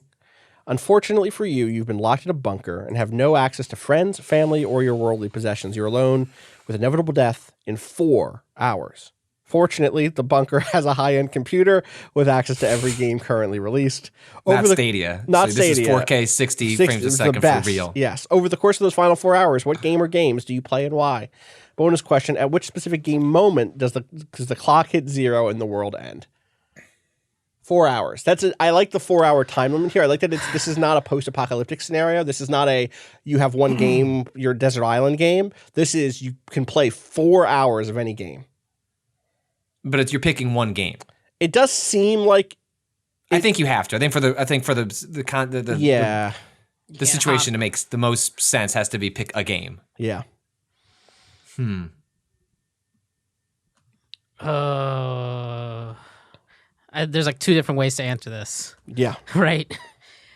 Unfortunately for you, you've been locked in a bunker and have no access to friends, family, or your worldly possessions. You're alone with inevitable death in 4 hours. Fortunately, the bunker has a high-end computer with access to every game currently released. Stadia. Not Stadia. This is 4K, 60 frames a second for real. Yes. Over the course of those final 4 hours, what game or games do you play and why? Bonus question, at which specific game moment does the clock hit zero and the world end? 4 hours. I like the 4 hour time limit here. I like that this is not a post-apocalyptic scenario. This is not you have one game, your desert island game. This is you can play 4 hours of any game. But you're picking one game. It does seem like I think you have to. I think for the situation to make the most sense has to be pick a game. Yeah. There's like two different ways to answer this. Yeah. Right.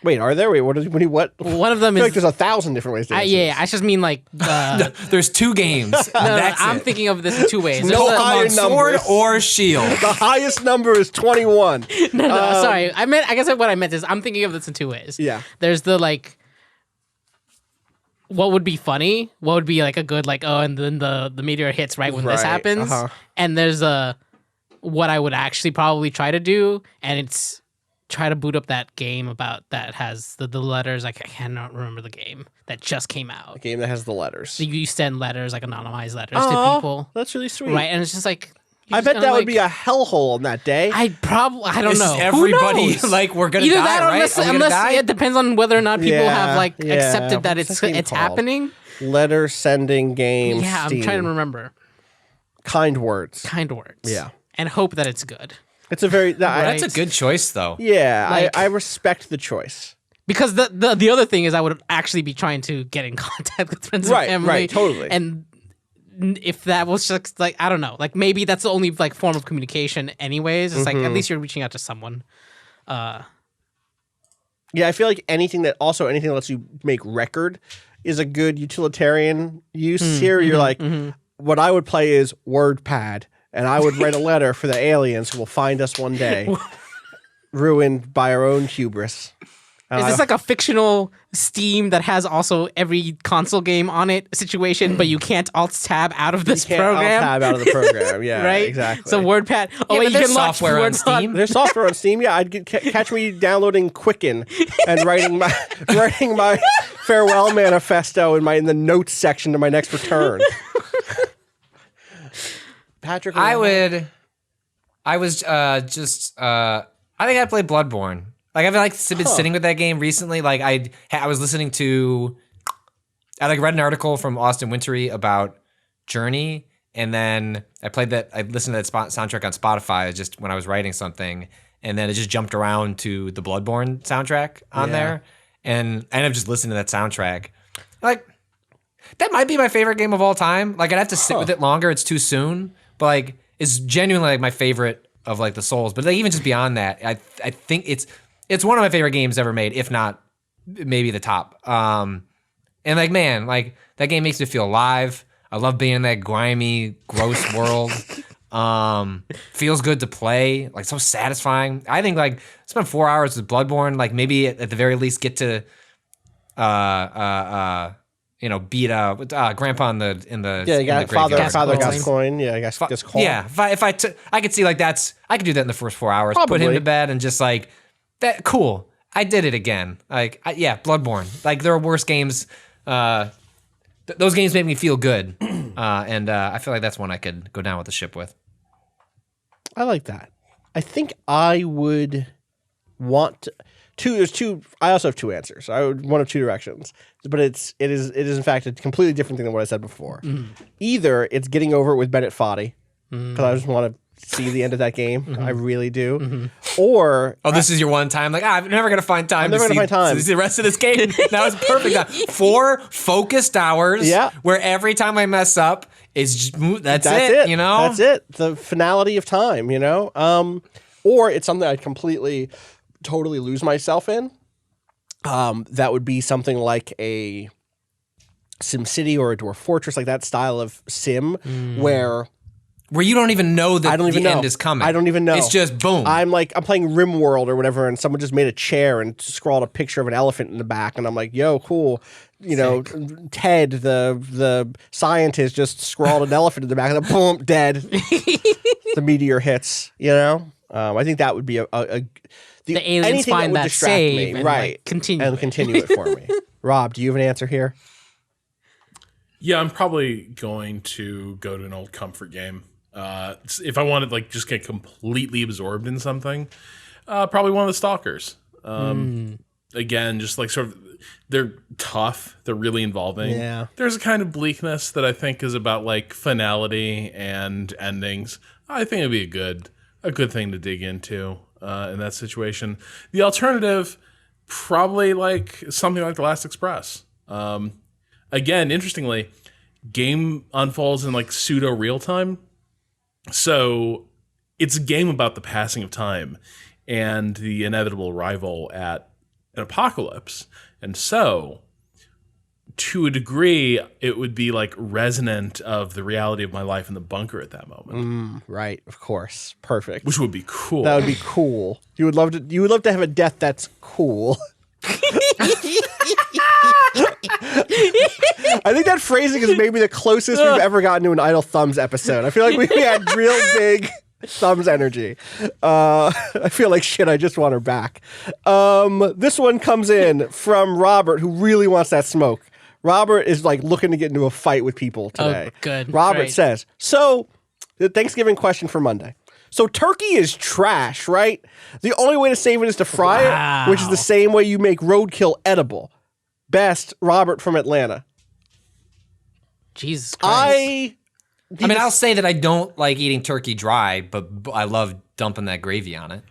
Wait, are there? Wait, what? One of them I feel is like there's 1,000 different ways to answer this. I just mean like there's two games. I'm thinking of this in two ways. No higher sword or shield. The highest number is 21. No, sorry. I guess what I meant is I'm thinking of this in two ways. Yeah. There's the like what would be funny? What would be like a good like and then the meteor hits right when this happens. And there's what I would actually probably try to do, and it's try to boot up that game about that has the letters. I cannot remember the game that just came out. A game that has the letters. So you send letters, like anonymized letters to people. That's really sweet. Right, and it's just like I bet that would be a hellhole on that day. I don't know. Everybody like we're gonna die, right? Unless it depends on whether or not people have like accepted that it's happening. Letter sending game. Yeah, Steam. I'm trying to remember. Kind words. Yeah. And hope that it's good. It's a very that's a good choice though. Yeah, like, I respect the choice. Because the other thing is I would actually be trying to get in contact with friends and family. Right, totally. And if that was just like I don't know, like maybe that's the only like form of communication anyways. It's like at least you're reaching out to someone. Yeah, I feel like anything that lets you make record is a good utilitarian use here. You're like what I would play is WordPad. And I would write a letter for the aliens who will find us one day, ruined by our own hubris. Is this like a fictional Steam that has also every console game on it situation, but you can't Alt-Tab out of this program? Alt-Tab out of the program, yeah, right? exactly. So WordPad. Oh, Yeah, wait, but you there's can launch software on Word Steam. There's software on Steam. Yeah, catch me downloading Quicken and writing my farewell manifesto in the notes section to my next return. Patrick, I think I'd play Bloodborne. Like I've been sitting with that game recently. Like I was listening to, I read an article from Austin Wintory about Journey, and then I listened to that soundtrack on Spotify just when I was writing something, and then it just jumped around to the Bloodborne soundtrack on there, and I ended up just listening to that soundtrack. Like that might be my favorite game of all time. Like I'd have to sit with it longer. It's too soon, but like it's genuinely like my favorite of like the Souls. But like, even just beyond that, I think it's one of my favorite games ever made, if not maybe the top. And like, man, like that game makes me feel alive. I love being in that grimy, gross world. Feels good to play, like so satisfying. I think like spend 4 hours with Bloodborne, like maybe at the very least get to beat Grandpa in the you got Father Gascoigne. Yeah, Gascoigne. Yeah, I could see like I could do that in the first 4 hours. Probably. Put him to bed and just like that. Cool, I did it again. Like Bloodborne. Like there are worse games. Those games make me feel good, and I feel like that's one I could go down with the ship with. I like that. I think I would want two. There's two. I also have two answers. I would one of two directions, but it is in fact a completely different thing than what I said before. Either it's getting over it with Bennett Foddy because I just want to see the end of that game. I really do. Or this is your one time. Like I'm never gonna find time. To see the rest of this game. Now it's perfect. 4 focused hours. Yeah. Where every time I mess up, that's it. You know, that's it. The finality of time. You know. Or it's something I'd totally lose myself in. That would be something like a SimCity or a Dwarf Fortress, like that style of sim where you don't even know that the end is coming. I don't even know. It's just boom. I'm playing RimWorld or whatever, and someone just made a chair and scrawled a picture of an elephant in the back, and I'm like, yo, cool. You know, Ted, the scientist, just scrawled an elephant in the back, and then boom, dead. The meteor hits. You know, I think that would be the aliens find that save and right? Continue it for me. Rob, do you have an answer here? Yeah, I'm probably going to go to an old comfort game. If I wanted like just get completely absorbed in something, probably one of the Stalkers. Again, just like sort of, they're tough. They're really involving. Yeah. There's a kind of bleakness that I think is about like finality and endings. I think it'd be a good thing to dig into in that situation. The alternative, probably like something like The Last Express. Again, interestingly, game unfolds in like pseudo real time. So it's a game about the passing of time and the inevitable arrival at an apocalypse. And so, to a degree, it would be like resonant of the reality of my life in the bunker at that moment. Right, of course. Perfect. Which would be cool. That would be cool. You would love to have a death that's cool. I think that phrasing is maybe the closest we've ever gotten to an Idle Thumbs episode. I feel like we had real big thumbs energy. I feel like shit, I just want her back. This one comes in from Robert, who really wants that smoke. Robert is like looking to get into a fight with people today. Oh, good. Robert says, so the Thanksgiving question for Monday. So turkey is trash, right? The only way to save it is to fry it, which is the same way you make roadkill edible. Best, Robert from Atlanta. Jesus Christ. I'll say that I don't like eating turkey dry, but I love dumping that gravy on it.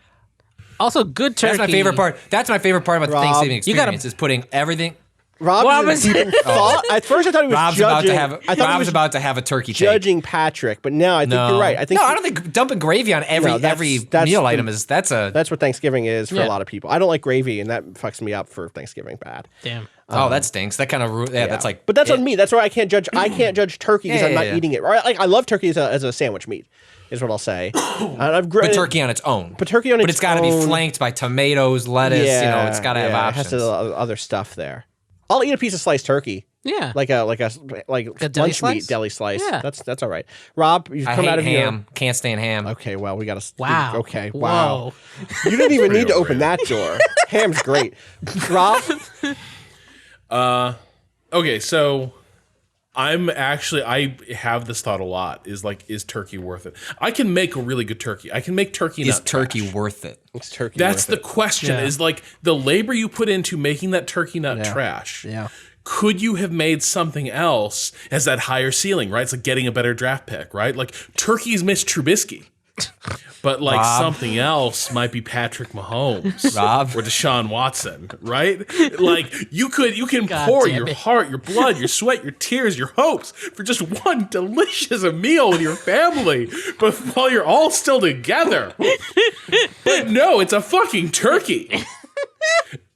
Also, good turkey. That's my favorite part. That's my favorite part about the Thanksgiving experience is putting everything. Rob is in deep thought. At first, I thought he was Rob's judging. about to have a turkey take. Judging Patrick, but now I think you're right. I don't think dumping gravy on every meal item is that's what Thanksgiving is for a lot of people. I don't like gravy, and that fucks me up for Thanksgiving bad. Damn. Oh, that stinks. That kind of that's like. But that's on me. That's why I can't judge. I can't judge turkey because I'm not eating it. Right? Like I love turkey as a sandwich meat. Is what I'll say. But turkey on its own. But turkey on its own. But it's got to be flanked by tomatoes, let's. It's got to have options. It has other stuff there. I'll eat a piece of sliced turkey. Yeah, like a lunch meat deli slice. Yeah, that's all right. Rob, you've come out of ham. Can't stand ham. Okay, well we got to. Wow. Okay, wow. You didn't even need to open that door. Ham's great. Rob. Okay, so I have this thought a lot. Is turkey worth it? I can make a really good turkey. I can make turkey. Is turkey worth it? Is turkey? That's worth the question. Is like the labor you put into making that turkey nut trash. Yeah. Could you have made something else as that higher ceiling, right? It's like getting a better draft pick, right? Like turkey's Mitch Trubisky. But like something else might be Patrick Mahomes or Deshaun Watson, right? Like you can pour your heart, your blood, your sweat, your tears, your hopes for just one delicious meal with your family, but while you're all still together. But no, it's a fucking turkey.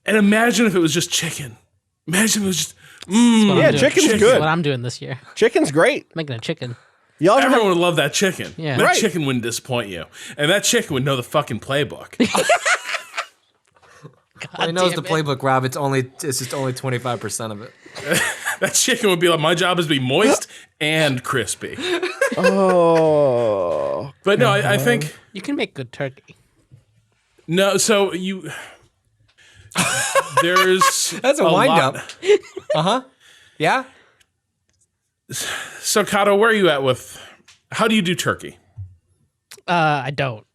And imagine if it was just chicken. Imagine if it was just chicken's good. That's what I'm doing this year. Chicken's great. Making a chicken. Everyone would love that chicken. Yeah. That chicken wouldn't disappoint you. And that chicken would know the fucking playbook. He knows the playbook, Rob. It's just only 25% of it. That chicken would be like, my job is to be moist and crispy. Oh. But no, I think... You can make good turkey. No, so you... There's That's a wind-up. Uh-huh. Yeah? So, Cado, where are you at with... How do you do turkey? I don't.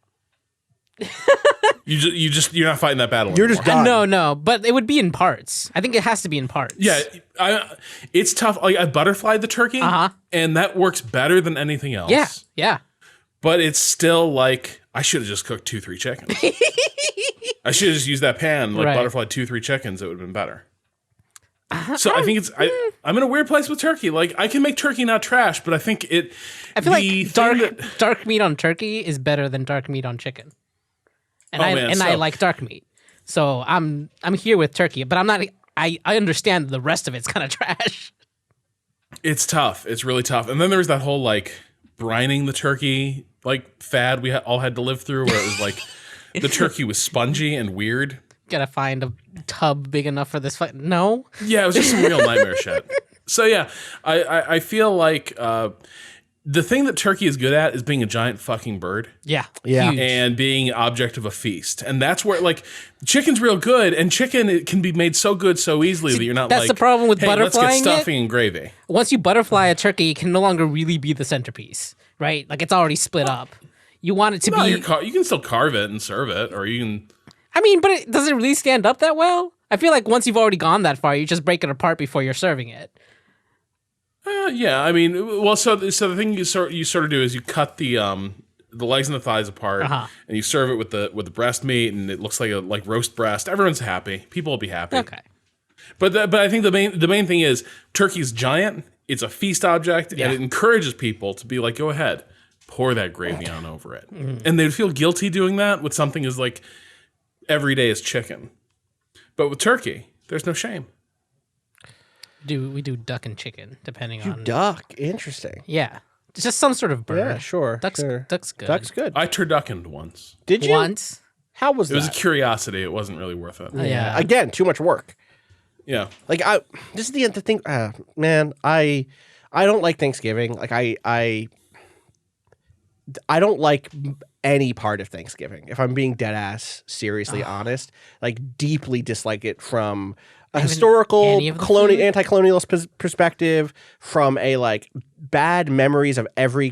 You're not fighting that battle You're anymore. just done. No, but it would be in parts. I think it has to be in parts. Yeah, it's tough. Like I butterflied the turkey, and that works better than anything else. Yeah. But it's still like I should have just cooked 2-3 chickens. I should have just used that pan, butterflied 2-3 chickens. It would have been better. So I think I'm in a weird place with turkey. Like I can make turkey not trash, but I think it. I feel like dark meat on turkey is better than dark meat on chicken. And I like dark meat, so I'm here with turkey. But I'm not. I understand the rest of it's kind of trash. It's tough. It's really tough. And then there's that whole like brining the turkey like fad we all had to live through, where it was like the turkey was spongy and weird. Gotta find a tub big enough for this fight. No. Yeah, it was just some real nightmare shit. So yeah, I feel like the thing that turkey is good at is being a giant fucking bird. Yeah. Yeah. Huge. And being object of a feast. And that's where like chicken's real good, and chicken it can be made so good so easily that you're not that's like the problem with hey, let's butterflying get stuffing and gravy. Once you butterfly a turkey, it can no longer really be the centerpiece, right? Like it's already split up. You want it to be. You can still carve it and serve it, or you can. I mean, but does it really stand up that well? I feel like once you've already gone that far, you just break it apart before you're serving it. Yeah, I mean, well, so the thing you sort of do is you cut the legs and the thighs apart, and you serve it with the breast meat, and it looks like roast breast. Everyone's happy. People will be happy. Okay. But I think the main thing is turkey's giant. It's a feast object, and it encourages people to be like, go ahead, pour that gravy on over it, and they'd feel guilty doing that with something as like every day is chicken. But with turkey, there's no shame. We do duck and chicken, depending on... Duck? Interesting. Yeah. It's just some sort of bird. Yeah, sure. Duck's good. Duck's good. I turduckened once. Did you? Once? How was that? It was a curiosity. It wasn't really worth it. Yeah. Again, too much work. Yeah. Like, this is the thing. Man, I don't like Thanksgiving. Like, I don't like any part of Thanksgiving. If I'm being dead ass, seriously honest, like deeply dislike it from a historical anti-colonialist perspective, from a like bad memories of every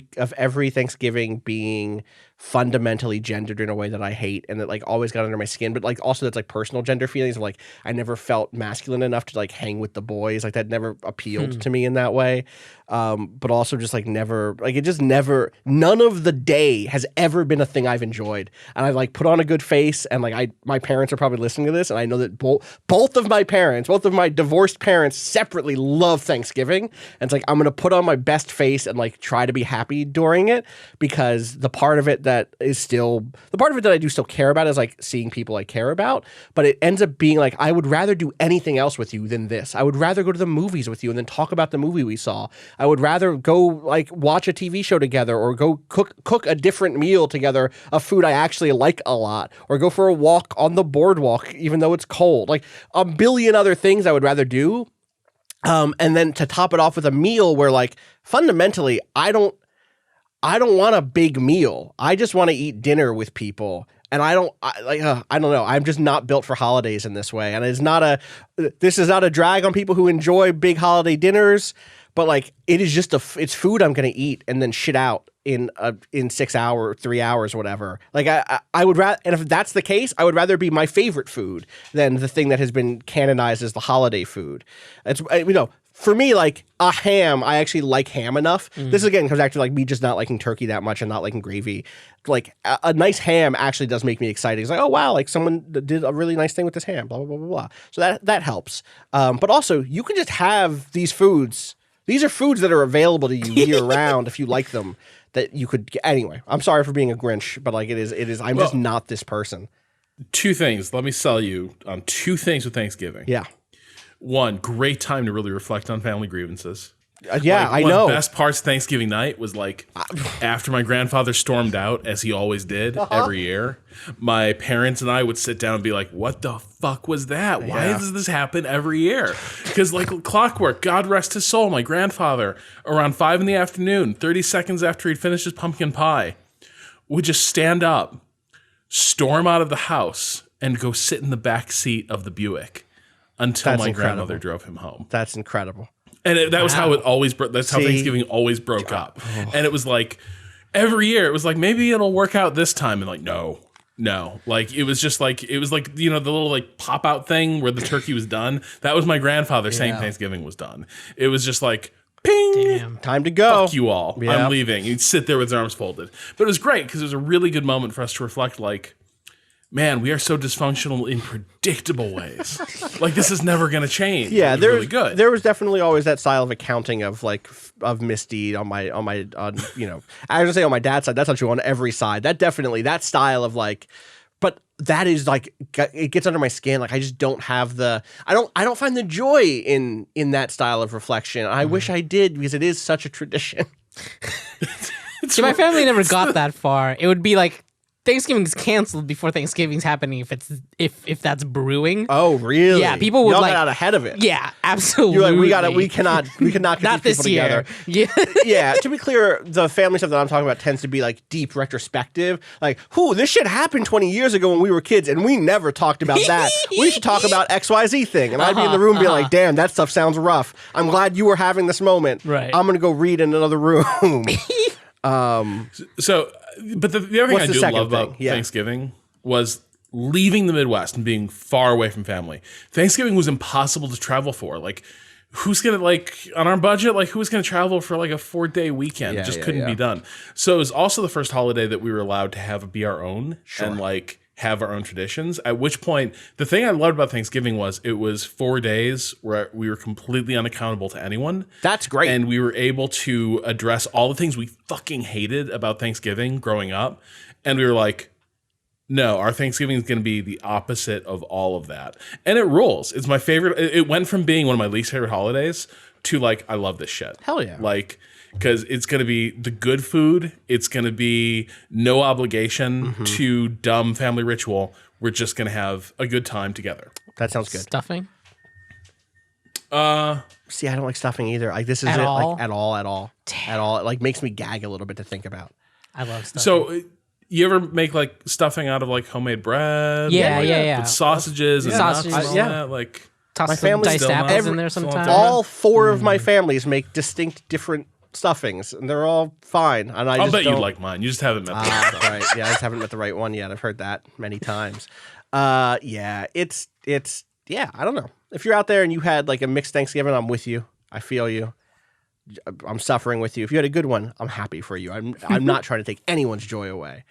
Thanksgiving being fundamentally gendered in a way that I hate and that like always got under my skin, but like also that's like personal gender feelings of like I never felt masculine enough to like hang with the boys. Like that never appealed to me in that way. But also just like never, like it just never, none of the day has ever been a thing I've enjoyed. And I like put on a good face and like my parents are probably listening to this and I know that both of my divorced parents separately love Thanksgiving. And it's like, I'm going to put on my best face and like try to be happy during it because the part of it that I do still care about is like seeing people I care about. But it ends up being like, I would rather do anything else with you than this. I would rather go to the movies with you and then talk about the movie we saw. I would rather go like watch a TV show together or go cook a different meal together of food I actually like a lot or go for a walk on the boardwalk even though it's cold. Like a billion other things I would rather do. And then to top it off with a meal where like fundamentally I don't want a big meal. I just want to eat dinner with people. And I don't know. I'm just not built for holidays in this way. And this is not a drag on people who enjoy big holiday dinners, but like it is just it's food I'm going to eat and then shit out in 6 hours, 3 hours, whatever. Like I would rather, and if that's the case, I would rather be my favorite food than the thing that has been canonized as the holiday food. It's, for me, like a ham, I actually like ham enough. This again comes back to like me just not liking turkey that much and not liking gravy. Like a nice ham actually does make me excited. It's like, oh wow, like someone did a really nice thing with this ham, blah, blah, blah, blah, blah. So that helps. But also you can just have these foods. These are foods that are available to you year round if you like them that you could get. Anyway, I'm sorry for being a Grinch, but like it is, I'm just not this person. Two things. Let me sell you on two things with Thanksgiving. Yeah. One, great time to really reflect on family grievances. I know. One of the best parts of Thanksgiving night was like after my grandfather stormed out, as he always did every year, my parents and I would sit down and be like, what the fuck was that? Why does this happen every year? Because like clockwork, God rest his soul, my grandfather, around 5 p.m, 30 seconds after he'd finished his pumpkin pie, would just stand up, storm out of the house, and go sit in the back seat of the Buick until my grandmother drove him home. That's incredible. And that was how it always broke. That's how Thanksgiving always broke up. And it was like every year it was like, maybe it'll work out this time. And like, no. Like it was like, the little like pop out thing where the turkey was done. That was my grandfather saying Thanksgiving was done. It was just like, ping. Damn. Time to go. Fuck you all. Yep. I'm leaving. He'd sit there with his arms folded. But it was great because it was a really good moment for us to reflect like, man, we are so dysfunctional in predictable ways. Like this is never going to change. Yeah, really good. There was definitely always that style of accounting of like of misdeed on my I was gonna say on my dad's side. That's not true on every side. That style of like, but that is like it gets under my skin. Like I just don't have I don't find the joy in that style of reflection. I wish I did because it is such a tradition. See, my family never got that far. It would be like Thanksgiving's canceled before Thanksgiving's happening if that's brewing. Oh, really? Yeah, people would Y'all like got out ahead of it. Yeah, absolutely. You're like, we cannot get not these this people year. together. Yeah. Yeah. To be clear, the family stuff that I'm talking about tends to be like deep retrospective. Like, this shit happened 20 years ago when we were kids, and we never talked about that. We should talk about XYZ thing, and I'd be in the room being like, "Damn, that stuff sounds rough. I'm glad you were having this moment. Right. I'm gonna go read in another room." But the other thing I do love about Thanksgiving was leaving the Midwest and being far away from family. Thanksgiving was impossible to travel for. Like, who's going to, like, on our budget, like, who's going to travel for, like, a 4-day weekend? It just couldn't be done. So it was also the first holiday that we were allowed to be our own and, like, have our own traditions. At which point, the thing I loved about Thanksgiving was it was 4 days where we were completely unaccountable to anyone. That's great. And we were able to address all the things we fucking hated about Thanksgiving growing up. And we were like, no, our Thanksgiving is going to be the opposite of all of that. And it rules. It's my favorite. It went from being one of my least favorite holidays to like, I love this shit. Hell yeah. Like, because it's going to be the good food. It's going to be no obligation to dumb family ritual. We're just going to have a good time together. That sounds good. Stuffing? See, I don't like stuffing either. Like this is At it. all? Like at all. At all. It like makes me gag a little bit to think about. I love stuffing. So you ever make like stuffing out of like homemade bread? Yeah. With sausages and nuts and all that? Like Toss my some family diced still apples not- in there sometimes. All 4 of my families make distinct different stuffings, and they're all fine. And I'll bet you like mine. You just haven't met the right stuff. Right. Yeah, I just haven't met the right one yet. I've heard that many times. Yeah, it's yeah, I don't know. If you're out there and you had like a mixed Thanksgiving, I'm with you. I feel you. I'm suffering with you. If you had a good one, I'm happy for you. I'm not trying to take anyone's joy away.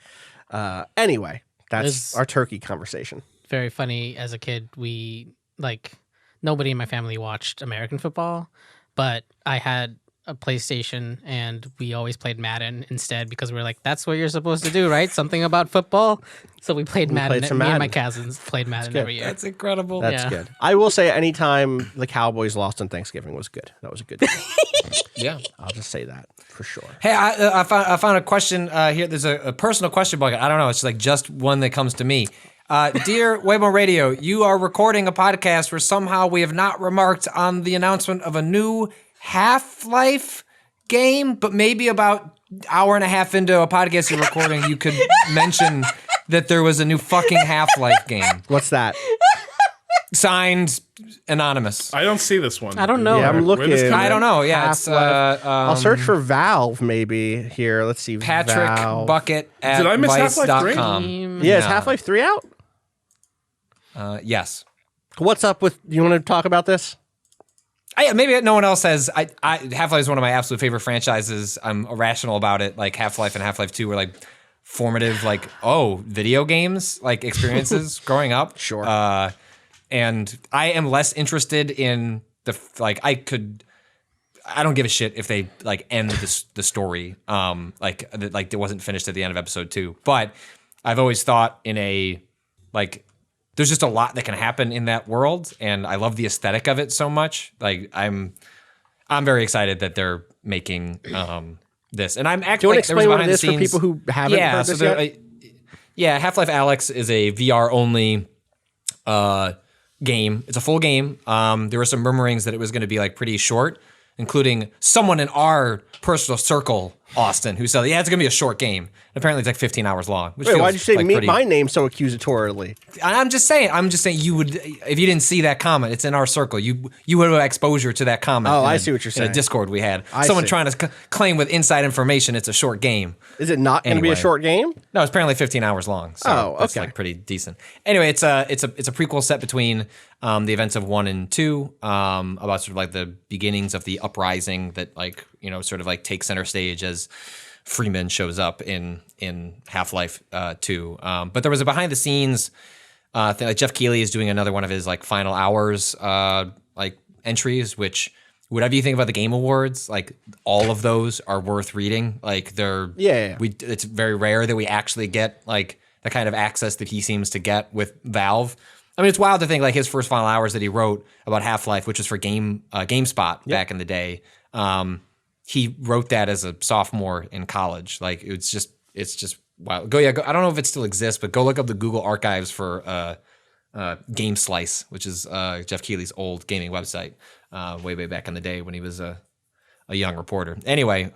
Anyway, that's our turkey conversation. Very funny. As a kid, nobody in my family watched American football, but I had a PlayStation and we always played Madden instead because we were like, that's what you're supposed to do, right? Something about football. So we played Madden. Me and my cousins played Madden every year. That's incredible. That's good. I will say anytime the Cowboys lost on Thanksgiving was good. That was a good thing. Yeah. I'll just say that for sure. Hey, I found a question here. There's a personal question bucket. I don't know. It's like just one that comes to me. Dear Waypoint Radio, you are recording a podcast where somehow we have not remarked on the announcement of a new Half-Life game, but maybe about hour and a half into a podcast you're recording, you could mention that there was a new fucking Half-Life game. What's that? Signed Anonymous. I don't see this one. I don't know. Yeah, I'm looking. I don't know. Yeah, it's I'll search for Valve maybe here. Let's see. Patrick Valve. Bucket at Did I miss Half-Life 3? vice.com. Yeah, is Half-Life 3 out? Yes. What's up with? You want to talk about this? Maybe no one else has. Half-Life is one of my absolute favorite franchises. I'm irrational about it. Like Half-Life and Half-Life 2 were like formative, like video games, like experiences growing up. Sure. And I am less interested in I don't give a shit if they like end the story. Like it wasn't finished at the end of episode 2. But I've always thought there's just a lot that can happen in that world, and I love the aesthetic of it so much. Like I'm very excited that they're making this, and I'm actually. Do you want to explain what it is for people who haven't heard this yet? Half-Life Alyx is a VR only game. It's a full game. There were some murmurings that it was going to be like pretty short, including someone in our personal circle, Austin, who said, yeah, it's going to be a short game. And apparently it's like 15 hours long. Which Wait, why'd you say like my name so accusatorily? I'm just saying you would, if you didn't see that comment, it's in our circle. You would have exposure to that comment. Oh, I see what you're saying. In a Discord we had. Someone trying to claim with inside information it's a short game. Is it not going to be a short game? No, it's apparently 15 hours long. So that's like pretty decent. Anyway, it's a prequel set between the events of 1 and 2, about sort of like the beginnings of the uprising that sort of like takes center stage as Freeman shows up in Half-Life 2. But there was a behind the scenes thing. Like Jeff Keighley is doing another one of his like final hours entries, which whatever you think about the Game Awards, like all of those are worth reading. Like it's very rare that we actually get like the kind of access that he seems to get with Valve. I mean, it's wild to think like his first final hours that he wrote about Half-Life, which was for GameSpot back in the day. He wrote that as a sophomore in college. Like it's just wild. Go. I don't know if it still exists, but go look up the Google archives for Game Slice, which is Jeff Keighley's old gaming website, way back in the day when he was a young reporter. Anyway,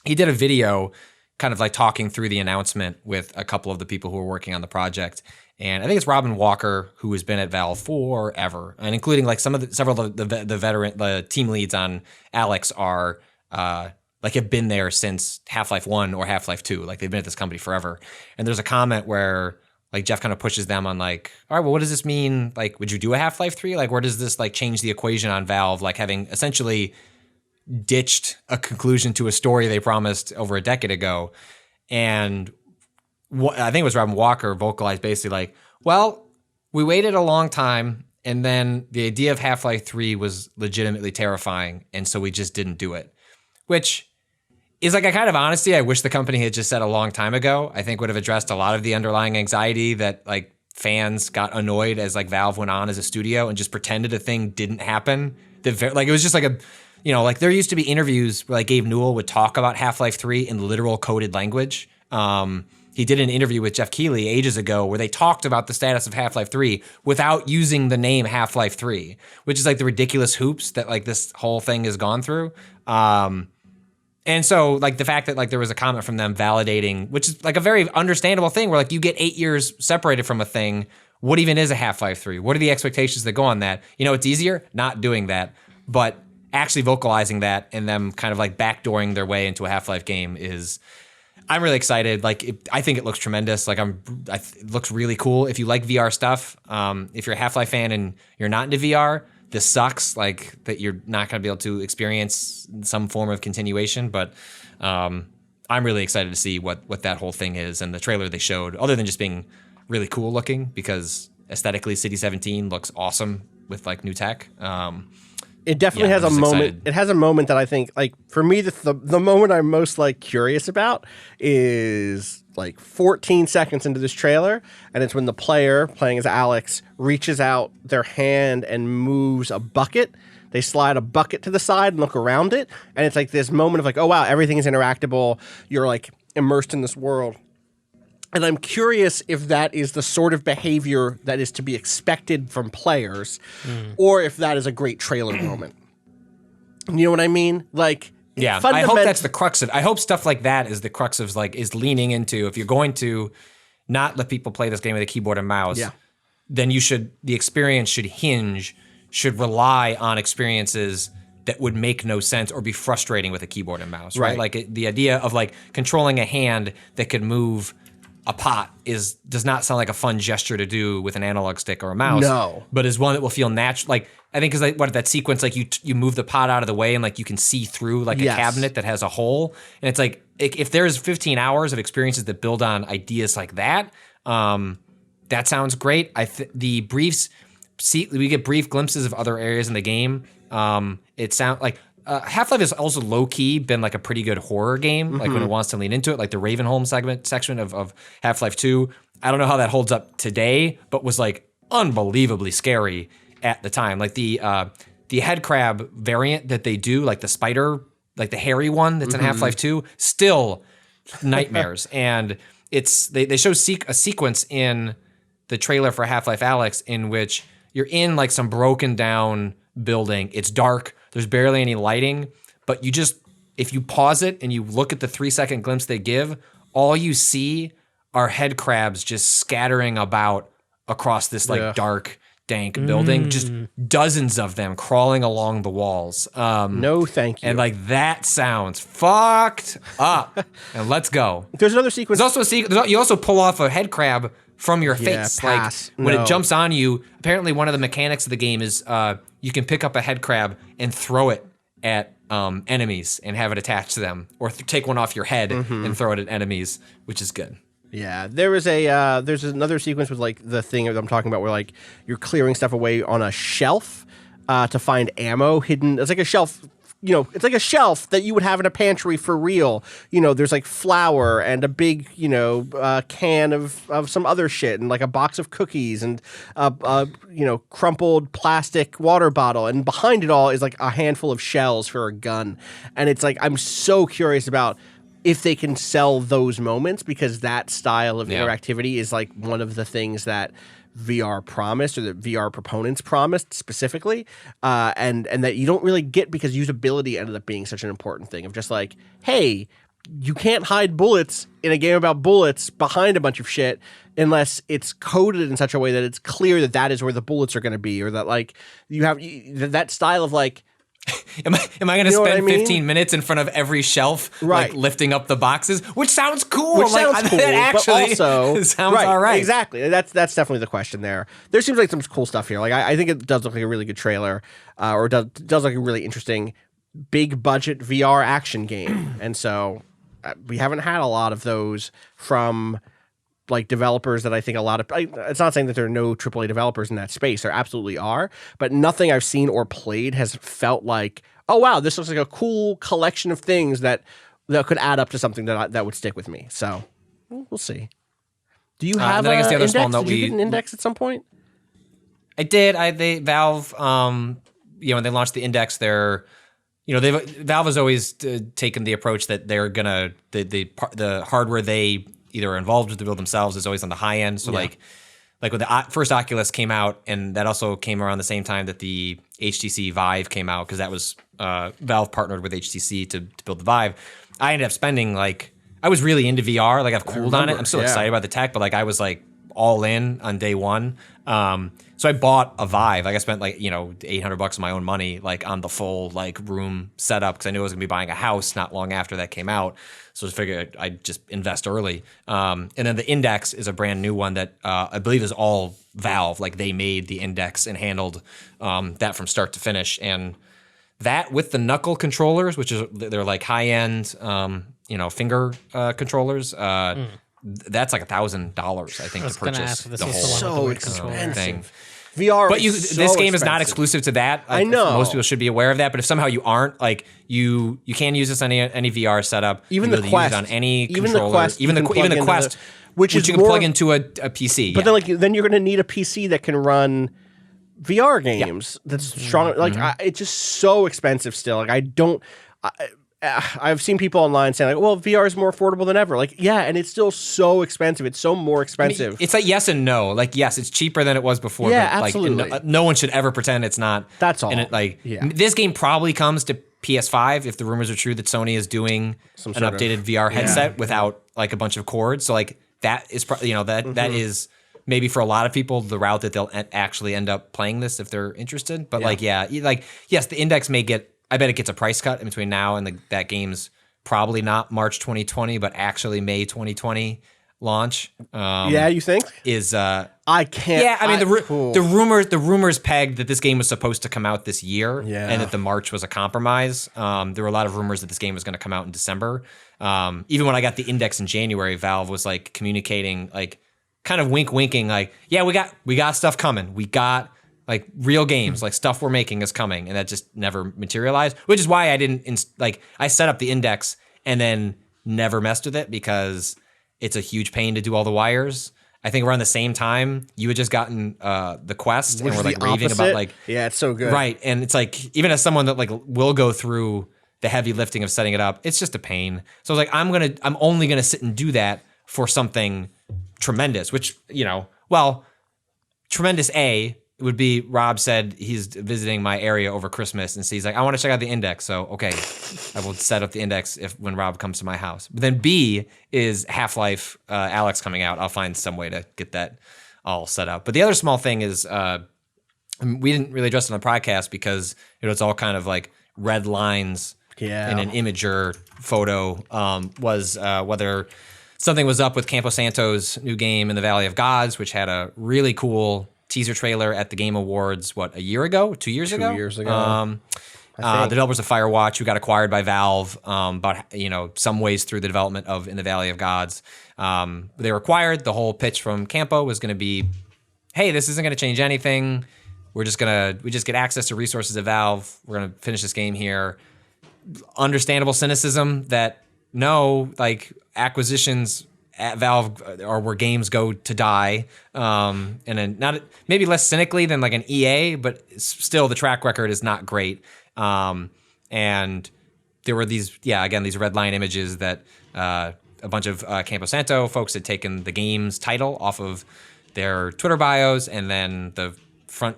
he did a video kind of like talking through the announcement with a couple of the people who were working on the project. And I think it's Robin Walker, who has been at Valve forever, and including like several of the team leads on Alyx are have been there since Half-Life 1 or Half-Life 2. Like they've been at this company forever. And there's a comment where like Jeff kind of pushes them on like, all right, well, what does this mean? Like, would you do a Half-Life 3? Like, where does this like change the equation on Valve? Like having essentially ditched a conclusion to a story they promised over a decade ago. And I think it was Robin Walker vocalized basically like, well, we waited a long time, and then the idea of Half-Life 3 was legitimately terrifying, and so we just didn't do it. Which is like a kind of honesty I wish the company had just said a long time ago. I think would have addressed a lot of the underlying anxiety that like fans got annoyed as like Valve went on as a studio and just pretended a thing didn't happen. Like it was just like like there used to be interviews where like Gabe Newell would talk about Half-Life 3 in literal coded language. He did an interview with Jeff Keighley ages ago where they talked about the status of Half-Life 3 without using the name Half-Life 3, which is like the ridiculous hoops that like this whole thing has gone through. And so like the fact that like there was a comment from them validating, which is like a very understandable thing where like you get 8 years separated from a thing. What even is a Half-Life 3? What are the expectations that go on that? It's easier not doing that. But actually vocalizing that and them kind of like backdooring their way into a Half-Life game I'm really excited. Like, I think it looks tremendous. Like, it looks really cool. If you like VR stuff, if you're a Half-Life fan and you're not into VR, this sucks. Like, that you're not going to be able to experience some form of continuation. But I'm really excited to see what that whole thing is. And the trailer they showed, other than just being really cool looking, because aesthetically, City 17 looks awesome with like new tech. It definitely has a moment. Excited. It has a moment that I think, like, for me, the moment I'm most like curious about is like 14 seconds into this trailer, and it's when the player playing as Alyx reaches out their hand and moves a bucket. They slide a bucket to the side and look around it, and it's like this moment of like, oh wow, everything is interactable. You're like immersed in this world. And I'm curious if that is the sort of behavior that is to be expected from players, or if that is a great trailer moment. You know what I mean? Like, yeah, I hope that's the crux of it. I hope stuff like that is the crux of, like, is leaning into, if you're going to not let people play this game with a keyboard and mouse, then the experience should rely on experiences that would make no sense or be frustrating with a keyboard and mouse, right? Like, the idea of, like, controlling a hand that could move a pot does not sound like a fun gesture to do with an analog stick or a mouse. No. But is one that will feel natural. Like, I think, because like, what that sequence, like, you move the pot out of the way and like you can see through like a cabinet that has a hole. And it's like, if there's 15 hours of experiences that build on ideas like that, that sounds great. The briefs, we get brief glimpses of other areas in the game. It sounds like Half-Life has also low-key been like a pretty good horror game, like when it wants to lean into it, like the Ravenholm section of Half-Life 2. I don't know how that holds up today, but was like unbelievably scary at the time. Like the head crab variant that they do, like the spider, like the hairy one that's in Half-Life 2, still nightmares. And they show a sequence in the trailer for Half-Life Alyx in which you're in like some broken down building. It's dark. There's barely any lighting, but if you pause it and you look at the 3-second glimpse they give, all you see are head crabs just scattering about across this like dark, dank building. Just dozens of them crawling along the walls. No, thank you. And like, that sounds fucked up. And let's go. There's another sequence. There's also a sequence. You also pull off a head crab from your face. Like, when it jumps on you, apparently one of the mechanics of the game is you can pick up a head crab and throw it at enemies and have it attached to them, or take one off your head and throw it at enemies, which is good. Yeah, there's another sequence with like the thing that I'm talking about where like you're clearing stuff away on a shelf to find ammo hidden. It's like a shelf. You know, it's like a shelf that you would have in a pantry for real. You know, there's like flour and a big, can of some other shit and like a box of cookies and crumpled plastic water bottle. And behind it all is like a handful of shells for a gun. And it's like, I'm so curious about if they can sell those moments, because that style of interactivity is like one of the things that VR promised, or that VR proponents promised specifically, and that you don't really get, because usability ended up being such an important thing of just like, hey, you can't hide bullets in a game about bullets behind a bunch of shit unless it's coded in such a way that it's clear that that is where the bullets are going to be, or that like you have that style of like, Am I going to spend 15 minutes in front of every shelf, like lifting up the boxes? Which sounds cool. That actually but also, sounds all right. Exactly. That's definitely the question there. There seems like some cool stuff here. Like I think it does look like a really good trailer, or it does look like a really interesting, big budget VR action game. And so we haven't had a lot of those from like developers that I think a lot of, it's not saying that there are no AAA developers in that space. There absolutely are, but nothing I've seen or played has felt like, oh wow, this looks like a cool collection of things that could add up to something that would stick with me. So we'll see. Do you have an index? Did you get an index at some point? I did. Valve, when they launched the index, Valve has always taken the approach that they're gonna the hardware they either are involved with to build themselves is always on the high end. So like when the first Oculus came out, and that also came around the same time that the HTC Vive came out, because that was Valve partnered with HTC to build the Vive. I ended up spending I was really into VR. Like, I've cooled on it. I'm still excited about the tech, but like I was like all in on day one. So I bought a Vive. Like I spent like, $800 of my own money, like on the full like room setup because I knew I was gonna be buying a house not long after that came out. So I figured I'd just invest early. And then the Index is a brand new one that I believe is all Valve. Like they made the Index and handled that from start to finish. And that with the Knuckle controllers, which is they're like high end, finger controllers. That's like $1,000, I think, to purchase the whole thing. VR, but this game is not exclusive to that. I know most people should be aware of that. But if somehow you aren't, like you can use this on any VR setup. Even the Quest, on any even controller, the Quest, even the Quest, which you can plug into a PC. But then you're going to need a PC that can run VR games. That's strong. Like it's just so expensive still. Like I don't. I've seen people online saying like, "Well, VR is more affordable than ever." Like, yeah, and it's still so expensive. It's so more expensive. It's like yes and no. Like, yes, it's cheaper than it was before. Yeah, but absolutely. Like, no one should ever pretend it's not. That's all. And this game probably comes to PS5 if the rumors are true that Sony is doing an updated VR headset without like a bunch of cords. So like that is that is maybe for a lot of people the route that they'll actually end up playing this if they're interested. But yes, the Index may get. I bet it gets a price cut in between now and that game's probably not March 2020, but actually May 2020 launch. You think? I can't. Yeah, I mean the rumors pegged that this game was supposed to come out this year, and that the March was a compromise. There were a lot of rumors that this game was going to come out in December. Even when I got the Index in January, Valve was like communicating, like kind of winking, like, yeah, we got stuff coming. We got like real games, like stuff we're making is coming, and that just never materialized. Which is why I didn't I set up the Index and then never messed with it because it's a huge pain to do all the wires. I think around the same time you had just gotten the Quest, and we're like raving about like it's so good, right? And it's like even as someone that like will go through the heavy lifting of setting it up, it's just a pain. So I was like, I'm only gonna sit and do that for something tremendous, which tremendous It would be, Rob said he's visiting my area over Christmas, and so he's like, I want to check out the Index. So, okay, I will set up the Index when Rob comes to my house. But then B is Half-Life Alyx coming out. I'll find some way to get that all set up. But the other small thing is, we didn't really address it on the podcast because it's all kind of like red lines in an imager photo, was whether something was up with Campo Santo's new game in the Valley of Gods, which had a really cool teaser trailer at the Game Awards, a year ago? 2 years ago? 2 years ago. The developers of Firewatch, who got acquired by Valve, about some ways through the development of In the Valley of Gods. They were acquired. The whole pitch from Campo was going to be, hey, this isn't going to change anything. We just get access to resources at Valve. We're going to finish this game here. Understandable cynicism that acquisitions at Valve are where games go to die, and then not maybe less cynically than like an EA, but still the track record is not great. And there were these red line images that a bunch of Campo Santo folks had taken the game's title off of their Twitter bios, and then the front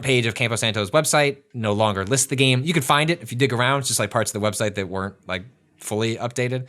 page of Campo Santo's website no longer lists the game. You could find it if you dig around. It's just like parts of the website that weren't like fully updated.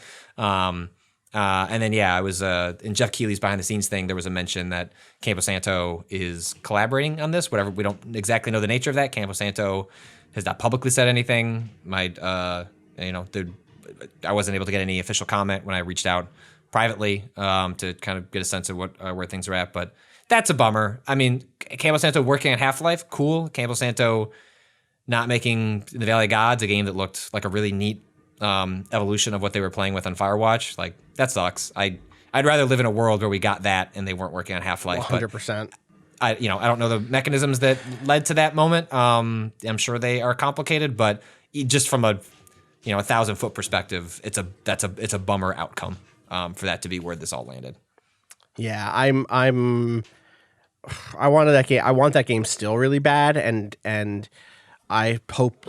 And then, I was in Jeff Keighley's behind the scenes thing. There was a mention that Campo Santo is collaborating on this. Whatever, we don't exactly know the nature of that. Campo Santo has not publicly said anything. I wasn't able to get any official comment when I reached out privately to kind of get a sense of where things are at. But that's a bummer. I mean, Campo Santo working on Half-Life, cool. Campo Santo not making The Valley of Gods, a game that looked like a really neat evolution of what they were playing with on Firewatch. Like, that sucks. I'd rather live in a world where we got that and they weren't working on Half-Life. 100%. I don't know the mechanisms that led to that moment. I'm sure they are complicated, but just from a 1,000-foot perspective, it's a bummer outcome for that to be where this all landed. Yeah, I wanted that game. I want that game still really bad, and I hope.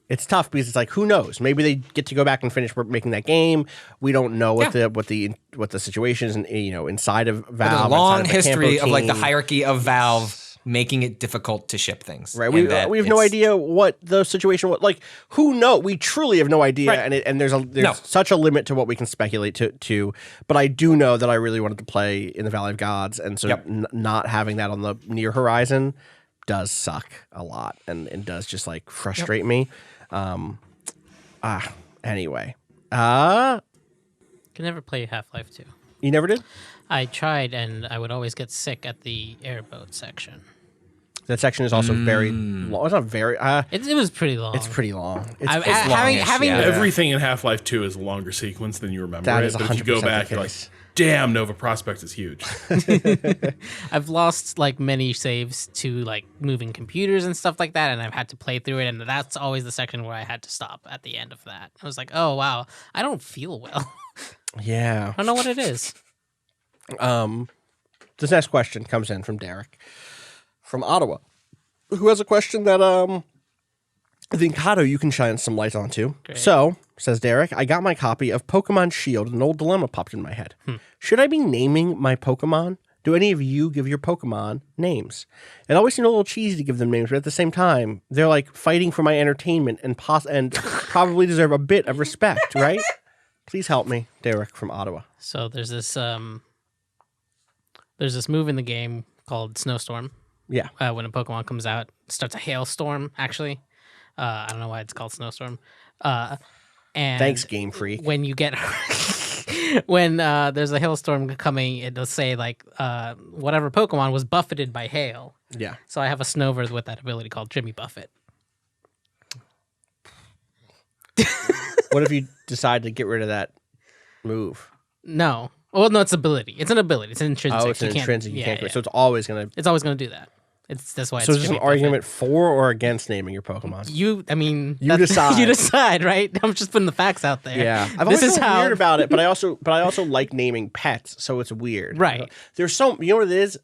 It's tough because it's like, who knows? Maybe they get to go back and finish making that game. We don't know what the situation is, inside of Valve. There's a long history of like the hierarchy of Valve making it difficult to ship things. Right. We have no idea what the situation was. Like, who knows? We truly have no idea. Right. And there's such a limit to what we can speculate to. But I do know that I really wanted to play in the Valley of Gods. And so not having that on the near horizon does suck a lot and does just like frustrate me. Anyway. Could never play Half-Life 2. You never did? I tried, and I would always get sick at the airboat section. That section is also very long. It's not very... It was pretty long. It's pretty long. Having Everything in Half-Life 2 is a longer sequence than you remember. That it, is but 100% if you go back, the you're like, case. damn, Nova Prospekt is huge. I've lost like many saves to like moving computers and stuff like that, and I've had to play through it, and that's always the section where I had to stop at the end of that. I was like, oh wow, I don't feel well. Yeah. I don't know what it is. This next question comes in from Derek from Ottawa, who has a question that I think, Cado, you can shine some light onto. Great. So, says Derek, I got my copy of Pokemon Shield, and an old dilemma popped in my head. Should I be naming my Pokemon? Do any of you give your Pokemon names? It always seemed a little cheesy to give them names, but at the same time, they're like fighting for my entertainment and probably deserve a bit of respect, right? Please help me, Derek from Ottawa. So there's this move in the game called Snowstorm. Yeah. When a Pokemon comes out, it starts a hailstorm. Actually, I don't know why it's called Snowstorm. And Thanks, Game Freak. When you get when there's a hailstorm coming, it'll say like whatever Pokemon was buffeted by hail. Yeah. So I have a Snover with that ability called Jimmy Buffett. What if you decide to get rid of that move? No. Well, no, it's ability. It's an ability. It's an intrinsic. Oh, it's an intrinsic. You can't. Yeah. So it's always gonna. It's always going to do that. That's why. So it's is this an Jimmy argument Buffett. for or against naming your Pokemon? You decide. You decide, right? I'm just putting the facts out there. Yeah, I've always been weird about it, but I also like naming pets, so it's weird. Right. There's you know what it is?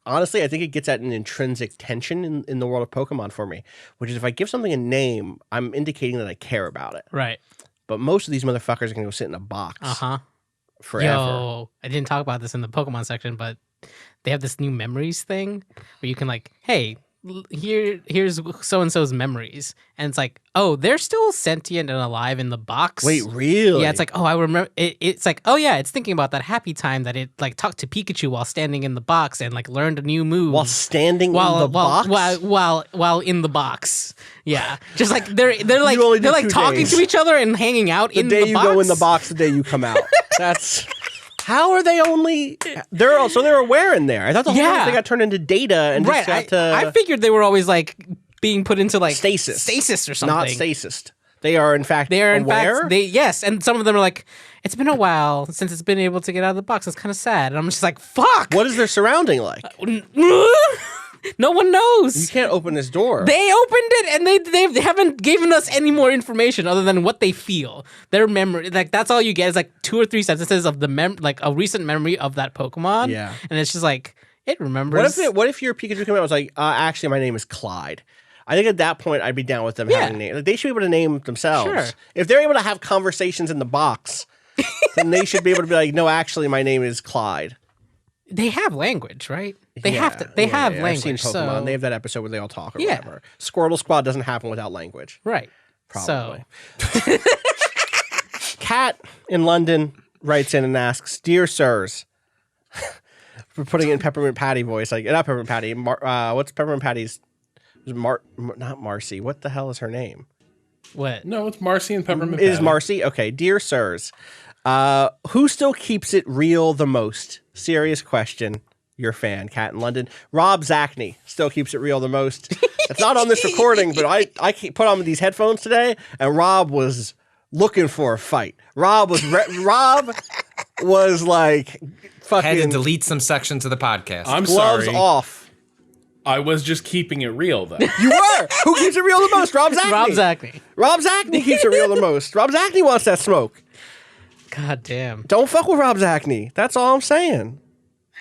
Honestly, I think it gets at an intrinsic tension in the world of Pokemon for me, which is if I give something a name, I'm indicating that I care about it. Right. But most of these motherfuckers are gonna go sit in a box. Forever. Yo, I didn't talk about this in the Pokemon section, but they have this new memories thing where you can like, hey, here's so and so's memories, and it's like, oh, they're still sentient and alive in the box. Wait, really? Yeah, it's like, oh, I remember. It's like, oh yeah, it's thinking about that happy time that it like talked to Pikachu while standing in the box and like learned a new move while standing in the box. While in the box. Yeah, just like they're like You only do they're like 2 talking days. to each other and hanging out in the box. The day you go in the box, the day you come out. That's. How are they only? They're aware in there. I thought the whole thing got turned into data and right. just got to. I figured they were always like being put into like stasis or something. Not stasis. They are in fact. Aware? Yes, and some of them are like, it's been a while since it's been able to get out of the box. It's kind of sad, and I'm just like, fuck. What is their surrounding like? No one knows. You can't open this door. They opened it, and they haven't given us any more information other than what they feel. Their memory, like that's all you get is like 2 or 3 sentences of the like a recent memory of that Pokemon. Yeah, and it's just like it remembers. What if your Pikachu came out and was like, actually, my name is Clyde? I think at that point I'd be down with them having names. Like, they should be able to name themselves. Sure. If they're able to have conversations in the box, then they should be able to be like, no, actually, my name is Clyde. They have language, right? They have to. They have language. I've seen Pokemon. So... They have that episode where they all talk or whatever. Squirtle Squad doesn't happen without language. Right. Probably. So. Kat in London writes in and asks, "Dear sirs," for putting it in Peppermint Patty voice, like not Peppermint Patty. What's Peppermint Patty's? Not Marcy. What the hell is her name? What? No, it's Marcy and Peppermint. It is Marcy. Okay, dear sirs, who still keeps it real the most? Serious question. Your fan, Kat in London. Rob Zachney still keeps it real the most. It's not on this recording, but I put on these headphones today, and Rob was looking for a fight. Rob was like fucking. Had to delete some sections of the podcast. I'm gloves sorry. off. I was just keeping it real, though. You were. Who keeps it real the most? Rob Zachney. Rob Zachney keeps it real the most. Rob Zachney wants that smoke. God damn. Don't fuck with Rob Zachney. That's all I'm saying.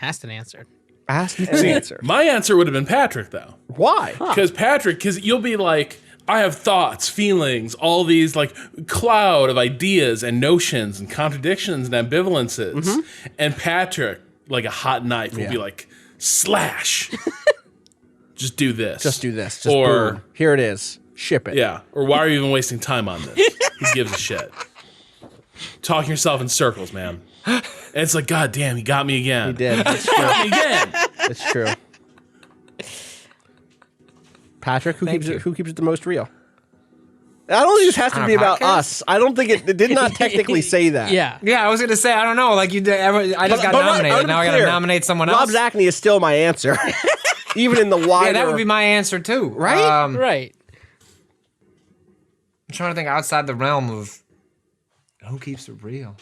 Asked and answered. Ask and answer. My answer would have been Patrick, though. Why? Because you'll be like, I have thoughts, feelings, all these like cloud of ideas and notions and contradictions and ambivalences. Mm-hmm. And Patrick, like a hot knife, will be like, slash. Just do this. Just do this. Just Or boom. Here it is. Ship it. yeah. Or why are you even wasting time on this? Who gives a shit? Talking yourself in circles, man. And it's like, God damn, he got me again. He did. It's He got me again. It's true. Patrick, who keeps it the most real? I don't think this has to On be a about podcast? us. I don't think it did not technically say that. Yeah. Yeah, I was gonna say I don't know. Like I just got nominated. Now I gotta nominate someone Rob else. Zachney is still my answer, even in the wider. Yeah, that would be my answer too. Right? Right. I'm trying to think outside the realm of who keeps it real.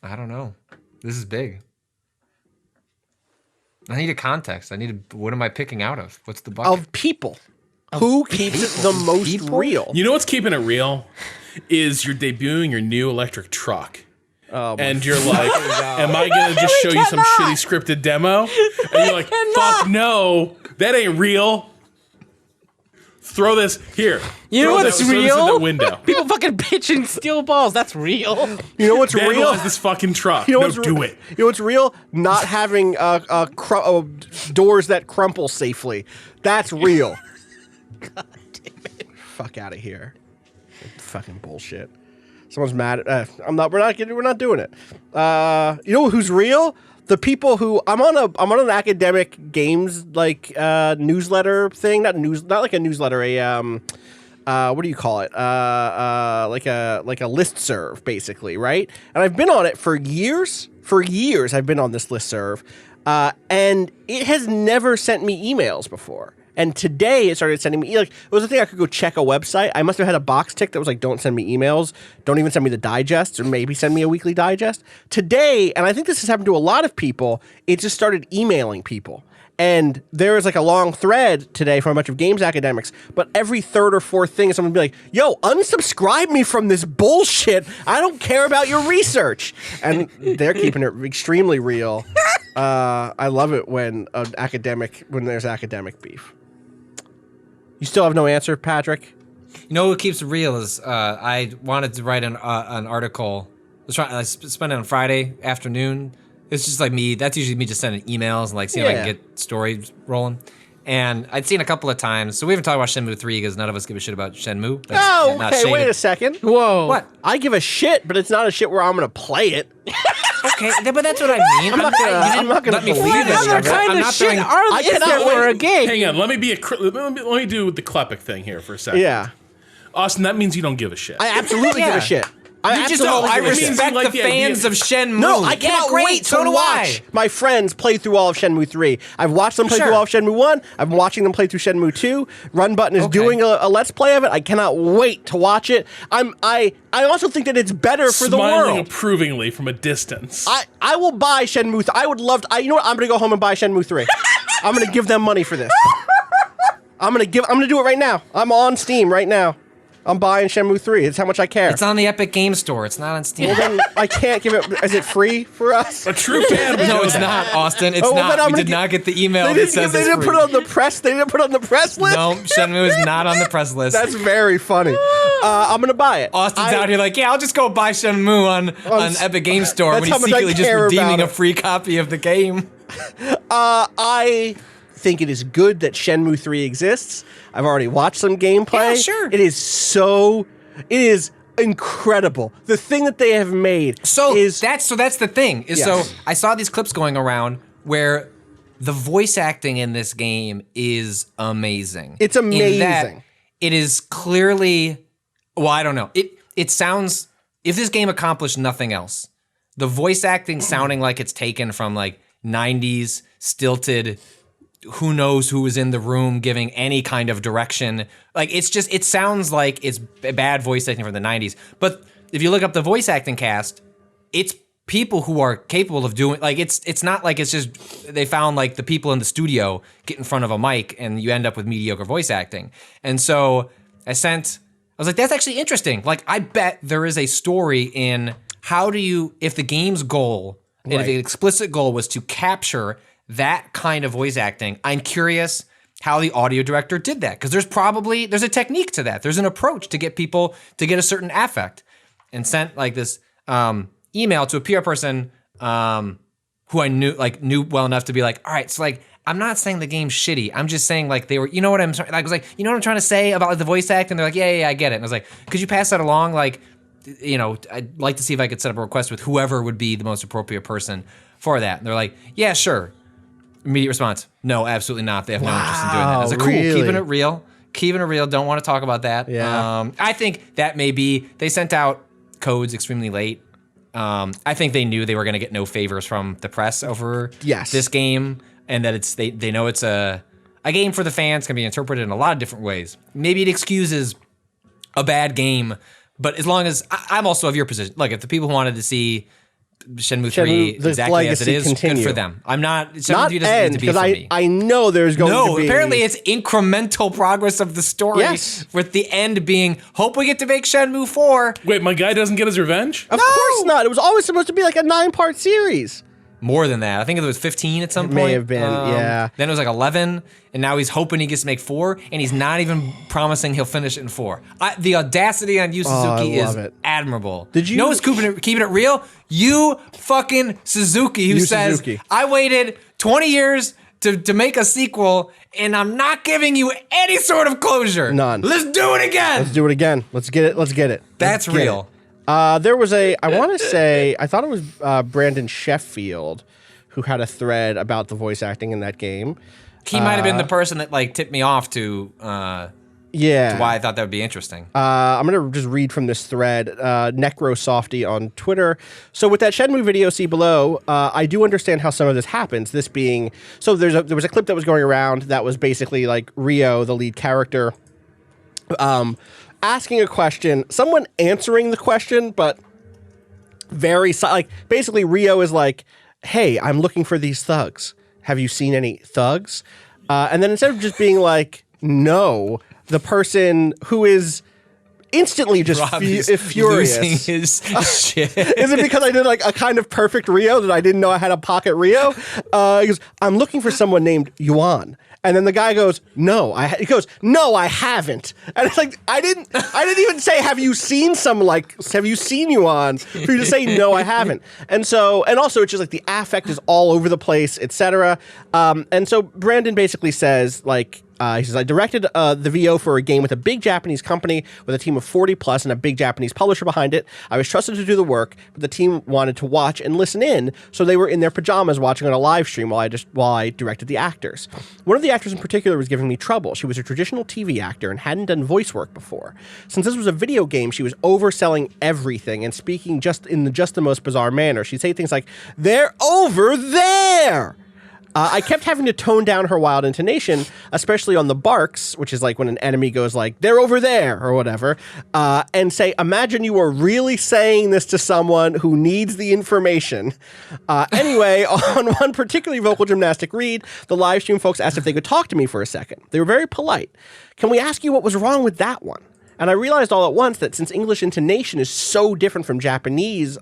I don't know. This is big. I need a context. What am I picking out of? What's the bucket? of people. Who keeps it the most real? You know what's keeping it real? Is you're debuting your new electric truck. And you're like, am I going to just show you some shitty scripted demo? And you're like, fuck no, that ain't real. Throw this here. You know what's throw this in real? the window. People fucking pitching steel balls. That's real. You know what's real? Vandalize this fucking truck. You know No, what's do it. You know what's real? Not having doors that crumple safely. That's real. God damn it! Fuck out of here. Fucking bullshit. Someone's mad. I'm not. We're not doing it. You know who's real? The people who I'm on an academic games like newsletter thing. Not like a newsletter. What do you call it? Like a listserv, basically, right? And I've been on it for years. For years, I've been on this listserv, and it has never sent me emails before. And today it started sending me, like, it was a thing I could go check a website. I must have had a box tick that was like, don't send me emails. Don't even send me the digests, or maybe send me a weekly digest. Today, and I think this has happened to a lot of people, it just started emailing people. And there is like a long thread today from a bunch of games academics, but every third or fourth thing is someone be like, yo, unsubscribe me from this bullshit. I don't care about your research. And they're keeping it extremely real. I love it when there's academic beef. You still have no answer, Patrick? You know what keeps it real is I wanted to write an article. I spent it on Friday afternoon. It's just like me. That's usually me just sending emails and like seeing if I can get stories rolling. And I'd seen a couple of times. So we haven't talked about Shenmue 3 because none of us give a shit about Shenmue. That's Oh, not okay, shaded. wait a second. Whoa. What? I give a shit, but it's not a shit where I'm going to play it. Okay, but that's what I mean. I'm not gonna let me believe feed any this. of it. What kind I'm of not shit throwing- is there cannot for a wait. game? Hang on, let me do the Klepek thing here for a second. Yeah. Austin, that means you don't give a shit. I absolutely give Yeah. a shit. I You just don't. I absolutely give a shit. respect Like the the idea- fans of Shenmue. No, I Yeah, cannot great. wait So to do watch I. my friends play through all of Shenmue 3. I've watched them play Sure. through all of Shenmue 1. I'm watching them play through Shenmue 2. Run Button is Okay. doing a Let's Play of it. I cannot wait to watch it. I also think that it's better for the Smiling world. approvingly from a distance. I will buy Shenmue 3. I would love to. You know what? I'm going to go home and buy Shenmue 3. I'm going to give them money for this. I'm going to do it right now. I'm on Steam right now. I'm buying Shenmue 3. It's how much I care. It's on the Epic Game Store. It's not on Steam. Well, then I can't give it. Is it free for us? A true fan would No, do it's that. not, Austin. It's Oh, well, then not. I'm We gonna did not get the email They that didn't, says they it's didn't free. put it on the press. They didn't put it on the press list. No, Shenmue is not on the press list. That's very funny. I'm gonna buy it. Austin's out here like, yeah, I'll just go buy Shenmue on Epic Game Store That's when how he's much I secretly just care redeeming about a it. free copy of the game. I think it is good that Shenmue 3 exists. I've already watched some gameplay. Yeah, sure. It is incredible. The thing that they have made That's the thing. Yes. So I saw these clips going around where the voice acting in this game is amazing. It's In that amazing. it is clearly, well, I don't know. It sounds, if this game accomplished nothing else, the voice acting sounding like it's taken from like 90s stilted, who knows who was in the room giving any kind of direction. Like, it sounds like it's bad voice acting from the 90s. But if you look up the voice acting cast, it's people who are capable of doing, like, it's not like it's just, they found like the people in the studio get in front of a mic and you end up with mediocre voice acting. And so I was like, that's actually interesting. Like, I bet there is a story in how do you, if the game's goal, and if the explicit goal was to capture that kind of voice acting, I'm curious how the audio director did that. Because there's a technique to that. There's an approach to get people to get a certain affect. And sent like this email to a PR person who who I knew well enough to be like, all right, so like, I'm not saying the game's shitty. I'm just saying like they were, you know what I'm I was like, you know what I'm trying to say about like, the voice act? And they're like, yeah, I get it. And I was like, could you pass that along? Like, you know, I'd like to see if I could set up a request with whoever would be the most appropriate person for that. And they're like, yeah, sure. Immediate response, no, absolutely not. They have no interest in doing that. I was like, cool, really? keeping it real. Keeping it real. Don't want to talk about that. Yeah. I think that they sent out codes extremely late. I think they knew they were going to get no favors from the press over this game, and that they know it's a game for the fans, can be interpreted in a lot of different ways. Maybe it excuses a bad game, but as long as I'm also of your position. Look, if the people who wanted to see Shenmue 3 exactly as it is, good for them. I'm not. Shenmue 3 doesn't need to be for me. I know there's going to be. No, apparently it's incremental progress of the story. Yes. With the end being, hope we get to make Shenmue 4. Wait, my guy doesn't get his revenge? Of course not. It was always supposed to be like a 9-part series. More than that. I think it was 15 at some point. May have been, yeah. Then it was like 11, and now he's hoping he gets to make 4, and he's not even promising he'll finish it in 4. The audacity on Yu Suzuki is admirable. Did you know who's keeping it real? You fucking Suzuki, who says, I waited 20 years to make a sequel, and I'm not giving you any sort of closure. None. Let's do it again. Let's do it again. Let's get it. That's real. There was I want to say, I thought it was Brandon Sheffield who had a thread about the voice acting in that game. He might have been the person that like tipped me off to why I thought that would be interesting. I'm going to just read from this thread, Necrosofty on Twitter. So with that Shenmue video, see below, I do understand how some of this happens. This being, so there was a clip that was going around that was basically like Ryo, the lead character, asking a question, someone answering the question, but basically Ryo is like, hey, I'm looking for these thugs. Have you seen any thugs? And then instead of just being like, no, the person who is instantly just furious. Losing his shit. Is it because I did like a kind of perfect Ryo that I didn't know I had a pocket Ryo? He goes, I'm looking for someone named Yuan. And then the guy goes, no, he goes, no, I haven't. And it's like, I didn't even say, have you seen Yuan? For you to say, no, I haven't. And also it's just like the affect is all over the place, etc. And so Brandon basically says like, he says, I directed the VO for a game with a big Japanese company with a team of 40 plus and a big Japanese publisher behind it. I was trusted to do the work, but the team wanted to watch and listen in, so they were in their pajamas watching on a live stream while I directed the actors. One of the actors in particular was giving me trouble. She was a traditional TV actor and hadn't done voice work before. Since this was a video game, she was overselling everything and speaking just the most bizarre manner. She'd say things like, "They're over there!" I kept having to tone down her wild intonation, especially on the barks, which is like when an enemy goes like, they're over there, or whatever, and say, imagine you were really saying this to someone who needs the information. Anyway, on one particularly vocal gymnastic read, the live stream folks asked if they could talk to me for a second. They were very polite. Can we ask you what was wrong with that one? And I realized all at once that since English intonation is so different from Japanese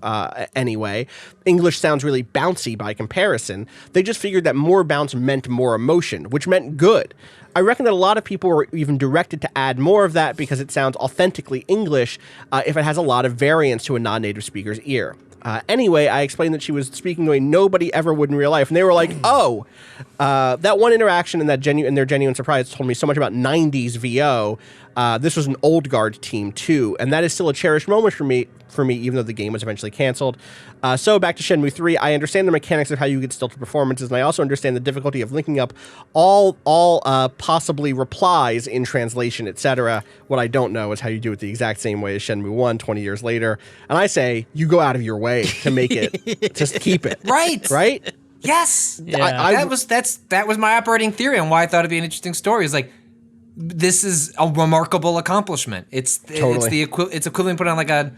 anyway, English sounds really bouncy by comparison, they just figured that more bounce meant more emotion, which meant good. I reckon that a lot of people were even directed to add more of that because it sounds authentically English if it has a lot of variance to a non-native speaker's ear. Anyway, I explained that she was speaking the way nobody ever would in real life, and they were like, "Oh, that one interaction and their genuine surprise told me so much about '90s VO." This was an old guard team too, and that is still a cherished moment for me, even though the game was eventually canceled. So back to Shenmue 3, I understand the mechanics of how you get stilted performances, and I also understand the difficulty of linking up all possibly replies in translation, etc. What I don't know is how you do it the exact same way as Shenmue 1 20 years later. And I say, you go out of your way to make it, just keep it. Right? Yes. Yeah. That was my operating theory on why I thought it'd be an interesting story. It's like, this is a remarkable accomplishment. It's equivalent to put on like a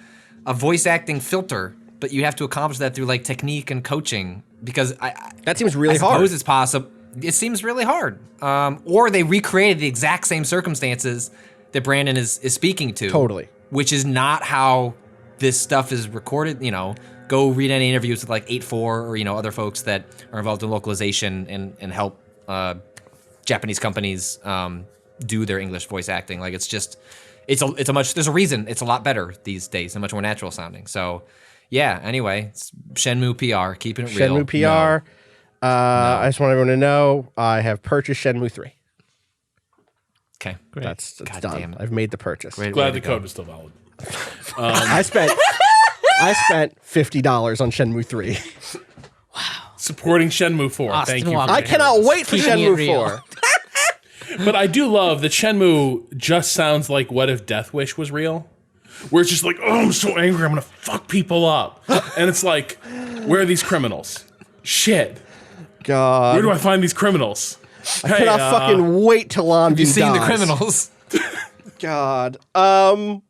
voice acting filter, but you have to accomplish that through like technique and coaching because that seems really hard. I suppose it's possible. It seems really hard. Or they recreated the exact same circumstances that Brandon is speaking to. Totally. Which is not how this stuff is recorded. You know, go read any interviews with like 8-4 or other folks that are involved in localization and help Japanese companies do their English voice acting. Like there's a reason it's a lot better these days and much more natural sounding. So yeah. Anyway, it's Shenmue PR, keeping it Shenmue real. PR. I just want everyone to know I have purchased Shenmue 3. Okay, Great. That's God done. damn it. I've made the purchase. Great way Glad to the go. code was still valid. I spent $50 on Shenmue 3. Supporting Shenmue 4. Austin Thank you. Walker. I cannot wait for Keeping it Shenmue real. 4. But I do love that Shenmue just sounds like what if Death Wish was real? Where it's just like, oh, I'm so angry, I'm gonna fuck people up. And it's like, where are these criminals? Shit. God. Where do I find these criminals? I cannot fucking wait till Lon You seen the dies. criminals? God. One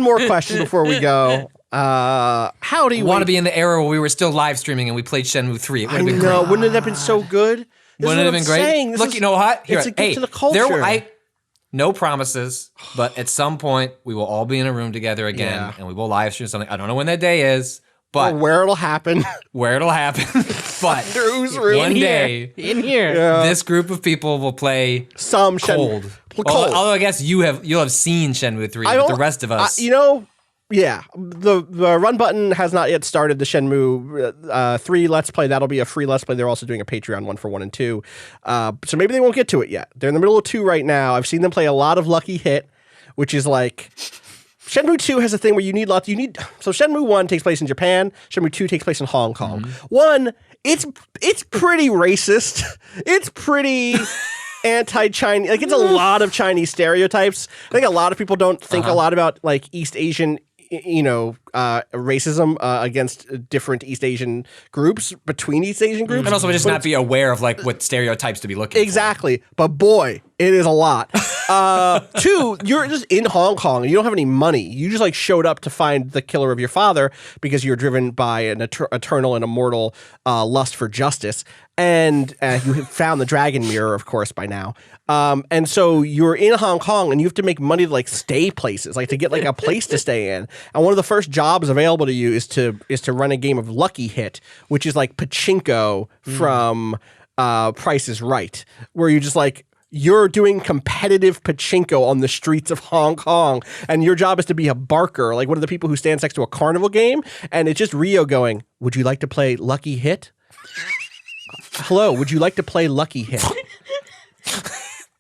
more question before we go. How do you Want to be in the era where we were still live streaming and we played Shenmue 3? It would I have been know. great. Wouldn't it have been so good? This Wouldn't is it have what been I'm great? saying. This Look, is- you know what? Here, it's a gift hey, to the culture. no promises, but at some point we will all be in a room together again Yeah. and we will live stream something. I don't know when that day is, but Or where it'll happen. where it'll happen. But Who's room? one day, In here. this group of people will play Some cold. Cold. Although I guess you'll have seen Shenmue 3, but the rest of us. Yeah, the run button has not yet started the Shenmue 3 Let's Play. That'll be a free Let's Play. They're also doing a Patreon one for 1 and 2. So maybe they won't get to it yet. They're in the middle of 2 right now. I've seen them play a lot of Lucky Hit, which is like... Shenmue 2 has a thing where you need lots. So Shenmue 1 takes place in Japan. Shenmue 2 takes place in Hong Kong. 1, it's pretty racist. It's pretty... anti-Chinese, like it's a lot of Chinese stereotypes. I think a lot of people don't think a lot about like East Asian, racism against different East Asian groups, between East Asian groups. And also just not be aware of like what stereotypes to be looking Exactly. But boy, it is a lot. 2, you're just in Hong Kong and you don't have any money. You just like showed up to find the killer of your father because you're driven by an eternal and immortal lust for justice. And you have found the dragon mirror, of course, by now. And so you're in Hong Kong and you have to make money to like stay places, like to get like a place to stay in. And one of the first jobs available to you is to run a game of Lucky Hit, which is like pachinko from Price is Right, where you just like, you're doing competitive pachinko on the streets of Hong Kong, and your job is to be a barker, like one of the people who stands next to a carnival game, and it's just Rio going, would you like to play Lucky Hit? Hello, would you like to play Lucky Hit?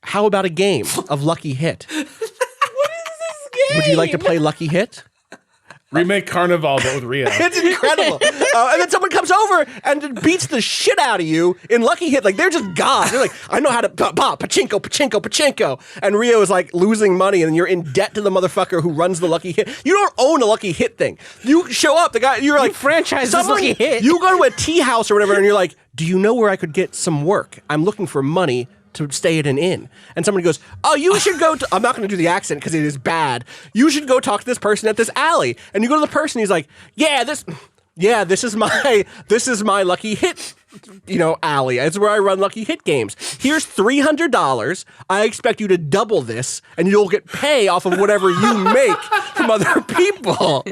How about a game of Lucky Hit? What is this game? Would you like to play Lucky Hit? Remake Carnival, but with Rio. It's incredible. And then someone comes over and beats the shit out of you in Lucky Hit. Like, they're just gods. They're like, I know how to pachinko. And Rio is like losing money and you're in debt to the motherfucker who runs the Lucky Hit. You don't own a Lucky Hit thing. You show up, the guy, you're like, franchise this Lucky Hit. You go to a tea house or whatever and you're like, do you know where I could get some work? I'm looking for money to stay at an inn. And somebody goes, oh, you should go to, I'm not going to do the accent because it is bad. You should go talk to this person at this alley. And you go to the person, he's like, this is my Lucky Hit, alley. It's where I run Lucky Hit games. Here's $300. I expect you to double this and you'll get pay off of whatever you make from other people.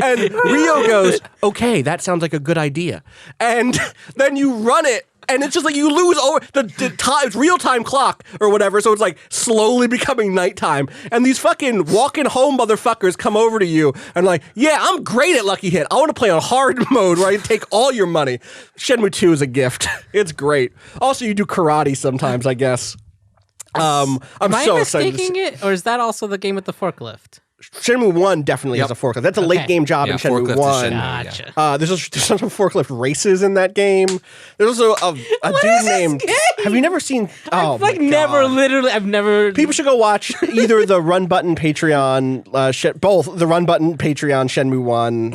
And Rio goes, okay, that sounds like a good idea. And then you run it. And it's just like you lose over the time, real-time clock or whatever, so it's like slowly becoming nighttime. And these fucking walking home motherfuckers come over to you and like, yeah, I'm great at Lucky Hit. I want to play on hard mode where I take all your money. Shenmue 2 is a gift. It's great. Also, you do karate sometimes, I guess. I'm Am so I excited. mistaking it, or is that also the game with the forklift? Shenmue 1 definitely has a forklift. That's a late game job in forklift Shenmue is 1. Shenmue, Gotcha. There's some forklift races in that game. There's also a dude named. Have you never seen? Oh, Like my never, God. literally, I've never. People should go watch either the Run Button Patreon, both the Run Button Patreon Shenmue 1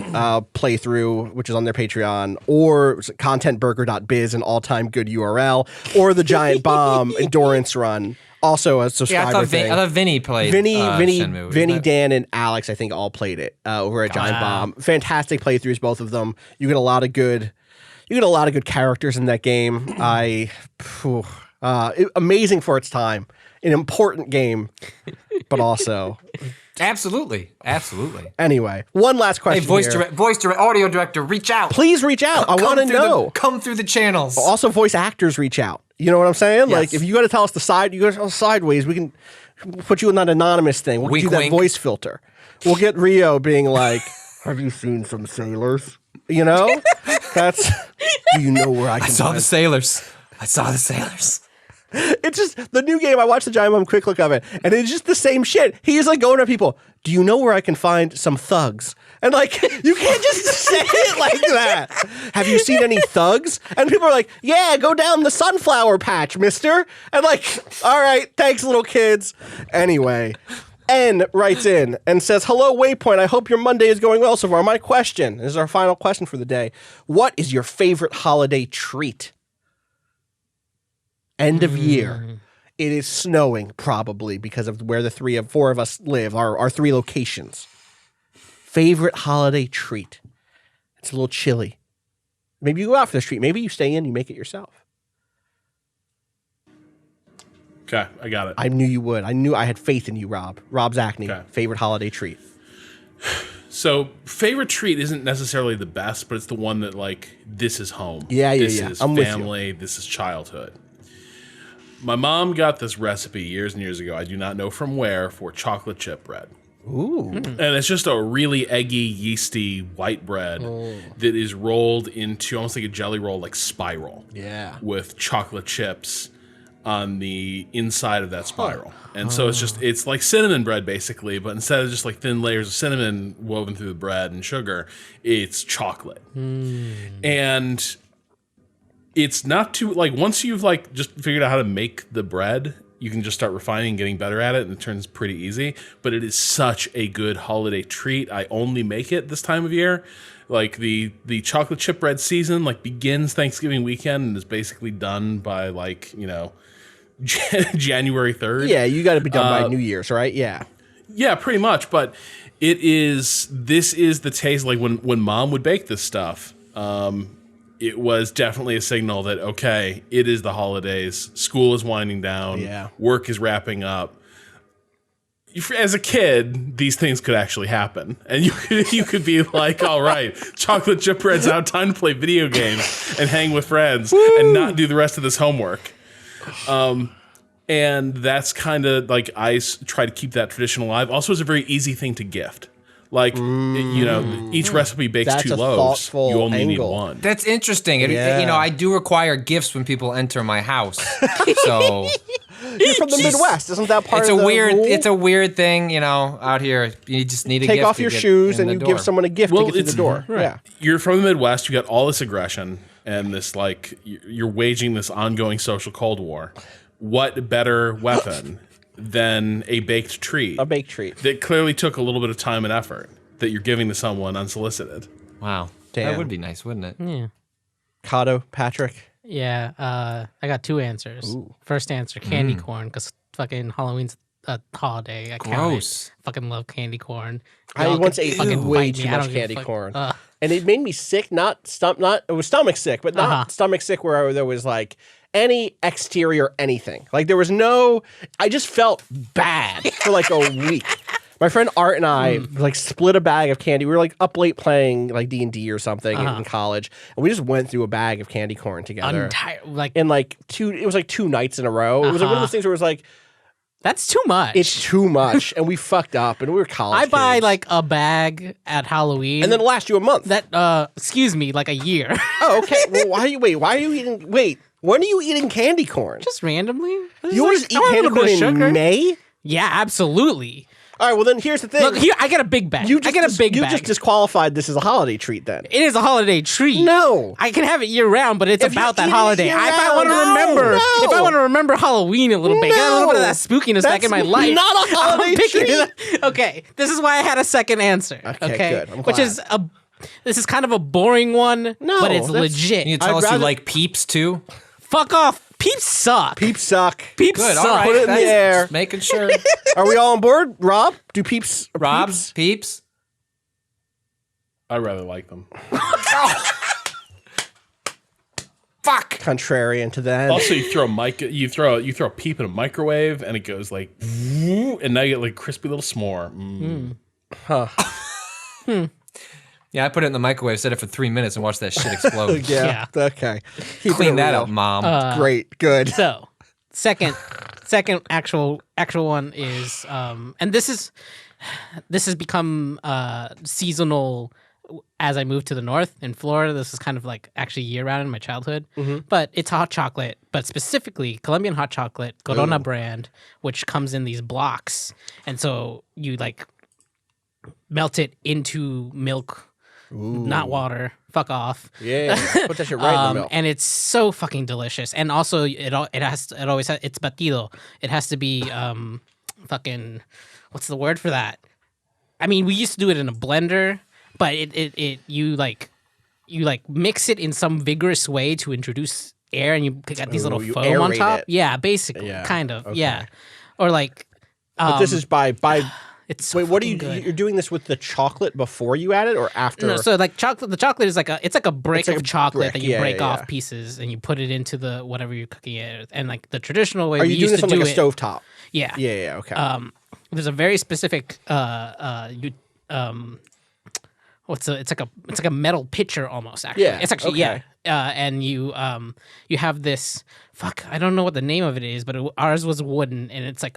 playthrough, which is on their Patreon, or contentburger.biz, an all-time good URL, or the Giant Bomb Endurance Run. Also a subscriber thing. I thought Vinny played Shenmue. Vinny, Dan, and Alyx, I think, all played it over at Giant Bomb. Fantastic playthroughs, both of them. You get a lot of good characters in that game. Amazing for its time. An important game, but also Absolutely. anyway. One last Hey, question. voice here. director, audio director, reach out. Please reach out. I want to know. Come through the channels. Also, voice actors reach out. You know what I'm saying? Yes. Like, if you got to tell us you got to tell us sideways, we can put you in that anonymous thing. We'll Wink, do that wink. voice filter. We'll get Rio being like, Have you seen some sailors? You know? That's, do you know where I can I saw find- the sailors. I saw the sailors. It's just the new game. I watched the Giant Bomb quick look of it, and it's just the same shit. He's like going to people. Do you know where I can find some thugs? And like, you can't just say it like that. Have you seen any thugs? And people are like, yeah, go down the sunflower patch, mister. And like, all right, thanks, little kids. Anyway, N writes in and says, hello, Waypoint. I hope your Monday is going well so far. My question, this is our final question for the day. What is your favorite holiday treat? End of year. It is snowing probably because of where the four of us live, our three locations. Favorite holiday treat. It's a little chilly. Maybe you go out for the treat. Maybe you stay in, you make it yourself. Okay, I got it. I knew you would. I had faith in you, Rob. Rob Zachney, Okay. favorite holiday treat. So, favorite treat isn't necessarily the best, but it's the one that, like, this is home. Yeah. This is I'm with you. family. This is childhood. My mom got this recipe years and years ago, I do not know from where, for chocolate chip bread. Ooh. And it's just a really eggy, yeasty white bread that is rolled into almost like a jelly roll, like spiral. Yeah. With chocolate chips on the inside of that spiral. And so it's like cinnamon bread basically, but instead of just like thin layers of cinnamon woven through the bread and sugar, it's chocolate. And it's not too, like, once you've like just figured out how to make the bread, you can just start refining and getting better at it, and it turns pretty easy. But it is such a good holiday treat. I only make it this time of year. Like the chocolate chip bread season like begins Thanksgiving weekend and is basically done by like, you know, January 3rd. Yeah, you got to be done by New Year's, right? Yeah. Yeah, pretty much. But this is the taste, like when mom would bake this stuff, it was definitely a signal that, okay, it is the holidays. School is winding down. Yeah. Work is wrapping up. As a kid, these things could actually happen. And you could be like, all right, chocolate chip bread's out, time to play video games and hang with friends and not do the rest of this homework. And that's kind of like, I try to keep that tradition alive. Also, it's a very easy thing to gift. Like, you know, each recipe bakes That's 2 a loaves. thoughtful You only need angle. 1. That's interesting. Yeah. You know, I do require gifts when people enter my house. So You're from the Midwest. Isn't that part it's of a the weird rule? it's a weird thing, you know, out here. You just need a Take gift off to your get shoes in and the you door. give someone a gift to get through the door. Right. Yeah. You're from the Midwest. You got all this aggression and this, like, you're waging this ongoing social Cold War. What better weapon than a baked treat? A baked treat. That clearly took a little bit of time and effort that you're giving to someone unsolicited. Wow. Damn. That would be nice, wouldn't it? Yeah. Cado, Patrick. Yeah. I got 2 answers. First answer, candy corn, because fucking Halloween's a holiday. I count it. Gross. Fucking love candy corn. I Y'all once could ate fucking way fight too me. I much don't give a candy fuck. corn. Ugh. And it made me sick, it was stomach sick, but not stomach sick where there was like any exterior anything. Like there was I just felt bad for like a week. My friend Art and I like split a bag of candy. We were like up late playing like D&D or something in college. And we just went through a bag of candy corn together. In like it was like 2 nights in a row. It was like one of those things where it was like, that's too much. it's too much. And we fucked up and we were college I buy kids. like a bag at Halloween. And then it'll last you a month. Excuse me, like a year. Oh, okay. Well, why are you eating when are you eating candy corn? Just randomly. You always eat candy corn in May? Yeah, absolutely. All right, well then here's the thing. Look, here I get a big bag. you I get a big you bag. just disqualified this as a holiday treat then. It is a holiday treat. No. I can have it year round, but it's If about you're that eating it holiday. If year-round, I want to no, remember, no. if I want to remember Halloween a little bit, get a little bit of that spookiness back That's in my life. not a holiday I'm picking treat. it up. Okay, this is why I had a second answer. Okay, good. I'm Which glad. is this is kind of a boring one, No, but it's that's- legit. Can you tell I'd us you rather- like Peeps too? Fuck off. Peeps suck. Peeps suck. Peeps Good, suck. all right. Put it in the That's- air. Just making sure. Are we all on board? Rob? Do peeps Rob, peeps? Peeps. I rather like them. Fuck. Contrarian to that. Also, you throw a peep in a microwave and it goes like, and now you get like crispy little s'more. Yeah, I put it in the microwave, set it for 3 minutes, and watched that shit explode. Yeah. Okay. Keep Clean it that real. up, Mom. Great. Good. So, second actual one is and this has become seasonal as I moved to the north in Florida. This is kind of like actually year round in my childhood. But it's hot chocolate, but specifically Colombian hot chocolate, Corona brand, which comes in these blocks. And so you like melt it into milk, not water. Fuck off. Yeah, put that shit right in the milk. And it's so fucking delicious. And also it always has it's batido. It has to be fucking what's the word for that? I mean, we used to do it in a blender, but you mix it in some vigorous way to introduce air, and you got these little foam on top. It. Yeah, basically, kind of. Okay. Yeah, or like. But this is by. It's so wait. What are you? good. You're doing this with the chocolate before you add it, or after? No, so like chocolate. The chocolate is like a brick of chocolate that you break off yeah. pieces and you put it into the whatever you're cooking it. And like the traditional way Are we you doing used this to on do like a stovetop? Yeah. Yeah. Okay. There's a very specific it's like a metal pitcher almost, actually. Yeah, It's actually okay. and you have this I don't know what the name of it is, but ours was wooden, and it's like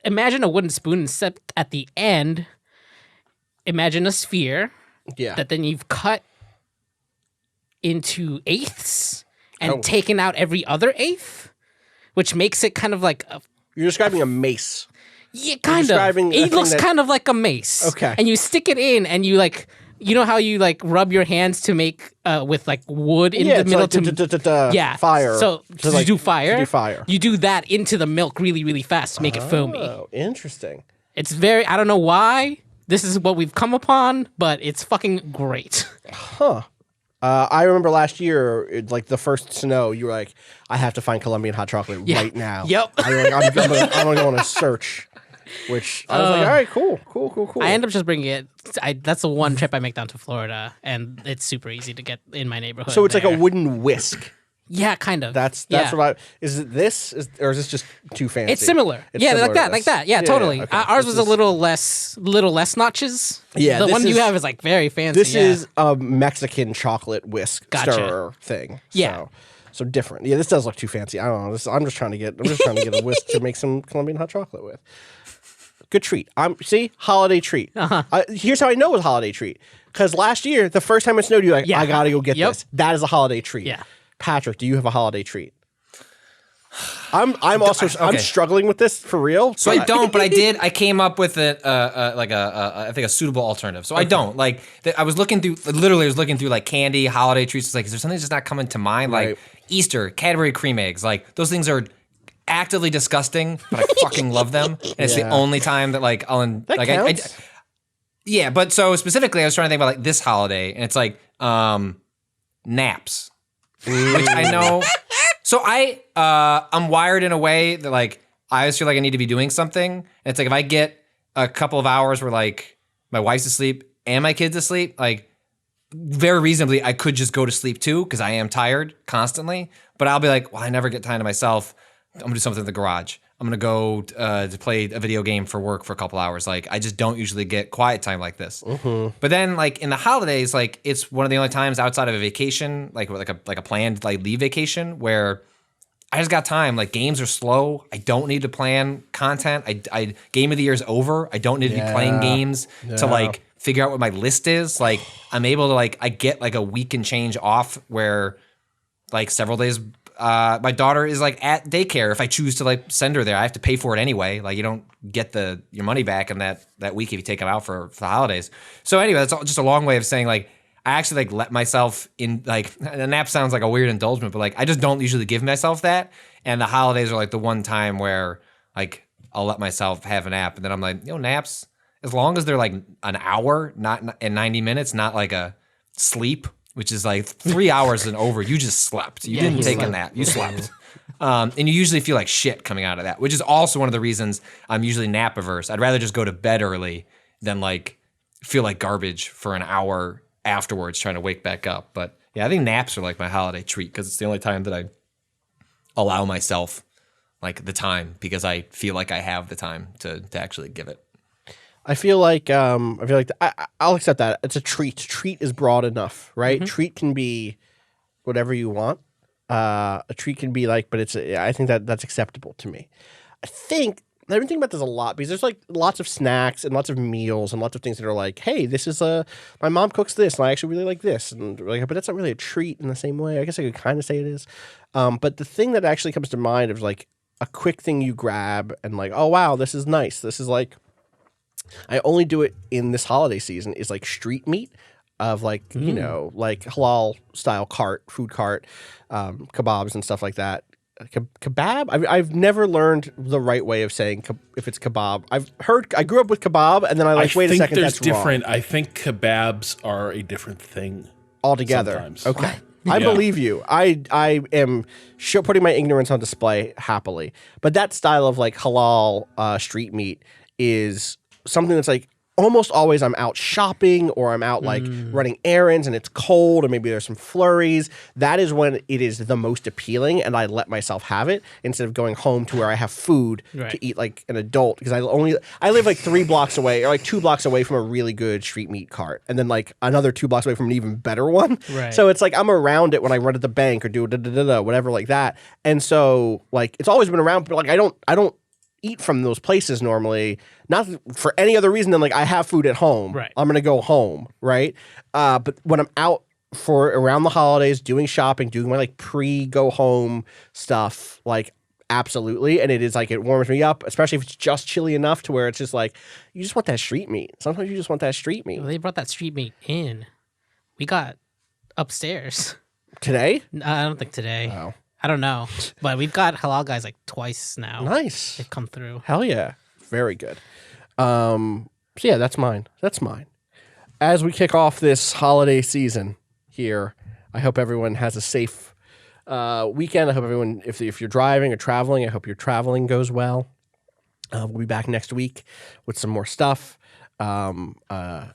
imagine a wooden spoon, except at the end imagine a sphere that then you've cut into eighths and taken out every other eighth, which makes it kind of like You're describing a mace. Yeah, kind of. It looks kind of like a mace. Okay. And you stick it in, and you like, you know how you like rub your hands to make with like wood in the middle to fire. So to do fire. To do fire. You do that into the milk really, really fast to make it foamy. Oh, interesting. It's very. I don't know why this is what we've come upon, but it's fucking great. Huh. I remember last year, like the first snow, you were like, I have to find Colombian hot chocolate right now. Yep. I'm going to go on a search. Which I was like, all right, cool. I end up just bringing it. That's the one trip I make down to Florida, and it's super easy to get in my neighborhood. So it's like a wooden whisk. Yeah, kind of. That's what is it this? Or is this just too fancy? It's similar. Similar like that. Yeah, totally. Okay. Ours was a little less notches. Yeah, the one you have is like very fancy. This is a Mexican chocolate whisk stirrer thing. Yeah. So different. Yeah, this does look too fancy. I don't know. I'm just trying to get a whisk to make some Colombian hot chocolate with. Good treat. See, holiday treat. Here's how I know it was a holiday treat. Because last year, the first time it snowed, you're like, I gotta go get this. That is a holiday treat. Yeah. Patrick, do you have a holiday treat? I'm struggling with this for real. So I don't, but I did. I came up with I think a suitable alternative. So I don't like. I was looking through. Literally, I was looking through like candy, holiday treats. It's like, is there something that's just not coming to mind? Right. Like Easter, Cadbury cream eggs. Like those things are actively disgusting, but I fucking love them. And it's the only time that like I'll that like counts. yeah. But so specifically, I was trying to think about like this holiday, and it's like naps, which I know. So I'm wired in a way that like I always feel like I need to be doing something. And it's like if I get a couple of hours where like my wife's asleep and my kid's asleep, like very reasonably I could just go to sleep too because I am tired constantly. But I'll be like, well, I never get time to myself. I'm gonna do something in the garage. I'm gonna go to play a video game for work for a couple hours. Like I just don't usually get quiet time like this. Mm-hmm. But then like in the holidays, like it's one of the only times outside of a vacation, like a planned like leave vacation where I just got time. Like games are slow. I don't need to plan content. I game of the year is over. I don't need to be playing games to like figure out what my list is. Like I'm able to like I get like a week and change off where like several days. My daughter is like at daycare. If I choose to like send her there, I have to pay for it anyway. Like you don't get your money back in that week if you take them out for the holidays. So anyway, that's just a long way of saying like I actually like let myself in like a nap sounds like a weird indulgence, but like I just don't usually give myself that. And the holidays are like the one time where like I'll let myself have a nap, and then I'm like, naps as long as they're like an hour, not in 90 minutes, not like a sleep. Which is like 3 hours and over. You just slept. You didn't take a nap. You slept. And you usually feel like shit coming out of that, which is also one of the reasons I'm usually nap averse. I'd rather just go to bed early than like feel like garbage for an hour afterwards trying to wake back up. But yeah, I think naps are like my holiday treat because it's the only time that I allow myself like the time because I feel like I have the time to actually give it. I feel like I'll accept that. It's a treat. Treat is broad enough, right? Mm-hmm. Treat can be whatever you want. a treat can be like, but I think that's acceptable to me. I've been thinking about this a lot because there's like lots of snacks and lots of meals and lots of things that are like, hey, this is my mom cooks this and I actually really like this, and like, but that's not really a treat in the same way. I guess I could kind of say it is. But the thing that actually comes to mind is like a quick thing you grab and like, oh wow, this is nice. This is like, I only do it in this holiday season is like street meat of like, you know, like halal style food cart, kebabs and stuff like that. Kebab? I've never learned the right way of saying if it's kebab. I grew up with kebab, and then wait a second, that's different. wrong. I think kebabs are a different thing Altogether. Sometimes. Okay. I believe you. I am putting my ignorance on display happily. But that style of like halal street meat is something that's like almost always I'm out shopping or I'm out like running errands and it's cold and maybe there's some flurries. That is when it is the most appealing and I let myself have it instead of going home to where I have food to eat like an adult, because I live like 3 blocks away or like 2 blocks away from a really good street meat cart and then like another 2 blocks away from an even better one. Right. So it's like I'm around it when I run at the bank or do whatever like that. And so like it's always been around, but like I don't eat from those places normally, not for any other reason than like I have food at home. Right. I'm gonna go home, right? But when I'm out for around the holidays, doing shopping, doing my like pre-go home stuff, like absolutely, and it is like it warms me up, especially if it's just chilly enough to where it's just like you just want that street meat. Sometimes you just want that street meat. Well, they brought that street meat in. We got upstairs Today? I don't think today. Oh. I don't know, but we've got halal guys like twice now. Nice. They've come through. Hell yeah. Very good. So yeah, that's mine. That's mine. As we kick off this holiday season here, I hope everyone has a safe weekend. I hope everyone, if you're driving or traveling, I hope your traveling goes well. We'll be back next week with some more stuff. I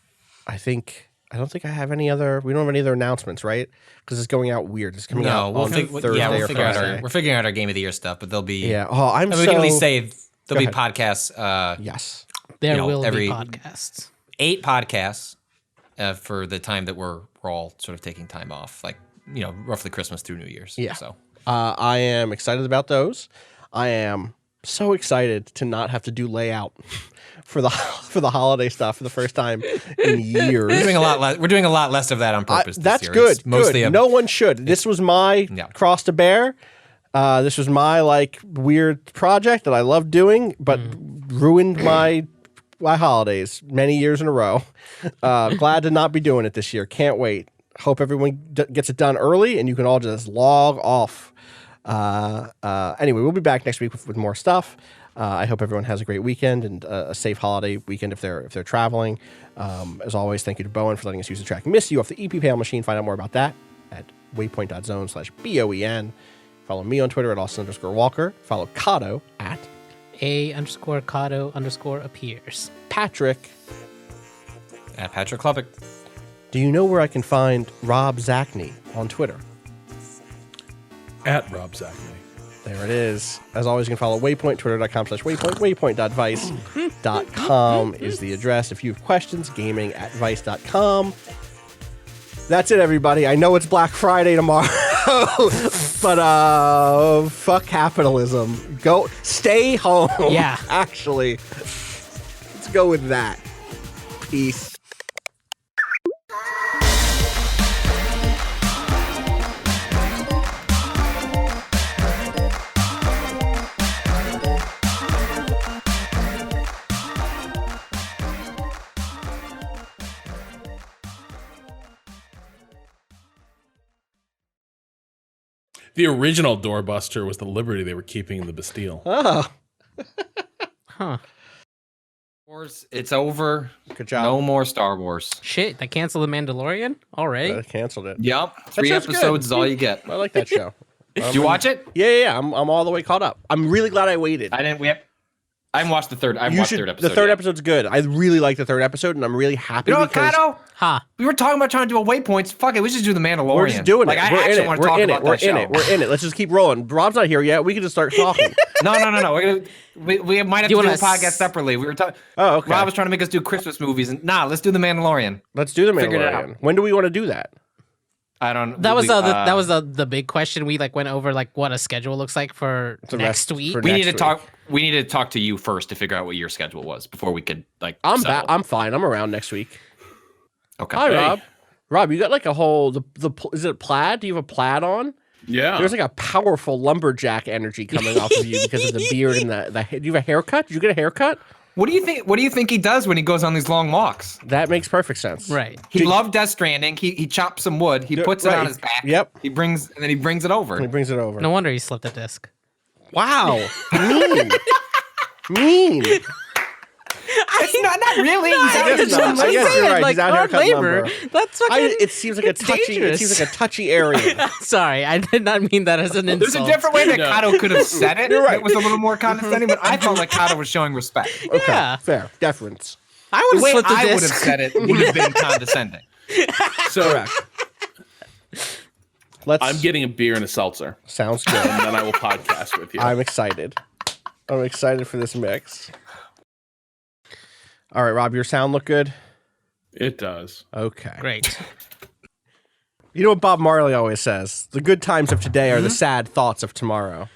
don't think I have any other. We don't have any other announcements, right? Because it's going out weird. It's coming out on Thursday or Friday. We're figuring out our game of the year stuff, but there'll be. Yeah. Oh, we can at least say there'll be podcasts. Yes. There will be podcasts. 8 podcasts for the time that we're all sort of taking time off, like roughly Christmas through New Year's. Yeah. So I am excited about those. I am so excited to not have to do layout for the holiday stuff for the first time in years. We're doing a lot less of that on purpose. That's this year. good. It's mostly good. No one should. This was my cross to bear. This was my like weird project that I love doing, but ruined my holidays many years in a row. Glad to not be doing it this year. Can't wait. Hope everyone gets it done early and you can all just log off. Anyway, we'll be back next week with more stuff. I hope everyone has a great weekend and a safe holiday weekend if they're traveling. As always, thank you to Bowen for letting us use the track Miss You off the EP Pale Machine. Find out more about that at waypoint.zone/BOEN. Follow me on Twitter at Austin_Walker. Follow Cado at _Cado_appears. Patrick at Patrick Klubik. Do you know where I can find Rob Zachney on Twitter? At Rob Zachney. There it is. As always, you can follow Waypoint, twitter.com/Waypoint. Waypoint.vice.com is the address. If you have questions, gaming@vice.com. That's it, everybody. I know it's Black Friday tomorrow, but fuck capitalism. Go stay home. Yeah. Actually, let's go with that. Peace. The original doorbuster was the Liberty they were keeping in the Bastille. Oh. Huh. Wars, it's over. Good job. No more Star Wars. Shit, they canceled The Mandalorian already? I canceled it. Yep. 3 episodes is all you get. I like that show. Did you watch it? Yeah. I'm all the way caught up. I'm really glad I waited. I haven't watched the third. I haven't watched the third episode. The third yet. episode's good. I really like the third episode, and I'm really happy. You know what, because Cado? Huh. We were talking about trying to do a Waypoints. Fuck it, we should just do the Mandalorian. We're just doing like, it. I We're actually in it. want to talk about that show. We're in it. Let's just keep rolling. Rob's not here yet. We can just start talking. No. We might have to do a podcast separately. We were talking. Oh, okay. Rob was trying to make us do Christmas movies, and let's do the Mandalorian. Let's do the Figure it Mandalorian. out. When do we want to do that? I don't. That was the big question. We like went over like what a schedule looks like for next week. We need to talk. We need to talk to you first to figure out what your schedule was before we could like. I'm fine. I'm around next week. Okay. Hi, Rob. Rob, you got like a whole is it plaid? Do you have a plaid on? Yeah. There's like a powerful lumberjack energy coming off of you because of the beard and the. Do you have a haircut? Did you get a haircut? What do you think? What do you think he does when he goes on these long walks? That makes perfect sense. Right. He loved Death Stranding. He chops some wood. He puts it on his back. Yep. He brings it over. He brings it over. No wonder he slipped a disc. Wow. Mean. It's not really. I guess you're right. Like He's out here hard cutting labor. lumber. That's fucking. It seems like a touchy. dangerous. It seems like a touchy area. Sorry, I did not mean that as an insult. There's a different way that Cado could have said it. You're right. It was a little more condescending, but I felt like Cado was showing respect. Okay, Yeah. fair deference. I would The way have slipped a I would have disc. said it would have been condescending. So Correct. I'm getting a beer and a seltzer, Sounds good. and then I will podcast with you. I'm excited. I'm excited for this mix. All right, Rob, your sound look good? It does. Okay. Great. You know what Bob Marley always says? The good times of today are the sad thoughts of tomorrow.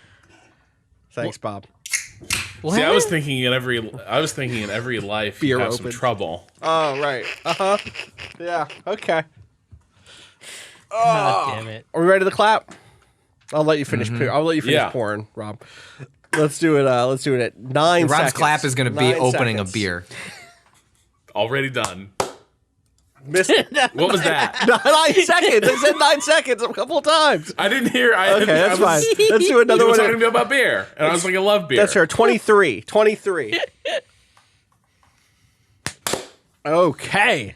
Thanks, Bob. What? See, I was thinking in every life Beer you have some opened. trouble. Oh, right. Uh-huh. Yeah, okay. God damn it. Are we ready to clap? I'll let you finish. I'll let you finish Yeah. pouring, Rob. Let's do it. Let's do it at 9 seconds. Rob's clap is going to be 9 opening seconds. a beer. Already done. Missed it. What was that? 9 seconds. I said 9 seconds a couple of times. I didn't hear. Okay, that's fine. Let's do You another were one. talking to me about beer, and I was like, I love beer. That's her. 23. 23. Okay.